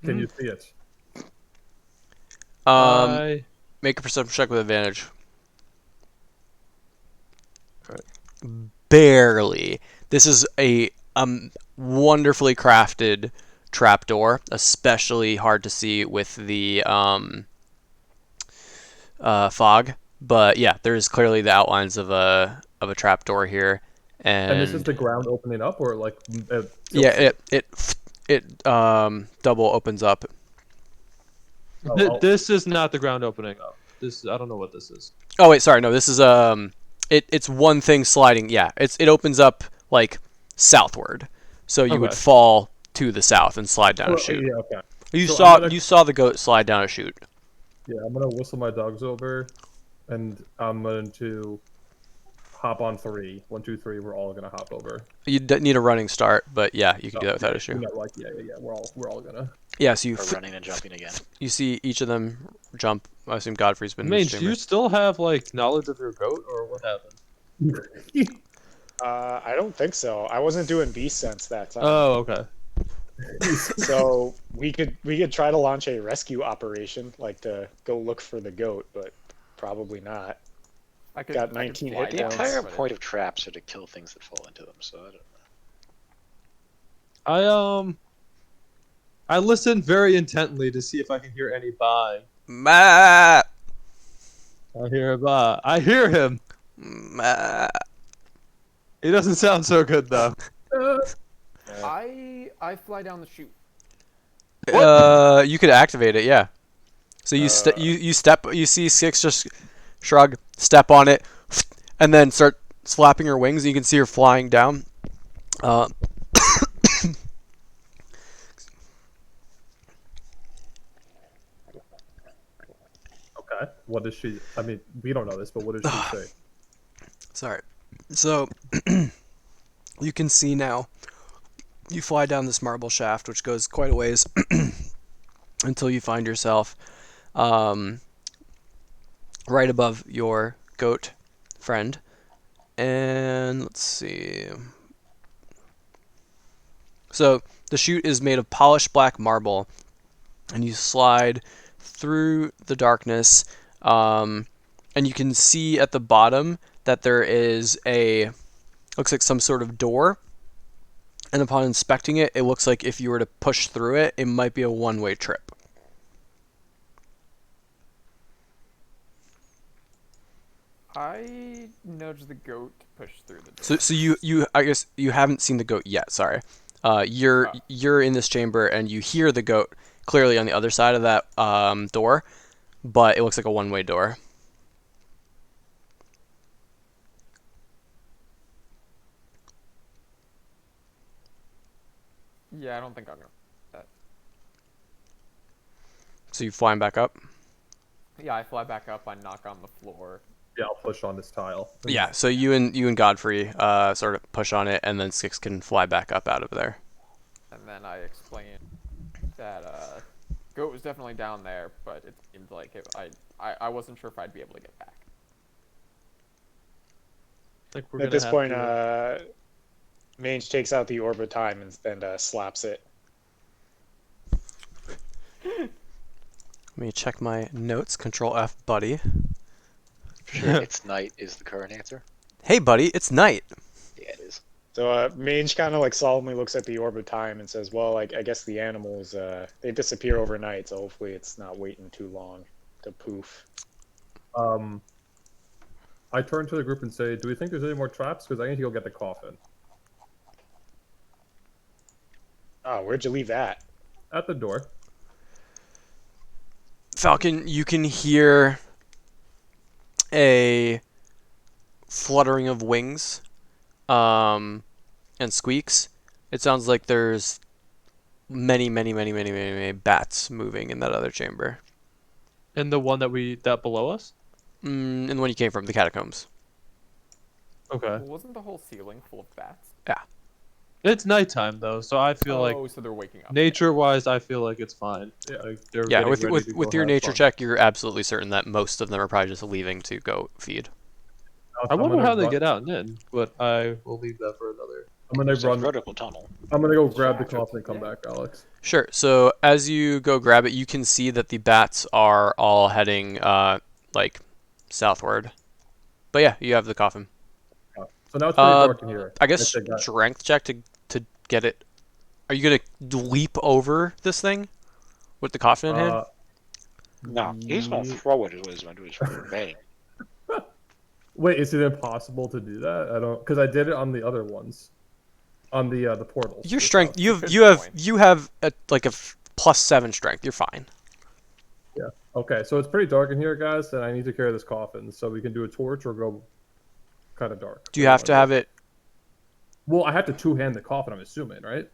Can you see it? I Make a perception check with advantage. Barely. This is a wonderfully crafted trapdoor, especially hard to see with the fog. But yeah, there's clearly the outlines of a trapdoor here, And this is the ground opening up, or like yeah, it double opens up. This is not the ground opening up. This I don't know what this is. Oh wait, sorry, no, this is it's one thing sliding. Yeah, it opens up like southward, so you would Okay. fall to the south and slide down a chute. Yeah, okay. You So saw I'm gonna- you saw the goat slide down a chute. Yeah, I'm gonna whistle my dogs over, and I'm going to hop on 3. 1, 2, 3. We're all gonna hop over. You need a running start, but yeah, you can do that without issue. Yeah, like yeah. We're all gonna. Yeah, so Or running and jumping again. you see each of them jump. I assume Godfrey's been in the Mage, do chamber. you still have like knowledge of your goat, or what happened? I don't think so. I wasn't doing beast sense that time. Oh, okay. So we could try to launch a rescue operation, like to go look for the goat, but probably not. I could, Got I could 19 fly hit The down, points. entire but it- point of traps are to kill things that fall into them, so I don't know. I listened very intently to see if I can hear any buying. Ma. I hear a buy. I hear him. Ma. He doesn't sound so good though. I fly down the chute. You could activate it, yeah. So you see Six just shrug, step on it, and then start flapping her wings. And you can see her flying down. Okay. What does she? I mean, we don't know this, but what does she say? Sorry. So you can see now. You fly down this marble shaft, which goes quite a ways until you find yourself right above your goat friend. And let's see. So the chute is made of polished black marble, and you slide through the darkness, and you can see at the bottom that there is looks like some sort of door. And upon inspecting it, it looks like if you were to push through it, it might be a one-way trip. I nudge the goat to push through the door. So you I guess you haven't seen the goat yet. Sorry. You're in this chamber and you hear the goat clearly on the other side of that door, but it looks like a one-way door. Yeah, I don't think I'm gonna. So you flying back up? Yeah, I fly back up. I knock on the floor. Yeah, I'll push on this tile. Yeah. So you and Godfrey sort of push on it, and then Six can fly back up out of there. And then I explain that goat was definitely down there, but it seemed like I wasn't sure if I'd be able to get back. Like we're At gonna this have point, to- Mange takes out the orb of time and slaps it. Let me check my notes. Control F, buddy. Sure, it's night is the current answer. Hey, buddy, it's night. Yeah, it is. So Mange kind of like solemnly looks at the orb of time and says, "Well, I guess the animals they disappear overnight, so hopefully it's not waiting too long to poof." I turn to the group and say, "Do we think there's any more traps? Because I need to go get the coffin." Oh, where'd you leave that? At the door. Falcon, you can hear a fluttering of wings and squeaks. It sounds like there's many bats moving in that other chamber. and the one that below us. And when you came from the catacombs. Okay. Well, wasn't the whole ceiling full of bats? It's nighttime though, so I feel like so they're waking up. nature-wise, I feel like it's fine. Yeah. Like, they're Yeah, getting with ready with, to with go your have nature fun. check, you're absolutely certain that most of them are probably just leaving to go feed. I I'm wonder gonna how they run- get out and in, but I will leave that for another. I'm gonna It's a run. vertical tunnel. I'm gonna go grab the coffin and come back, Alex. Sure. So as you go grab it, you can see that the bats are all heading like southward. But yeah, you have the coffin. So now it's pretty dark in here. I guess think that- strength check to get it. Are you gonna leap over this thing with the coffin in hand? No, he's gonna throw it into his vein. Wait, is it impossible to do that? I don't, because I did it on the other ones, on the portals. Your and strength. stuff. You have like a +7 strength. You're fine. Yeah. Okay, so it's pretty dark in here, guys, and I need to carry this coffin, so we can do a torch or go kind of dark. Do you have to have it? Well, I have to two-hand the coffin, I'm assuming, right?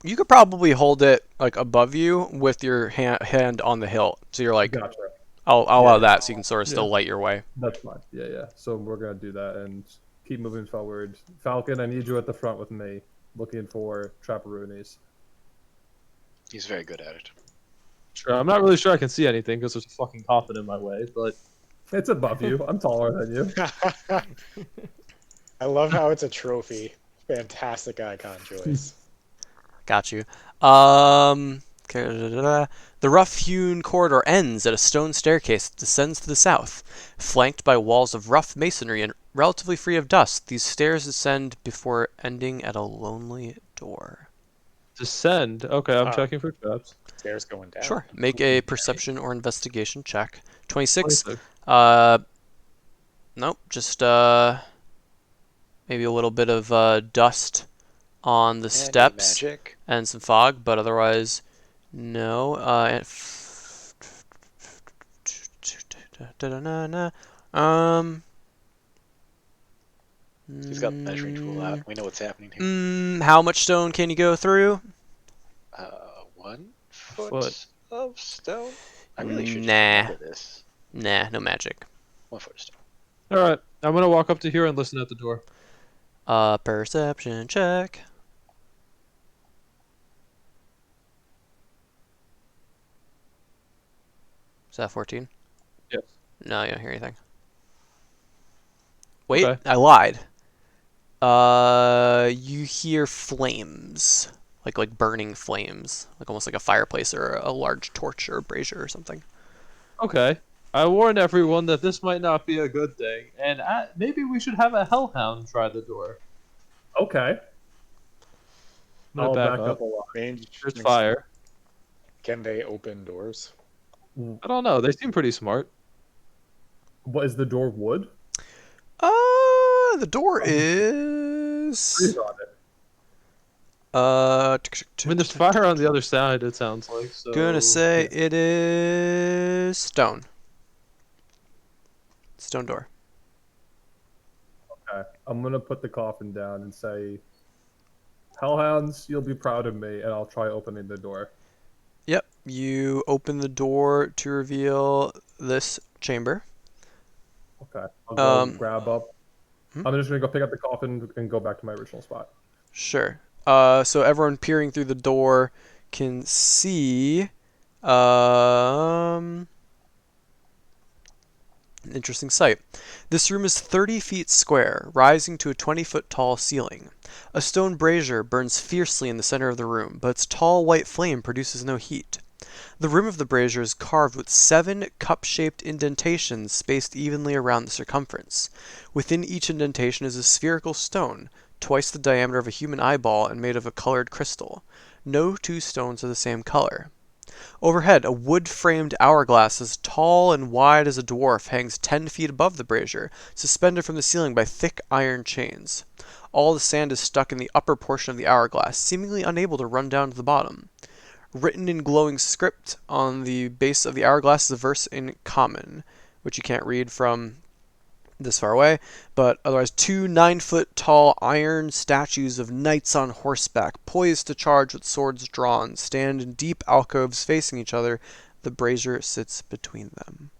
You could probably hold it like above you with your hand on the hilt. So you're like, Gotcha. I'll allow that, so you can sort of still light your way. That's fine. Yeah. So we're gonna do that and keep moving forward. Falcon, I need you at the front with me, looking for Trapperoonies. He's very good at it. Sure, I'm not really sure I can see anything because there's a fucking coffin in my way, but It's above you. I'm taller than you. I love how it's a trophy. Fantastic icon choice. Got you. The rough-hewn corridor ends at a stone staircase that descends to the south, flanked by walls of rough masonry and relatively free of dust. These stairs descend before ending at a lonely door. descend. Okay, I'm Ah. checking for traps. Stairs going down. Sure. Make a perception or investigation check. 26. 26. Nope. Just maybe a little bit of dust on the And steps magic. and some fog, but otherwise, no. He's got the measuring tool out. We know what's happening here. How much stone can you go through? 1 Foot. foot of stone. I really should just Nah. remember this. Nah, no magic. 1 foot of stone. All right, I'm gonna walk up to here and listen at the door. Perception check. Is that 14? Yes. No, you don't hear anything. Wait, Okay. I lied. You hear flames, like burning flames, like almost like a fireplace or a large torch or a brazier or something. Okay. I warned everyone that this might not be a good thing, and maybe we should have a hellhound try the door. Okay. I'm gonna I'll back back up. up a lot. There's fire. Can they open doors? I don't know. They seem pretty smart. What is the door? Wood? The door is. Trees on it. Uh, I mean, there's fire on the other side. It sounds like. So. Gonna say yeah. it is stone. Stone door. Okay. I'm gonna put the coffin down and say, "Hellhounds, you'll be proud of me," and I'll try opening the door. Yep. You open the door to reveal this chamber. Okay. I'll go Um, grab up. I'm just gonna go pick up the coffin and go back to my original spot. Sure. So everyone peering through the door can see an interesting sight. This room is 30 feet square, rising to a 20-foot tall ceiling. A stone brazier burns fiercely in the center of the room, but its tall white flame produces no heat. The rim of the brazier is carved with 7 cup-shaped indentations spaced evenly around the circumference. Within each indentation is a spherical stone, twice the diameter of a human eyeball and made of a colored crystal. No 2 stones are the same color. Overhead, a wood-framed hourglass as tall and wide as a dwarf hangs 10 feet above the brazier, suspended from the ceiling by thick iron chains. All the sand is stuck in the upper portion of the hourglass, seemingly unable to run down to the bottom. Written in glowing script on the base of the hourglass is a verse in common, which you can't read from this far away, but otherwise 2 9-foot tall iron statues of knights on horseback, poised to charge with swords drawn, stand in deep alcoves facing each other. The brazier sits between them.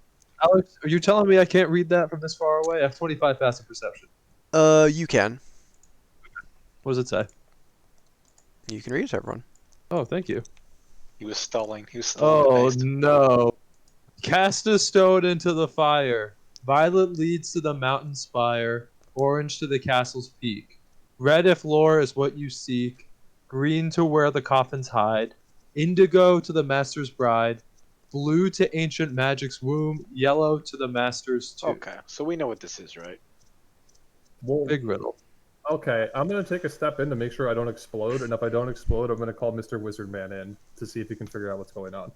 Alex, are you telling me I can't read that from this far away? I have 25 passive perception. You can. What does it say? You can read it to everyone. Oh, thank you. He was stalling. He was stalling the Oh paste. no! Cast a stone into the fire. Violet leads to the mountain spire. Orange to the castle's peak. Red if lore is what you seek. Green to where the coffins hide. Indigo to the master's bride. Blue to ancient magic's womb. Yellow to the master's tomb. Okay, so we know what this is, right? Well, Big riddle. okay, I'm gonna take a step in to make sure I don't explode, and if I don't explode, I'm gonna call Mr. Wizard Man in to see if he can figure out what's going on.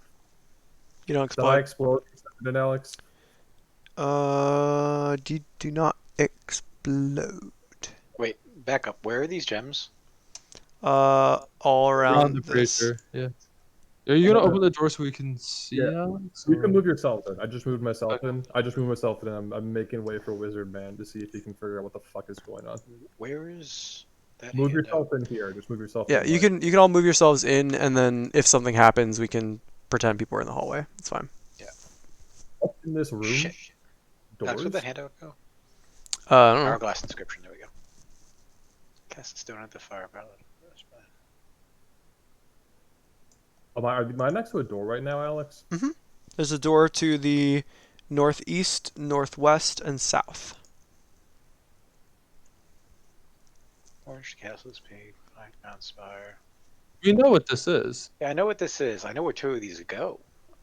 You don't Did I explode. explode in, Alex? Do not explode. Wait, back up. Where are these gems? All around the this. brazier. Yeah. Are you gonna open the door so we can see, Yeah. Alex? You can or- move yourself in. I just moved myself in. And I'm making way for Wizard Man to see if he can figure out what the fuck is going on. Where is that? Move handout? yourself in here. Just move yourself Yeah, in. you can all move yourselves in, and then if something happens, we can pretend people are in the hallway. It's fine. Up in this room. Shit. Alex, Doors. where'd that handout go? I don't know. Hourglass inscription. There we go. Cast a stone at the fire. Am I next to a door right now, Alex? There's a door to the northeast, northwest, and south. Orange Castle's Peak, Black Mountain Spire. You know what this is. Yeah, I know what this is. I know where 2 of these go.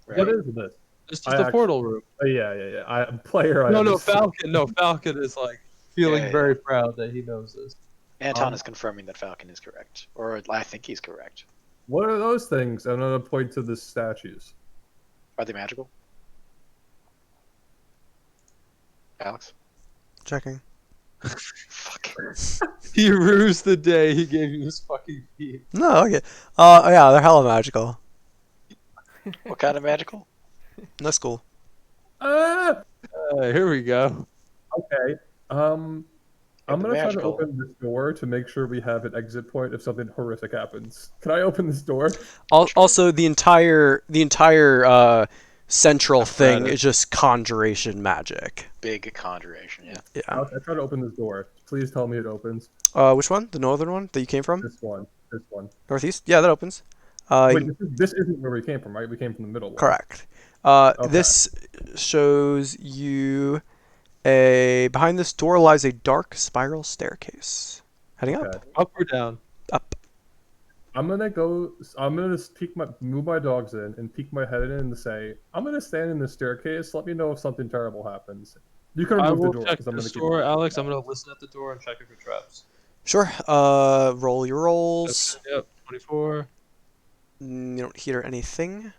Right? What is this? This is I the actually- portal room. Yeah. I'm player. I No, understand. Falcon. No, Falcon is like feeling Yeah. very proud that he knows this. Anton is confirming that Falcon is correct. Or I think he's correct. What are those things? I'm gonna point to the statues. Are they magical? Alex? Checking. Fuck. He rues the day he gave you his fucking feet. No, okay. Yeah, they're hella magical. What kind of magical? That's cool. Ah! Here we go. Okay. Yeah, I'm the gonna try to magical. open this door to make sure we have an exit point if something horrific happens. Can I open this door? Also, the entire central thing Apparatus. is just conjuration magic. Big conjuration, yeah. Yeah. I try to open this door. Please tell me it opens. Which one? The northern one that you came from? This one. This one. Northeast? Yeah, that opens. Wait, this isn't where we came from, right? We came from the middle one. Correct. Okay. This shows you behind this door lies a dark spiral staircase. Heading Okay. Up or down? up. I'm gonna just move my dogs in and peek my head in and say, I'm gonna stand in the staircase. Let me know if something terrible happens. You can I remove the will door check because I'm this gonna door, Alex. I'm gonna listen at the door and check it for traps. Sure. Roll your rolls. Yep. 24. You don't hear anything.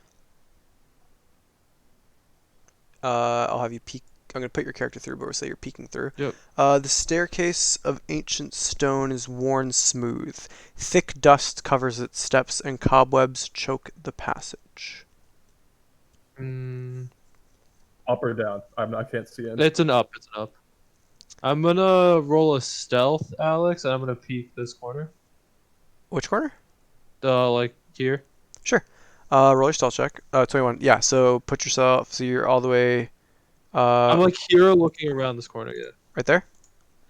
I'll have you peek. I'm gonna put your character through, but we'll say you're peeking through. Yep. The staircase of ancient stone is worn smooth. Thick dust covers its steps, and cobwebs choke the passage. up or down. I can't see in. It's an up. It's an up. I'm gonna roll a stealth, Alex, and I'm gonna peek this corner. Which corner? Like here. Sure. Roll your stealth check. 21. Yeah. So put yourself. So you're all the way. I'm like here, looking around this corner. Yeah. Right there.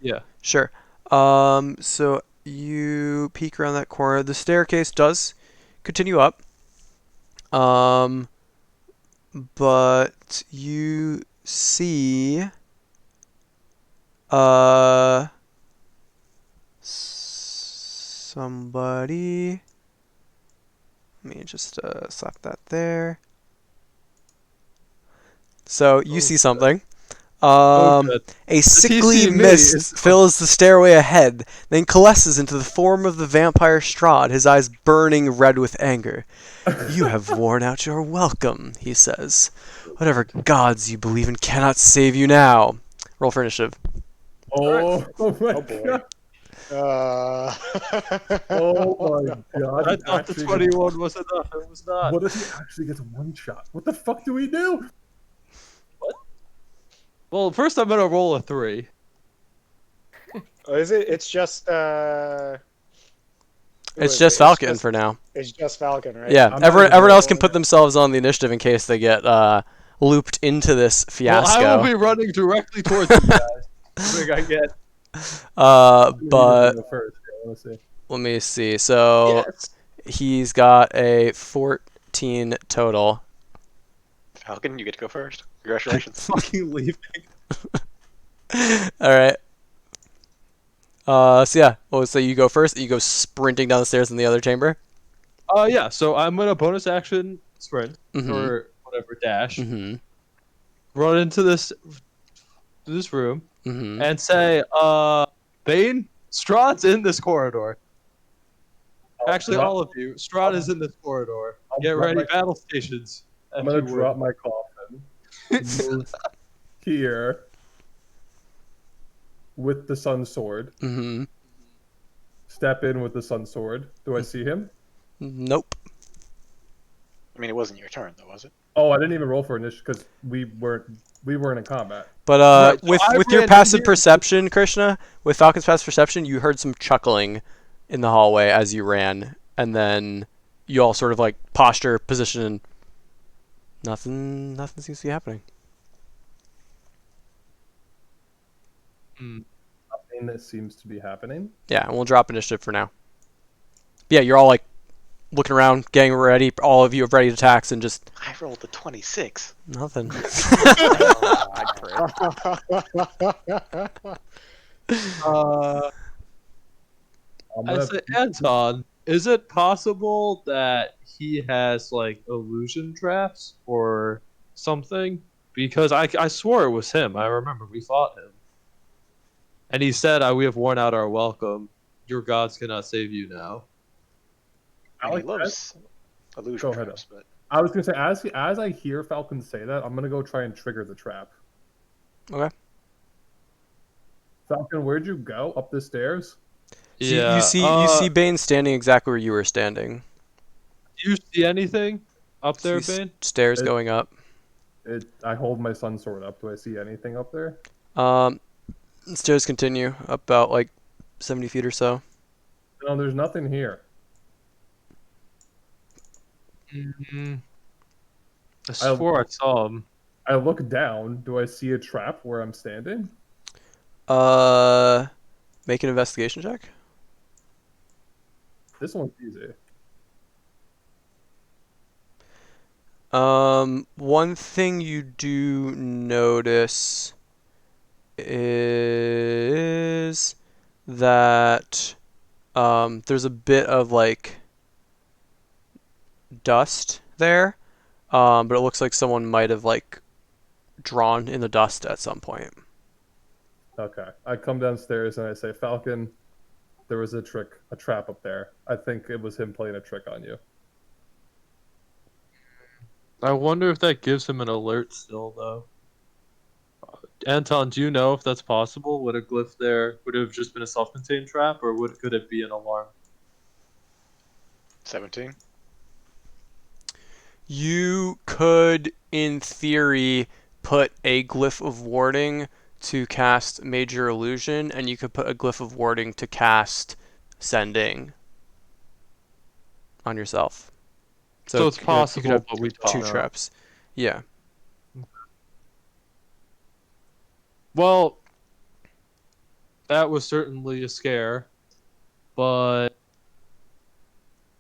Yeah. Sure. So you peek around that corner. The staircase does continue up. But you see somebody. Let me just slap that there. So you see something. Good. A he sickly see me? mist It's- fills the stairway ahead, then coalesces into the form of the vampire Strahd, his eyes burning red with anger. You have worn out your welcome, he says. Whatever gods you believe in cannot save you now. Roll for initiative. Oh, oh my Oh boy. god. Uh, Oh my god. I he thought the actually 21 was enough. It was not. What if he actually gets one shot? What the fuck do we do? Well, first I'm gonna roll a 3. Oh, is it? It's just. Who It's is just it? Falcon for now. It's just Falcon, right? Yeah, I'm not everyone, even everyone else can rolling put it. themselves on the initiative in case they get looped into this Well, fiasco. I will be running directly towards you guys. I think I get. But Go first. Yeah, let's see. let me see. So Yes. he's got a 14 total. Falcon, you get to go first. Congratulations. Fucking leaving. All right. So yeah, well, so you go first. You go sprinting down the stairs in the other chamber. Yeah. So I'm gonna bonus action sprint Mhm. or whatever dash. Mm-hmm. Run into this room Mm-hmm. and say, Bane, Strahd's in this corridor. Actually, drop- all of you, Strahd is in this corridor. I'll Get drop ready, my- battle stations. I'm If gonna you drop would. my coffin. Move here with the sun sword. Mm-hmm. Step in with the sun sword. Do I see him? Nope. I mean, it wasn't your turn, though, was it? Oh, I didn't even roll for initiative because we weren't in combat. But Right, so with I your ran in passive here- perception, Krishna, with Falcon's passive perception, you heard some chuckling in the hallway as you ran, and then you all sort of like posture, position, and nothing seems to be happening. Nothing that seems to be happening. Yeah, and we'll drop initiative for now. Yeah, you're all like looking around, getting ready. All of you have ready attacks, and just I rolled a 26. nothing. I crit. I'm I gonna say, Anton, is it possible that he has like illusion traps or something? Because I swore it was him. I remember we fought him, and he said, "We have worn out our welcome. Your gods cannot save you now." I mean, he Alex, loves illusion Go ahead. traps, but I was gonna say as I hear Falcon say that, I'm gonna go try and trigger the trap. Okay. Falcon, where'd you go? Up the stairs? So you Yeah. see Bane standing exactly where you were standing. Do you see anything up See there, Bane? stairs It- going up. I hold my sun sword up. Do I see anything up there? Um, stairs continue about like 70 feet or so. No, there's nothing here. Mm, I I swore I saw him. I look down. Do I see a trap where I'm standing? Uh, make an investigation check. This one's easy. One thing you do notice is that there's a bit of like dust there, but it looks like someone might have like drawn in the dust at some point. Okay. I come downstairs and I say, Falcon, there was a trap up there. I think it was him playing a trick on you. I wonder if that gives him an alert still, though. Anton, do you know if that's possible? Would a glyph there would it have just been a self-contained trap, or could it be an alarm? 17. You could, in theory, put a glyph of warding to cast Major Illusion, and you could put a glyph of warding to cast Sending on yourself. So it's you could possible, have but we two don't know. traps. Yeah. Well, that was certainly a scare, but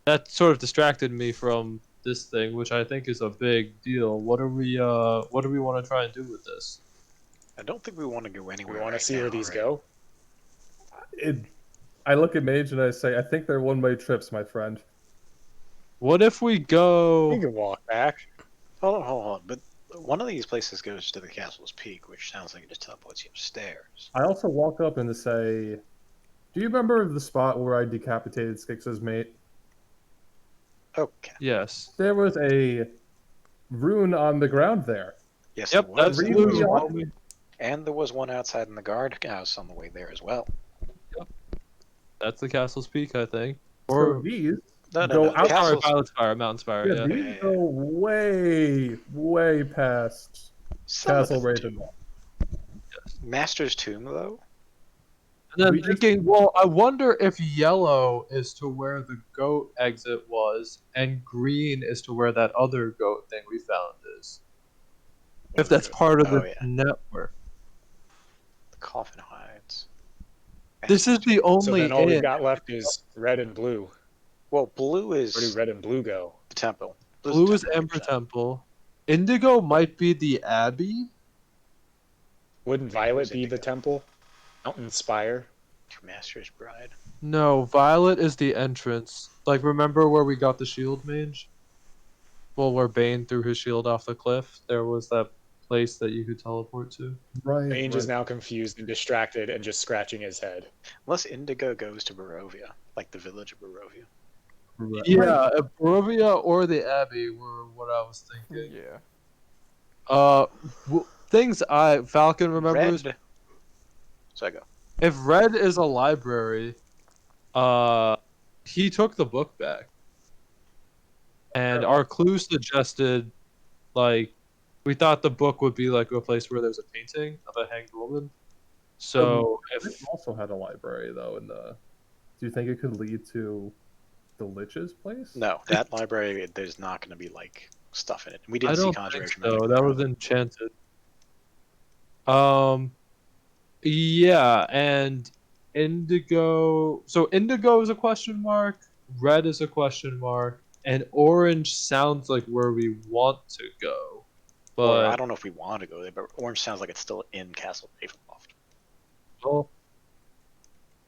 that sort of distracted me from this thing, which I think is a big deal. What do we want to try and do with this? I don't think we want to go anywhere. We want right to see now, where these right? go. I look at Mage and I say, I think they're one-way trips, my friend. What if we We go? can walk back. Hold on. But one of these places goes to the castle's peak, which sounds like it just teleports you upstairs. I also walk up and say, do you remember the spot where I decapitated Skix's mate? Okay. Yes. There was a rune on the ground there. Yes, Yep, there that's was. Really blue. odd. And there was one outside in the guardhouse on the way there as well. That's the Castle's Peak, I think. So Or these No, go no. out. sorry, Castle's Pilot Spire, Mountain Spire. Yeah, Yeah. these Yeah, yeah. go way past some of Castle them Raven. do. Master's Tomb, though. And then We just- thinking, well, I wonder if yellow is to where the goat exit was, and green is to where that other goat thing we found is. If that's part of Oh, the yeah. network. The coffin hides. This is the So only then all we've inn. got left is red and blue. Well, blue is Where do red and blue go? the temple. Blue's Blue the is temple, Ember 100%. Temple. Indigo might be the Abbey. Wouldn't Violet be the temple? Mountain Spire? Master's Bride. No, Violet is the entrance. Like, remember where we got the shield mage? Well, where Bane threw his shield off the cliff, there was that place that you could teleport to. Right. Range is now confused and distracted and just scratching his head. Unless Indigo goes to Barovia, like the village of Barovia. Right. Yeah, Barovia or the Abbey were what I was thinking. Yeah. Things Falcon remembers. Red. So I go. If Red is a library, he took the book back, and our clue suggested, like, we thought the book would be like a place where there's a painting of a hanged woman. So It also had a library though. In the, do you think it could lead to the Lich's place? No, that library, there's not going to be like stuff in it. We I didn't see don't Conjuration think so. Magic. That was enchanted. Yeah, and indigo. So indigo is a question mark. Red is a question mark, and orange sounds like where we want to go. Or I But don't know if we want to go there, but Orange sounds like it's still in Castle Ravenloft. well,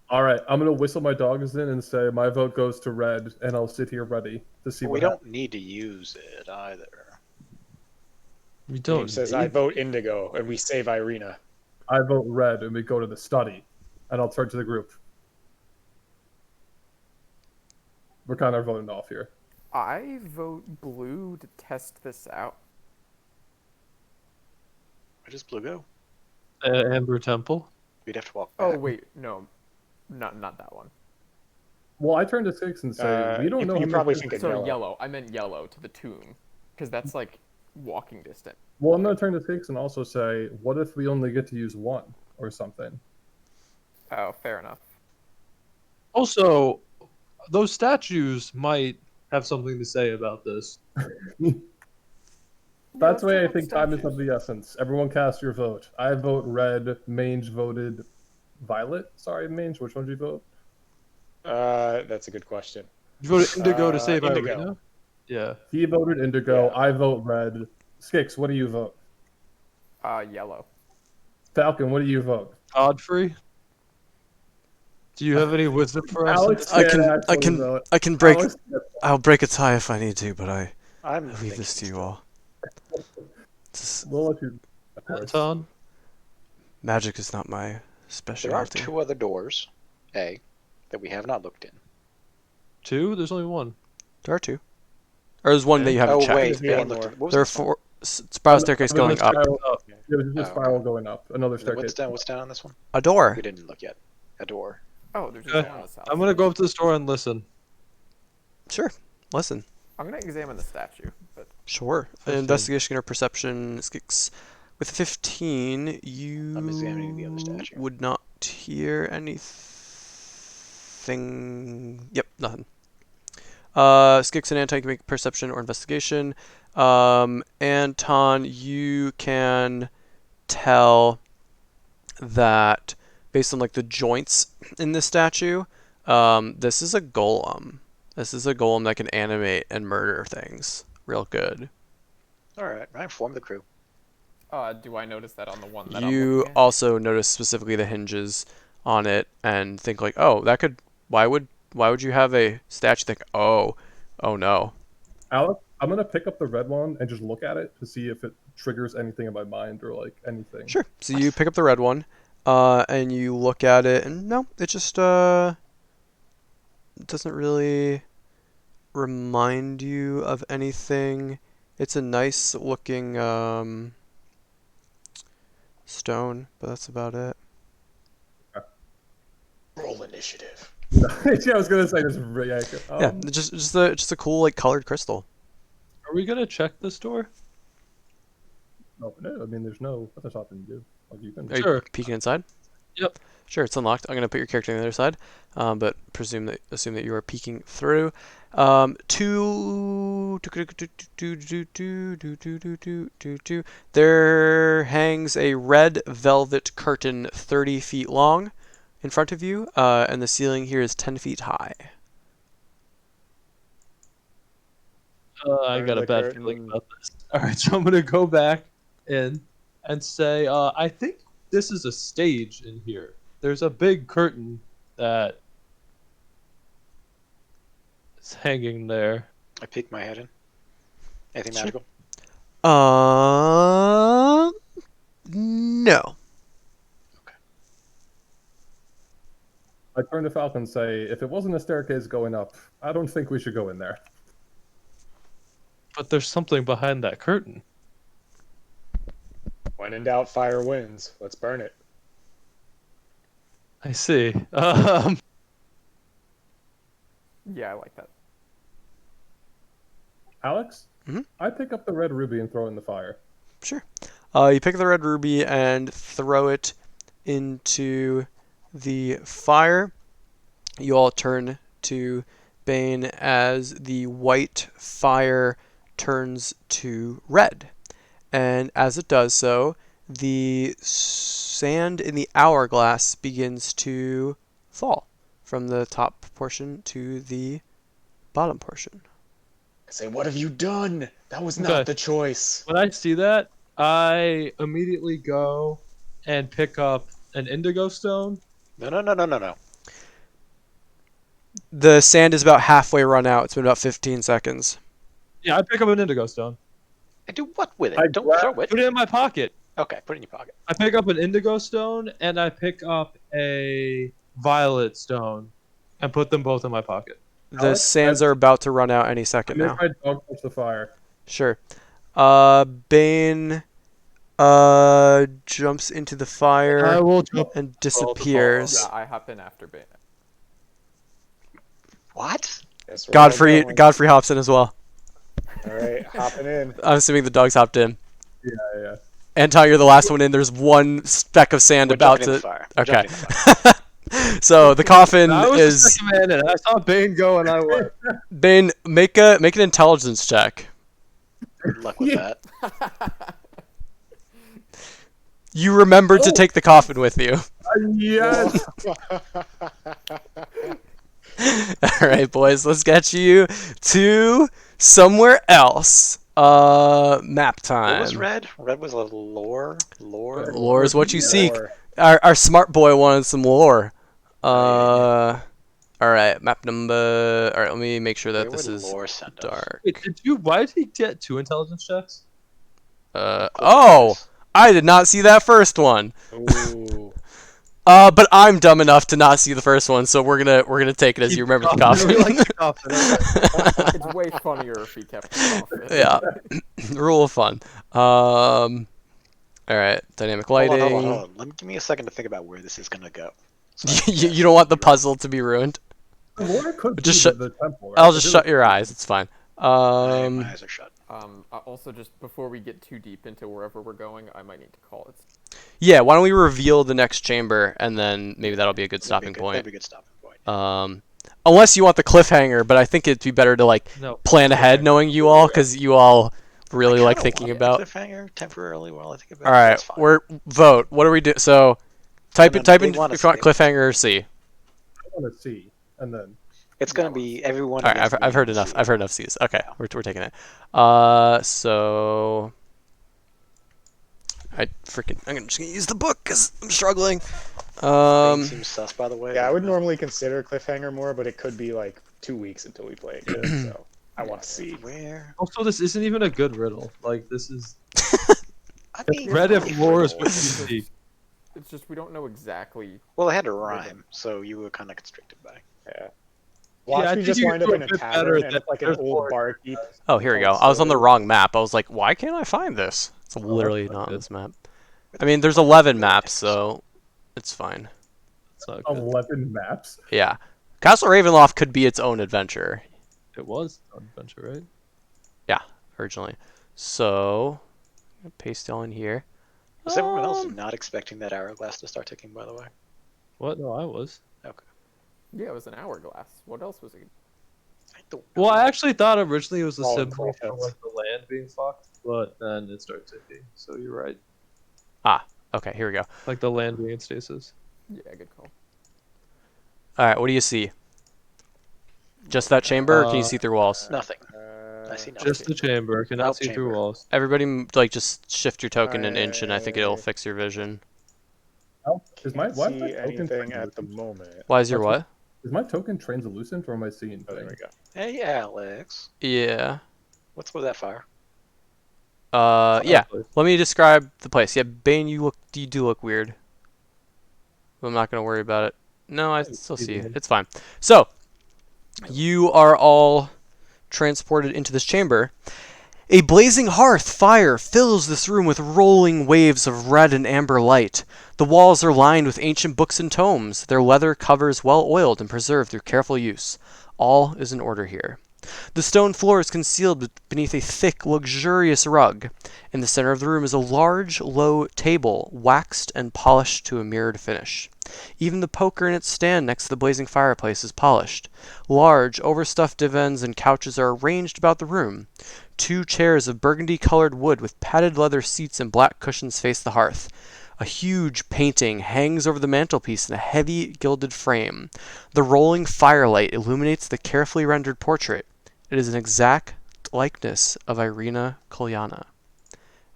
All right, I'm gonna whistle my dogs in and say my vote goes to red, and I'll sit here ready to see But what we happens. don't need to use it either. we Range don't. says, need- I vote Indigo, and we save Irina. I vote red, and we go to the study, and I'll turn to the group. We're kind of voting off here. I vote blue to test this out. Where does Blue go? Amber Temple. We'd have to walk Oh back. wait, no, not that one. Well, I turn to Six and say, we don't know You how probably many. think it's Sorry, yellow. yellow. I meant yellow to the tomb, because that's like walking distance. Well, I'm gonna turn to Six and also say, what if we only get to use one or something? Oh, fair enough. Also, those statues might have something to say about this. That's let's why check I out the think time is statues. of the essence. Everyone cast your vote. I vote red. Mange voted violet. Sorry, Mange. Which one did you vote? That's a good question. You voted Indigo to save Indigo. Irina? Yeah. He voted indigo. Yeah. I vote red. Skix, what do you vote? Yellow. Falcon, what do you vote? Godfrey? Do you have any wisdom for us? Alex I can't can, I actually can, vote. I can break. Alex, I'll break a tie if I need to, but I I'm leave thinking this to you still. all. Just, we'll let you. Of course. Anton? magic is not my There are specialty. 2 other doors, that we have not looked in. 2? There's only 1. There are 2. Or there's one that you haven't Oh checked. wait, There's Bane one looked more. at. What was There are this one? 4 spiral staircase It was going a up. spiral- Up. It was just a Oh, spiral okay. going up. Another And then staircase. what's down on this one? A door. We didn't look yet. A door. Oh, there's just Okay. one on the south. I'm gonna go up to the store and listen. Sure. Listen. I'm gonna examine the statue, but Sure. First Investigation or perception. Skix. With 15, you I'm examining the other statue. would not hear anything. Yep, nothing. Skix and Anton can make perception or investigation. Anton, you can tell that based on like the joints in this statue, this is a golem. This is a golem that can animate and murder things real good. All right, I informed the crew. do I notice that on the one that I'm You looking at? also notice specifically the hinges on it and think like, oh, that could. Why would you have a statue think, oh no. Alex, I'm gonna pick up the red one and just look at it to see if it triggers anything in my mind or like anything. Sure. So you pick up the red one, and you look at it, and no, it just doesn't really remind you of anything. It's a nice looking stone, but that's about it. Roll initiative. Yeah, I was gonna say this. Yeah, just a cool like colored crystal. Are we gonna check this door? No, I mean, there's no other stopping you do. Like you can. Are you Sure. peeking inside? Yep. Sure, it's unlocked. I'm gonna put your character on the other side, but assume that you are peeking through. There hangs a red velvet curtain 30 feet long in front of you, and the ceiling here is 10 feet high. I Burn got a the bad curtain. feeling about this. Alright, so I'm gonna go back in and say, I think this is a stage in here. There's a big curtain that is hanging there. I peek my head in. Anything Sure. magical? No. I turn to Falcon and say, if it wasn't a staircase going up, I don't think we should go in there. But there's something behind that curtain. When in doubt, fire wins. Let's burn it. I see. Yeah, I like that. Alex, Mhm. I pick up the red ruby and throw it in the fire. Sure. You pick the red ruby and throw it into the fire. You all turn to Bane as the white fire turns to red. And as it does so, the sand in the hourglass begins to fall from the top portion to the bottom portion. I say, what have you done? That was Okay. not the choice. When I see that, I immediately go and pick up an indigo stone. No. The sand is about halfway run out. It's been about 15 seconds. Yeah, I pick up an indigo stone. And do what with it? I Don't grab- throw it. Put it in my pocket. Okay, put it in your pocket. I pick up an indigo stone and I pick up a violet stone and put them both in my pocket. The Alex, sands are about to run out any second I now. make my dog touch the fire. Sure. Bane, jumps into the I fire will jump. and Yeah, disappears. Yeah, I hop in after Bane. What? Guess we're all going. Godfrey hops in as well. All right, hopping in. I'm assuming the dogs hopped in. Yeah. Anton, you're the last one in. There's one speck of sand We're about jumping in the to. fire. We're Okay. jumping in the fire. So the coffin I was the is. second man in. I saw Bane go, and I went. Bane, make an intelligence check. Good luck with Yeah. that. You remembered to take the coffin with you. Yes. All right, boys, let's get you to somewhere else. Map time. What was red? Red was a lore. Lore is what you Yeah. seek. Lore. Our smart boy wanted some lore. Oh, All right, map number. All right, let me make sure that Where this would is lore send us? dark. Wait, why did he get 2 intelligence checks? Oh, I did not see that first one. Ooh. But I'm dumb enough to not see the first one, so we're gonna take it as you remember the coffin. We like the coffin. Okay. It's way funnier if he kept the coffin. Yeah, rule of fun. All right, dynamic lighting. Hold on. Give me a second to think about where this is gonna go. So I can You don't want the puzzle to be ruined. Lore could Just be shut- the temple. Right? I'll just It shut is- your eyes. It's fine. My eyes are shut. Also, just before we get too deep into wherever we're going, I might need to call it. Yeah, why don't we reveal the next chamber, and then maybe that'll be a good That'd stopping be point. That'd be a good stopping point. Unless you want the cliffhanger, but I think it'd be better to like No. plan ahead, knowing you all, because you all really I like kinda thinking want about. a cliffhanger temporarily while I think about All it. right, That's fine. we're vote. What do we do? So, type No, in type they in want if you want us to- cliffhanger or C. I want to see, and then It's gonna be everyone. All right, against I've heard me, enough. see. I've heard enough C's. Okay, we're taking it. So I'm just gonna use the book because I'm struggling. Bane seems sus, by the way. Yeah, I would normally consider cliffhanger more, but it could be like 2 weeks until we play again. So I want to see. Where? Also, this isn't even a good riddle. Like, this is. I mean, Red if lore is what you It's seek. It's just we don't know exactly. well, it had to rhyme, so you were kind of constricted by. Yeah. Watch I me think just you wind do up a in a bit better tavern and than like an there's old more. barkeep. Oh, here we go. I was on the wrong map. I was like, why can't I find this? It's literally that's not not on good. this map. I mean, there's 11 maps, so it's fine. It's not good. 11 maps. Yeah, Castle Ravenloft could be its own adventure It was an adventure, right? originally. So, I'm gonna paste it all in here. Was everyone else Um, not expecting that hourglass to start ticking? By the way. What? No, I was. Yeah, it was an hourglass. What else was it? I don't Well, know. I actually thought originally it was a All symbol for close-ups. like the land being fucked, but then it started ticking. So you're right. Okay, here we go. Like the land being in stasis. Yeah, good call. All right, what do you see? Just that chamber, or can you Uh, see through walls? Nothing. I see nothing. Just the chamber. Cannot Nope, see through chamber. walls. Everybody, like, just shift your token an inch, and I think it'll fix your vision. Oh, is my Can't why see is my token anything at the translucent? moment. Why is your What's what? Is my token translucent or am I seeing Oh, there we things? go. Hey, Alex. Yeah. What's with that fire? Yeah. Fireplace. Let me describe the place. Yeah, Bane, you do look weird. I'm not gonna worry about it. No, I still see you. It's fine. So, you are all transported into this chamber. A blazing hearth fire fills this room with rolling waves of red and amber light. The walls are lined with ancient books and tomes, their leather covers well oiled and preserved through careful use. All is in order here. The stone floor is concealed beneath a thick, luxurious rug. In the center of the room is a large, low table, waxed and polished to a mirrored finish. Even the poker in its stand next to the blazing fireplace is polished. Large, overstuffed divans and couches are arranged about the room. 2 chairs of burgundy-colored wood with padded leather seats and black cushions face the hearth. A huge painting hangs over the mantelpiece in a heavy gilded frame. The rolling firelight illuminates the carefully rendered portrait. It is an exact likeness of Irina Kolyana.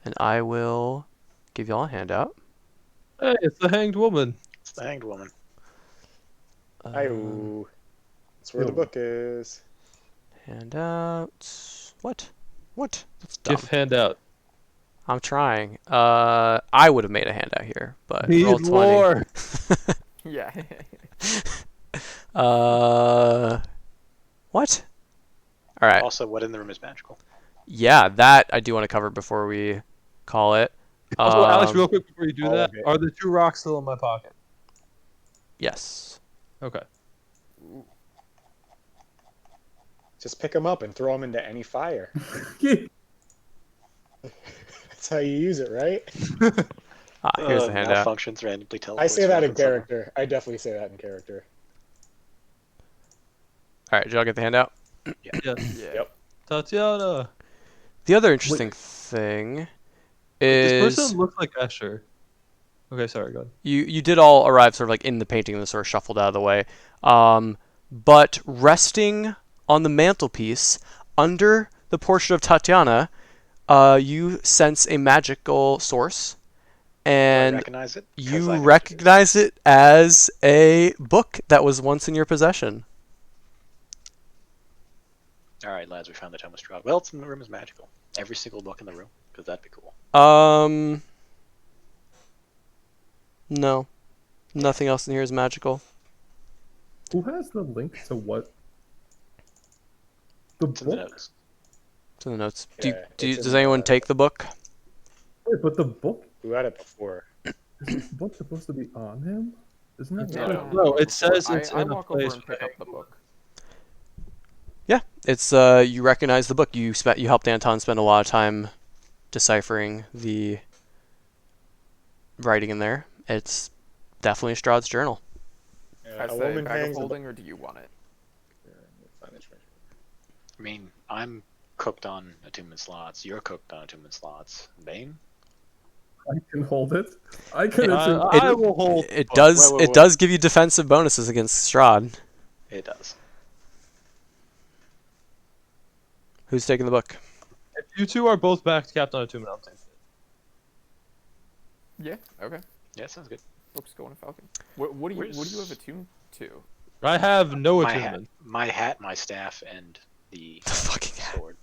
And I will give y'all a handout. Hey, it's the hanged woman. It's the hanged woman. Hi-oh. That's where the Yo. book is. Handout. What? What? That's dumb. Gift handout. I'm trying. I would have made a handout here, but Need roll 20. more. Yeah. What? All right. Also, what in the room is magical? Yeah, that I do want to cover before we call it. Also, Alex, real quick before you do all that, of it. are the 2 rocks still in my pocket? Yes. Okay. Just pick them up and throw them into any fire. That's how you use it, right? Here's the handout. Malfunctions randomly teleports. I say that in weapons somehow. character. I definitely say that in character. All right, did y'all get the handout? Yes. Yeah. Yep. Tatiana. The other interesting thing This is person looks like Escher. Okay, sorry, go ahead. you did all arrive sort of like in the painting and sort of shuffled out of the way. But resting on the mantelpiece under the portrait of Tatiana, you sense a magical source, I and recognize it. 'Cause I you know what it is. recognize it as a book that was once in your possession. All right, lads, we found the Tome of Strahd. Well, it's in the room is magical. Every single book in the room, because that'd be cool. No. Nothing else in here is magical. Who has the link to what? The It's in the book? notes. It's in the notes. Yeah, it's Does in anyone the- take the book? Wait, but the book? Who had it before? Isn't the book supposed to be on him? Isn't that Yeah, right? No, it says I it's in a walk over place and pick up the book. Yeah, it's you recognize the book. You helped Anton spend a lot of time deciphering the writing in there. It's definitely Strahd's journal. I A say woman bag of hangs holding, or do you want it? I mean, I'm cooked on attunement slots. You're cooked on attunement slots. Bane? I can hold it. I can. I will hold. It the book. does. Wait, It does give you defensive bonuses against Strahd. It does. Who's taking the book? If you 2 are both back to Captain Attunement, I'll take it. Yeah. Okay. Yeah, sounds good. Book's going to Falcon. What do you have attuned to? I have no My hat, attunement. my staff, and the The fucking hat. sword.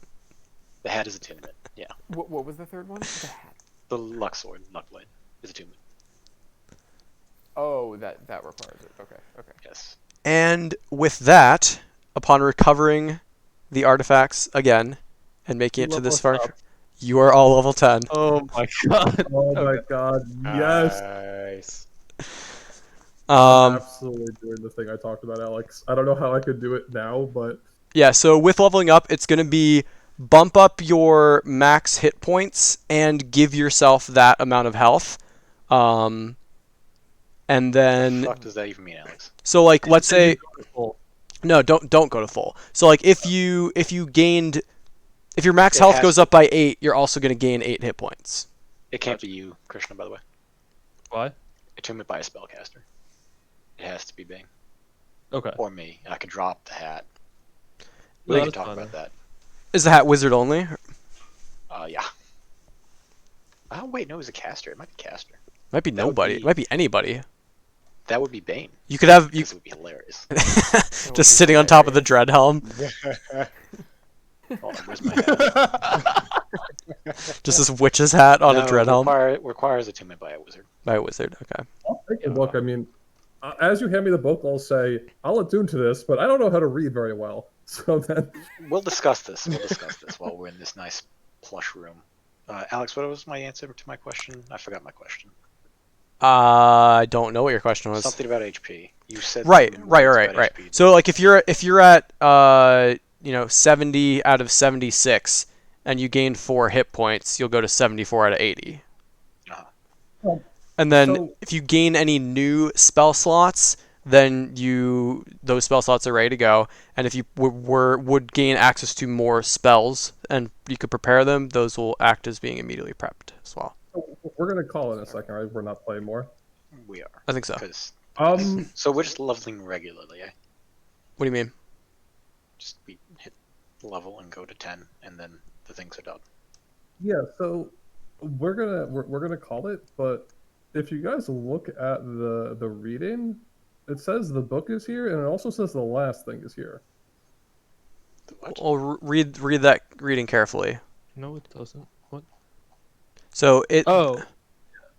The hat is attunement. Yeah. What was the third one? The hat. The luck sword, luck blade, is attunement. Oh, that requires it. Okay. Okay. Yes. And with that, upon recovering the artifacts again and making it to Level this us far, up. you are all level 10. Oh my god. Oh my god! Yes. Nice. Absolutely doing the thing I talked about, Alex. I don't know how I could do it now, but Yeah, so with leveling up, it's going to be bump up your max hit points and give yourself that amount of health. And What then the fuck does that even mean, Alex? so like let's say Full. no, don't go to full. So like if your max It health has goes to- up by 8, you're also going to gain 8 hit points. It can't be you, Krishna, by the way. Why? Attunement by a spellcaster. It has to be Bane. Okay. Or me. I could drop the hat. No, We can that's talk fine about that. Is the hat wizard only? Yeah. Oh, wait, no, it was a caster. It might be caster. Might be That would nobody. be- It might be anybody. That would be Bane. You could have you This would be hilarious. just sitting on top of the dread helm. Hold on, where's my hat? Just this witch's hat on a No, dread helm requires attunement by a wizard. by a wizard. Okay. I'll take the book. I mean, as you hand me the book, I'll say I'll attune to this, but I don't know how to read very well. So then, We'll discuss this. We'll discuss this while we're in this nice plush room. Alex, what was my answer to my question? I forgot my question. I don't know what your question was. Something about HP. You said Right. something about HP. So like if you're at 70 out of 76 and you gain 4 hit points, you'll go to 74 out of 80. Uh-huh. And then So- if you gain any new spell slots, then those spell slots are ready to go. And if you would gain access to more spells and you could prepare them, those will act as being immediately prepped as well. we're gonna call in a second, right? We're not playing more. We are. I think so. 'Cause- Um, so we're just leveling regularly, eh? What do you mean? Just we hit level and go to 10, and then the things are done. yeah. So we're gonna call it, but if you guys look at the reading, it says the book is here, and it also says the last thing is here. What? Well, read that reading carefully. No, it doesn't. What? So it. Oh,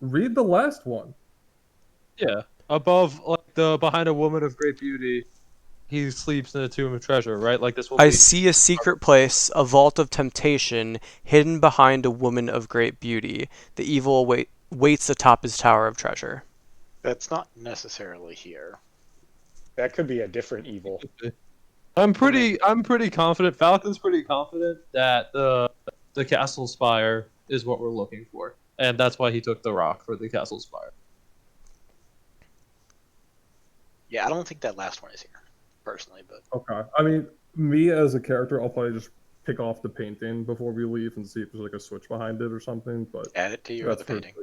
Read the last one. yeah. Above, like the behind a woman of great beauty, he sleeps in a tomb of treasure, right? Like this will I be. see a secret place, a vault of temptation, hidden behind a woman of great beauty. The evil waits atop his tower of treasure. That's not necessarily here. That could be a different evil. I'm pretty confident. Falcon's pretty confident that the castle spire is what we're looking for, and that's why he took the rock for the castle spire. Yeah, I don't think that last one is here, personally, but Okay. I mean, me as a character, I'll probably just pick off the painting before we leave and see if there's like a switch behind it or something. But add it to your other for- painting.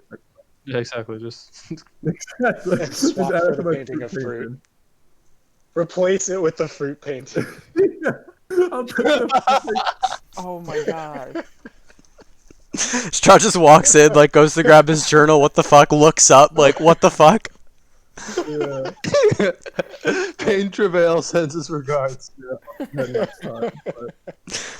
Yeah, exactly. Just Exactly. And swap add it for to the my painting of fruit. painting. Replace it with the fruit painting. Yeah. I'll put the Oh my god. Strahd just walks in, like goes to grab his journal. What the fuck? Looks up, like what the fuck? yeah. Pain Travail sends his regards. Next time. But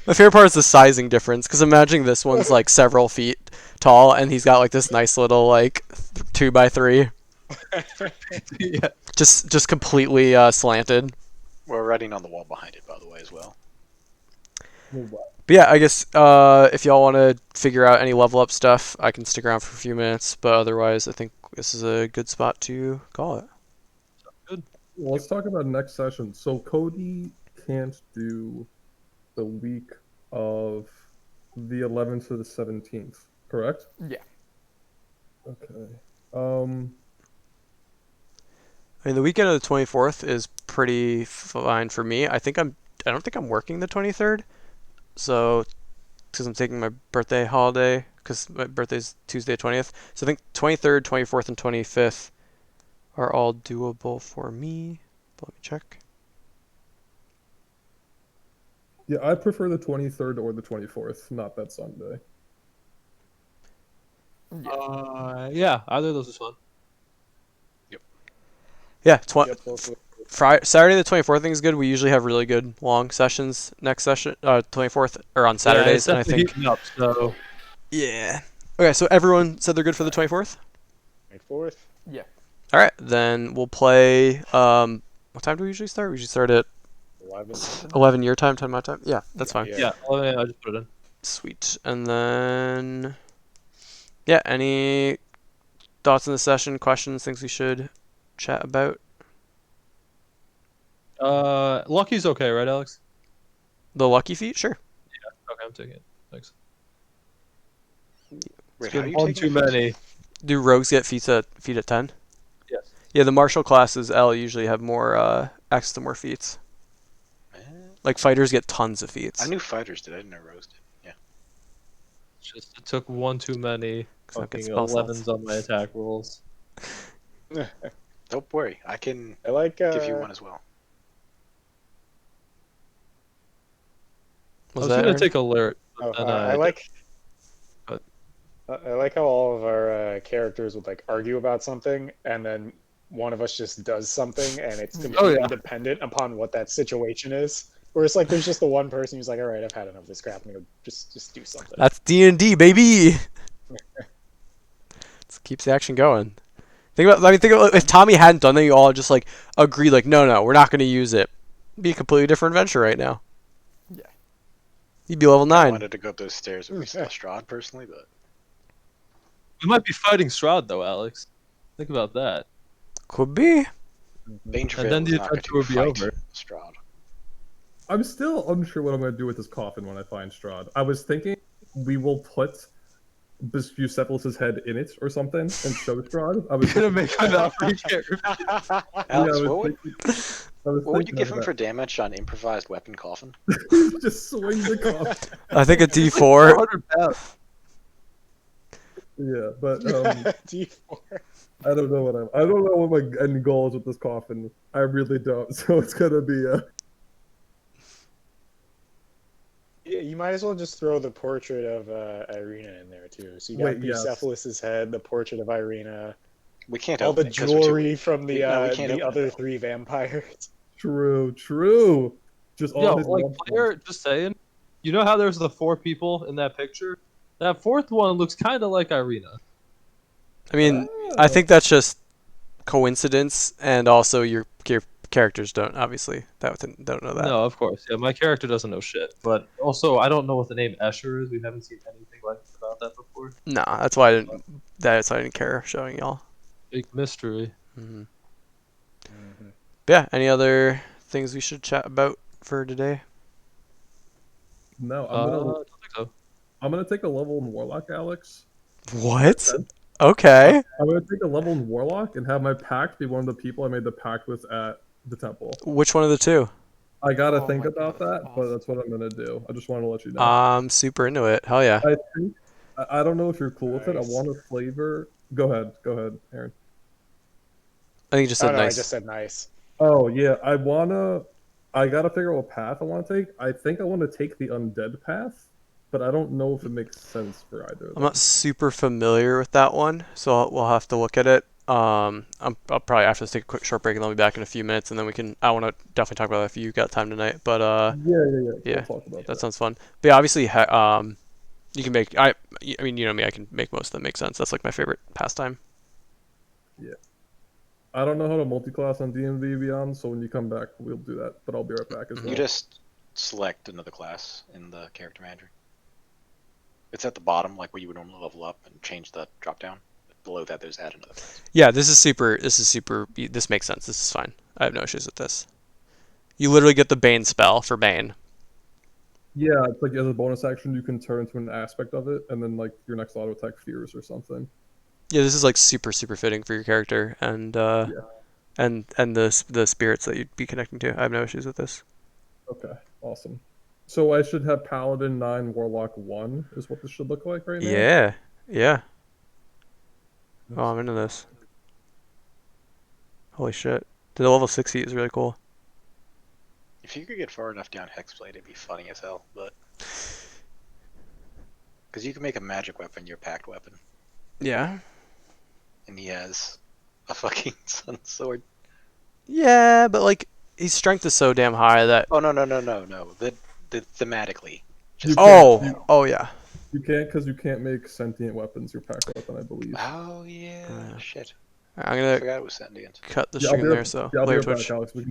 My favorite part is the sizing difference, because imagine this one's like several feet tall, and he's got like this nice little like 2x3, Yeah. just completely slanted. We're writing on the wall behind it, by the way, as well. move on. But yeah, I guess if y'all want to figure out any level up stuff, I can stick around for a few minutes. But otherwise, I think this is a good spot to call it. Well, let's talk about next session. So Cody can't do the week of the 11th to the 17th, correct? Yeah. Okay. I mean, the weekend of the 24th is pretty fine for me. I don't think I'm working the 23rd, so because I'm taking my birthday holiday, because my birthday's Tuesday 20th. So I think 23rd, 24th, and 25th are all doable for me. But let me check. Yeah, I prefer the 23rd or the 24th, not that Sunday. Yeah, either of those is fun. Yeah, Yep, both of Saturday the 24th thing is good. We usually have really good long sessions next session, 24th, or on Saturdays, yeah, and I think heating up, so yeah. Okay, so everyone said they're good for the 24th. 24th. Yeah. All right, then we'll play. What time do we usually start? We usually start at 11. 11 your time, 10 my time. Yeah, that's fine. Yeah. yeah, I just put it in. Sweet. And then, yeah, any thoughts on the session, questions, things we should chat about? Lucky's okay, right, Alex? The lucky feat, sure. Okay, I'm taking it. Thanks. Wait, Good. how do you One take too my feet? many. Do rogues get feats at 10? Yes. Yeah, the martial classes L usually have more access to more feats. Eh, Like fighters get tons of feats. I knew fighters did. I didn't know rogues did. Yeah. It's just it took one too many. 'Cause I don't get Fucking spell 11s slots. on my attack rolls. Don't worry, I can I like. give you one as well. I Was was that gonna Aaron? take alert. Oh, And, I like. but- I like how all of our characters would like argue about something, and then one of us just does something, and it's completely yeah. dependent upon what that situation is. Where it's like there's just the one person who's like, "All right, I've had enough of this crap. I'm gonna just do something." That's D&D, baby. It keeps the action going. Think about if Tommy hadn't done that, you all just like agreed, like, no, we're not going to use it. It'd be a completely different adventure right now. Yeah. You'd be level I 9. wanted to go up those stairs if we saw Strahd personally, but We might be fighting Strahd though, Alex. Think about that. Could be. Bane And Travail then is the not going adventure to would be fight over. Strahd. I'm still unsure what I'm going to do with this coffin when I find Strahd. I was thinking we will put Bucephalus's head in it or something and show Strahd. I was Gonna make an offer you can't refuse. yeah, I Alex, was what would, thinking- I was what would you thinking give of him for damage on improvised weapon coffin? that. Just swing the coffin. I think a D4. 400 pounds. Yeah, but D4. I don't know I don't know what my end goal is with this coffin. I really don't. So it's gonna be Yeah, you might as well just throw the portrait of Irina in there too. So you got Wait, yes. Bucephalus's head, the portrait of Irina, We can't all open the it 'cause we're too jewelry weak. from the No, we can't open it, other though. 3 vampires. true. Just all Yo, his like loved player, ones. just saying. You know how there's the 4 people in that picture? That 4th one looks kind of like Irina. I mean, I think that's just coincidence, and also you're characters don't obviously don't know that. No, of course. Yeah, my character doesn't know shit. But also, I don't know what the name Escher is. We haven't seen anything like about that before. No, that's why I didn't care showing y'all. Big mystery. Hmm. Mm-hmm. Yeah. Any other things we should chat about for today? No, I don't think so. I'm gonna take a level in Warlock, Alex. What? Okay. I'm gonna take a level in Warlock and have my pact be one of the people I made the pact with at the temple. Which one of the two? I gotta Oh think my about God, that, but awesome. that's what I'm gonna do. I just wanted to let you know. I'm super into it. Hell yeah. I think I don't know if you're cool with it. I Nice. want a flavor. Go ahead, Aaron. I think you just Oh said no, I nice. just said nice. Oh yeah, I gotta figure out what path I want to take. I think I want to take the undead path, but I don't know if it makes sense for either of I'm them. not super familiar with that one, so we'll have to look at it. I'll probably after this take a quick short break and I'll be back in a few minutes, and then we can. I want to definitely talk about that if you got time tonight. But Yeah. yeah, We'll talk about that that. sounds fun. But yeah, obviously, you can make. I mean, you know me. I can make most of them make sense. That's like my favorite pastime. Yeah. I don't know how to multi-class on D&D Beyond, so when you come back, we'll do that. But I'll be right back as well. You just select another class in the character manager. It's at the bottom, like where you would normally level up and change the drop down. Below that, there's add another class. Yeah, this is super. This makes sense. This is fine. I have no issues with this. You literally get the Bane spell for Bane. Yeah, it's like as a bonus action, you can turn to an aspect of it, and then like your next auto attack fears or something. Yeah, this is like super fitting for your character and the spirits that you'd be connecting to. I have no issues with this. Okay, awesome. So I should have Paladin 9, Warlock 1 is what this should look like right now? Yeah. Yeah. Oh, I'm into this. Holy shit. The level 60 is really cool. If you could get far enough down Hexblade, it'd be funny as hell, but... Because you can make a magic weapon your pact weapon. Yeah. And he has a fucking sun sword. Yeah, but like his strength is so damn high that Oh, no. The thematically. You oh yeah. You can't because you can't make sentient weapons your pact weapon, I believe. Oh, yeah. Shit. I'm I gonna forgot it was sentient. cut the Yeah, stream there, so I'll be later right back, Twitch. Alex. We can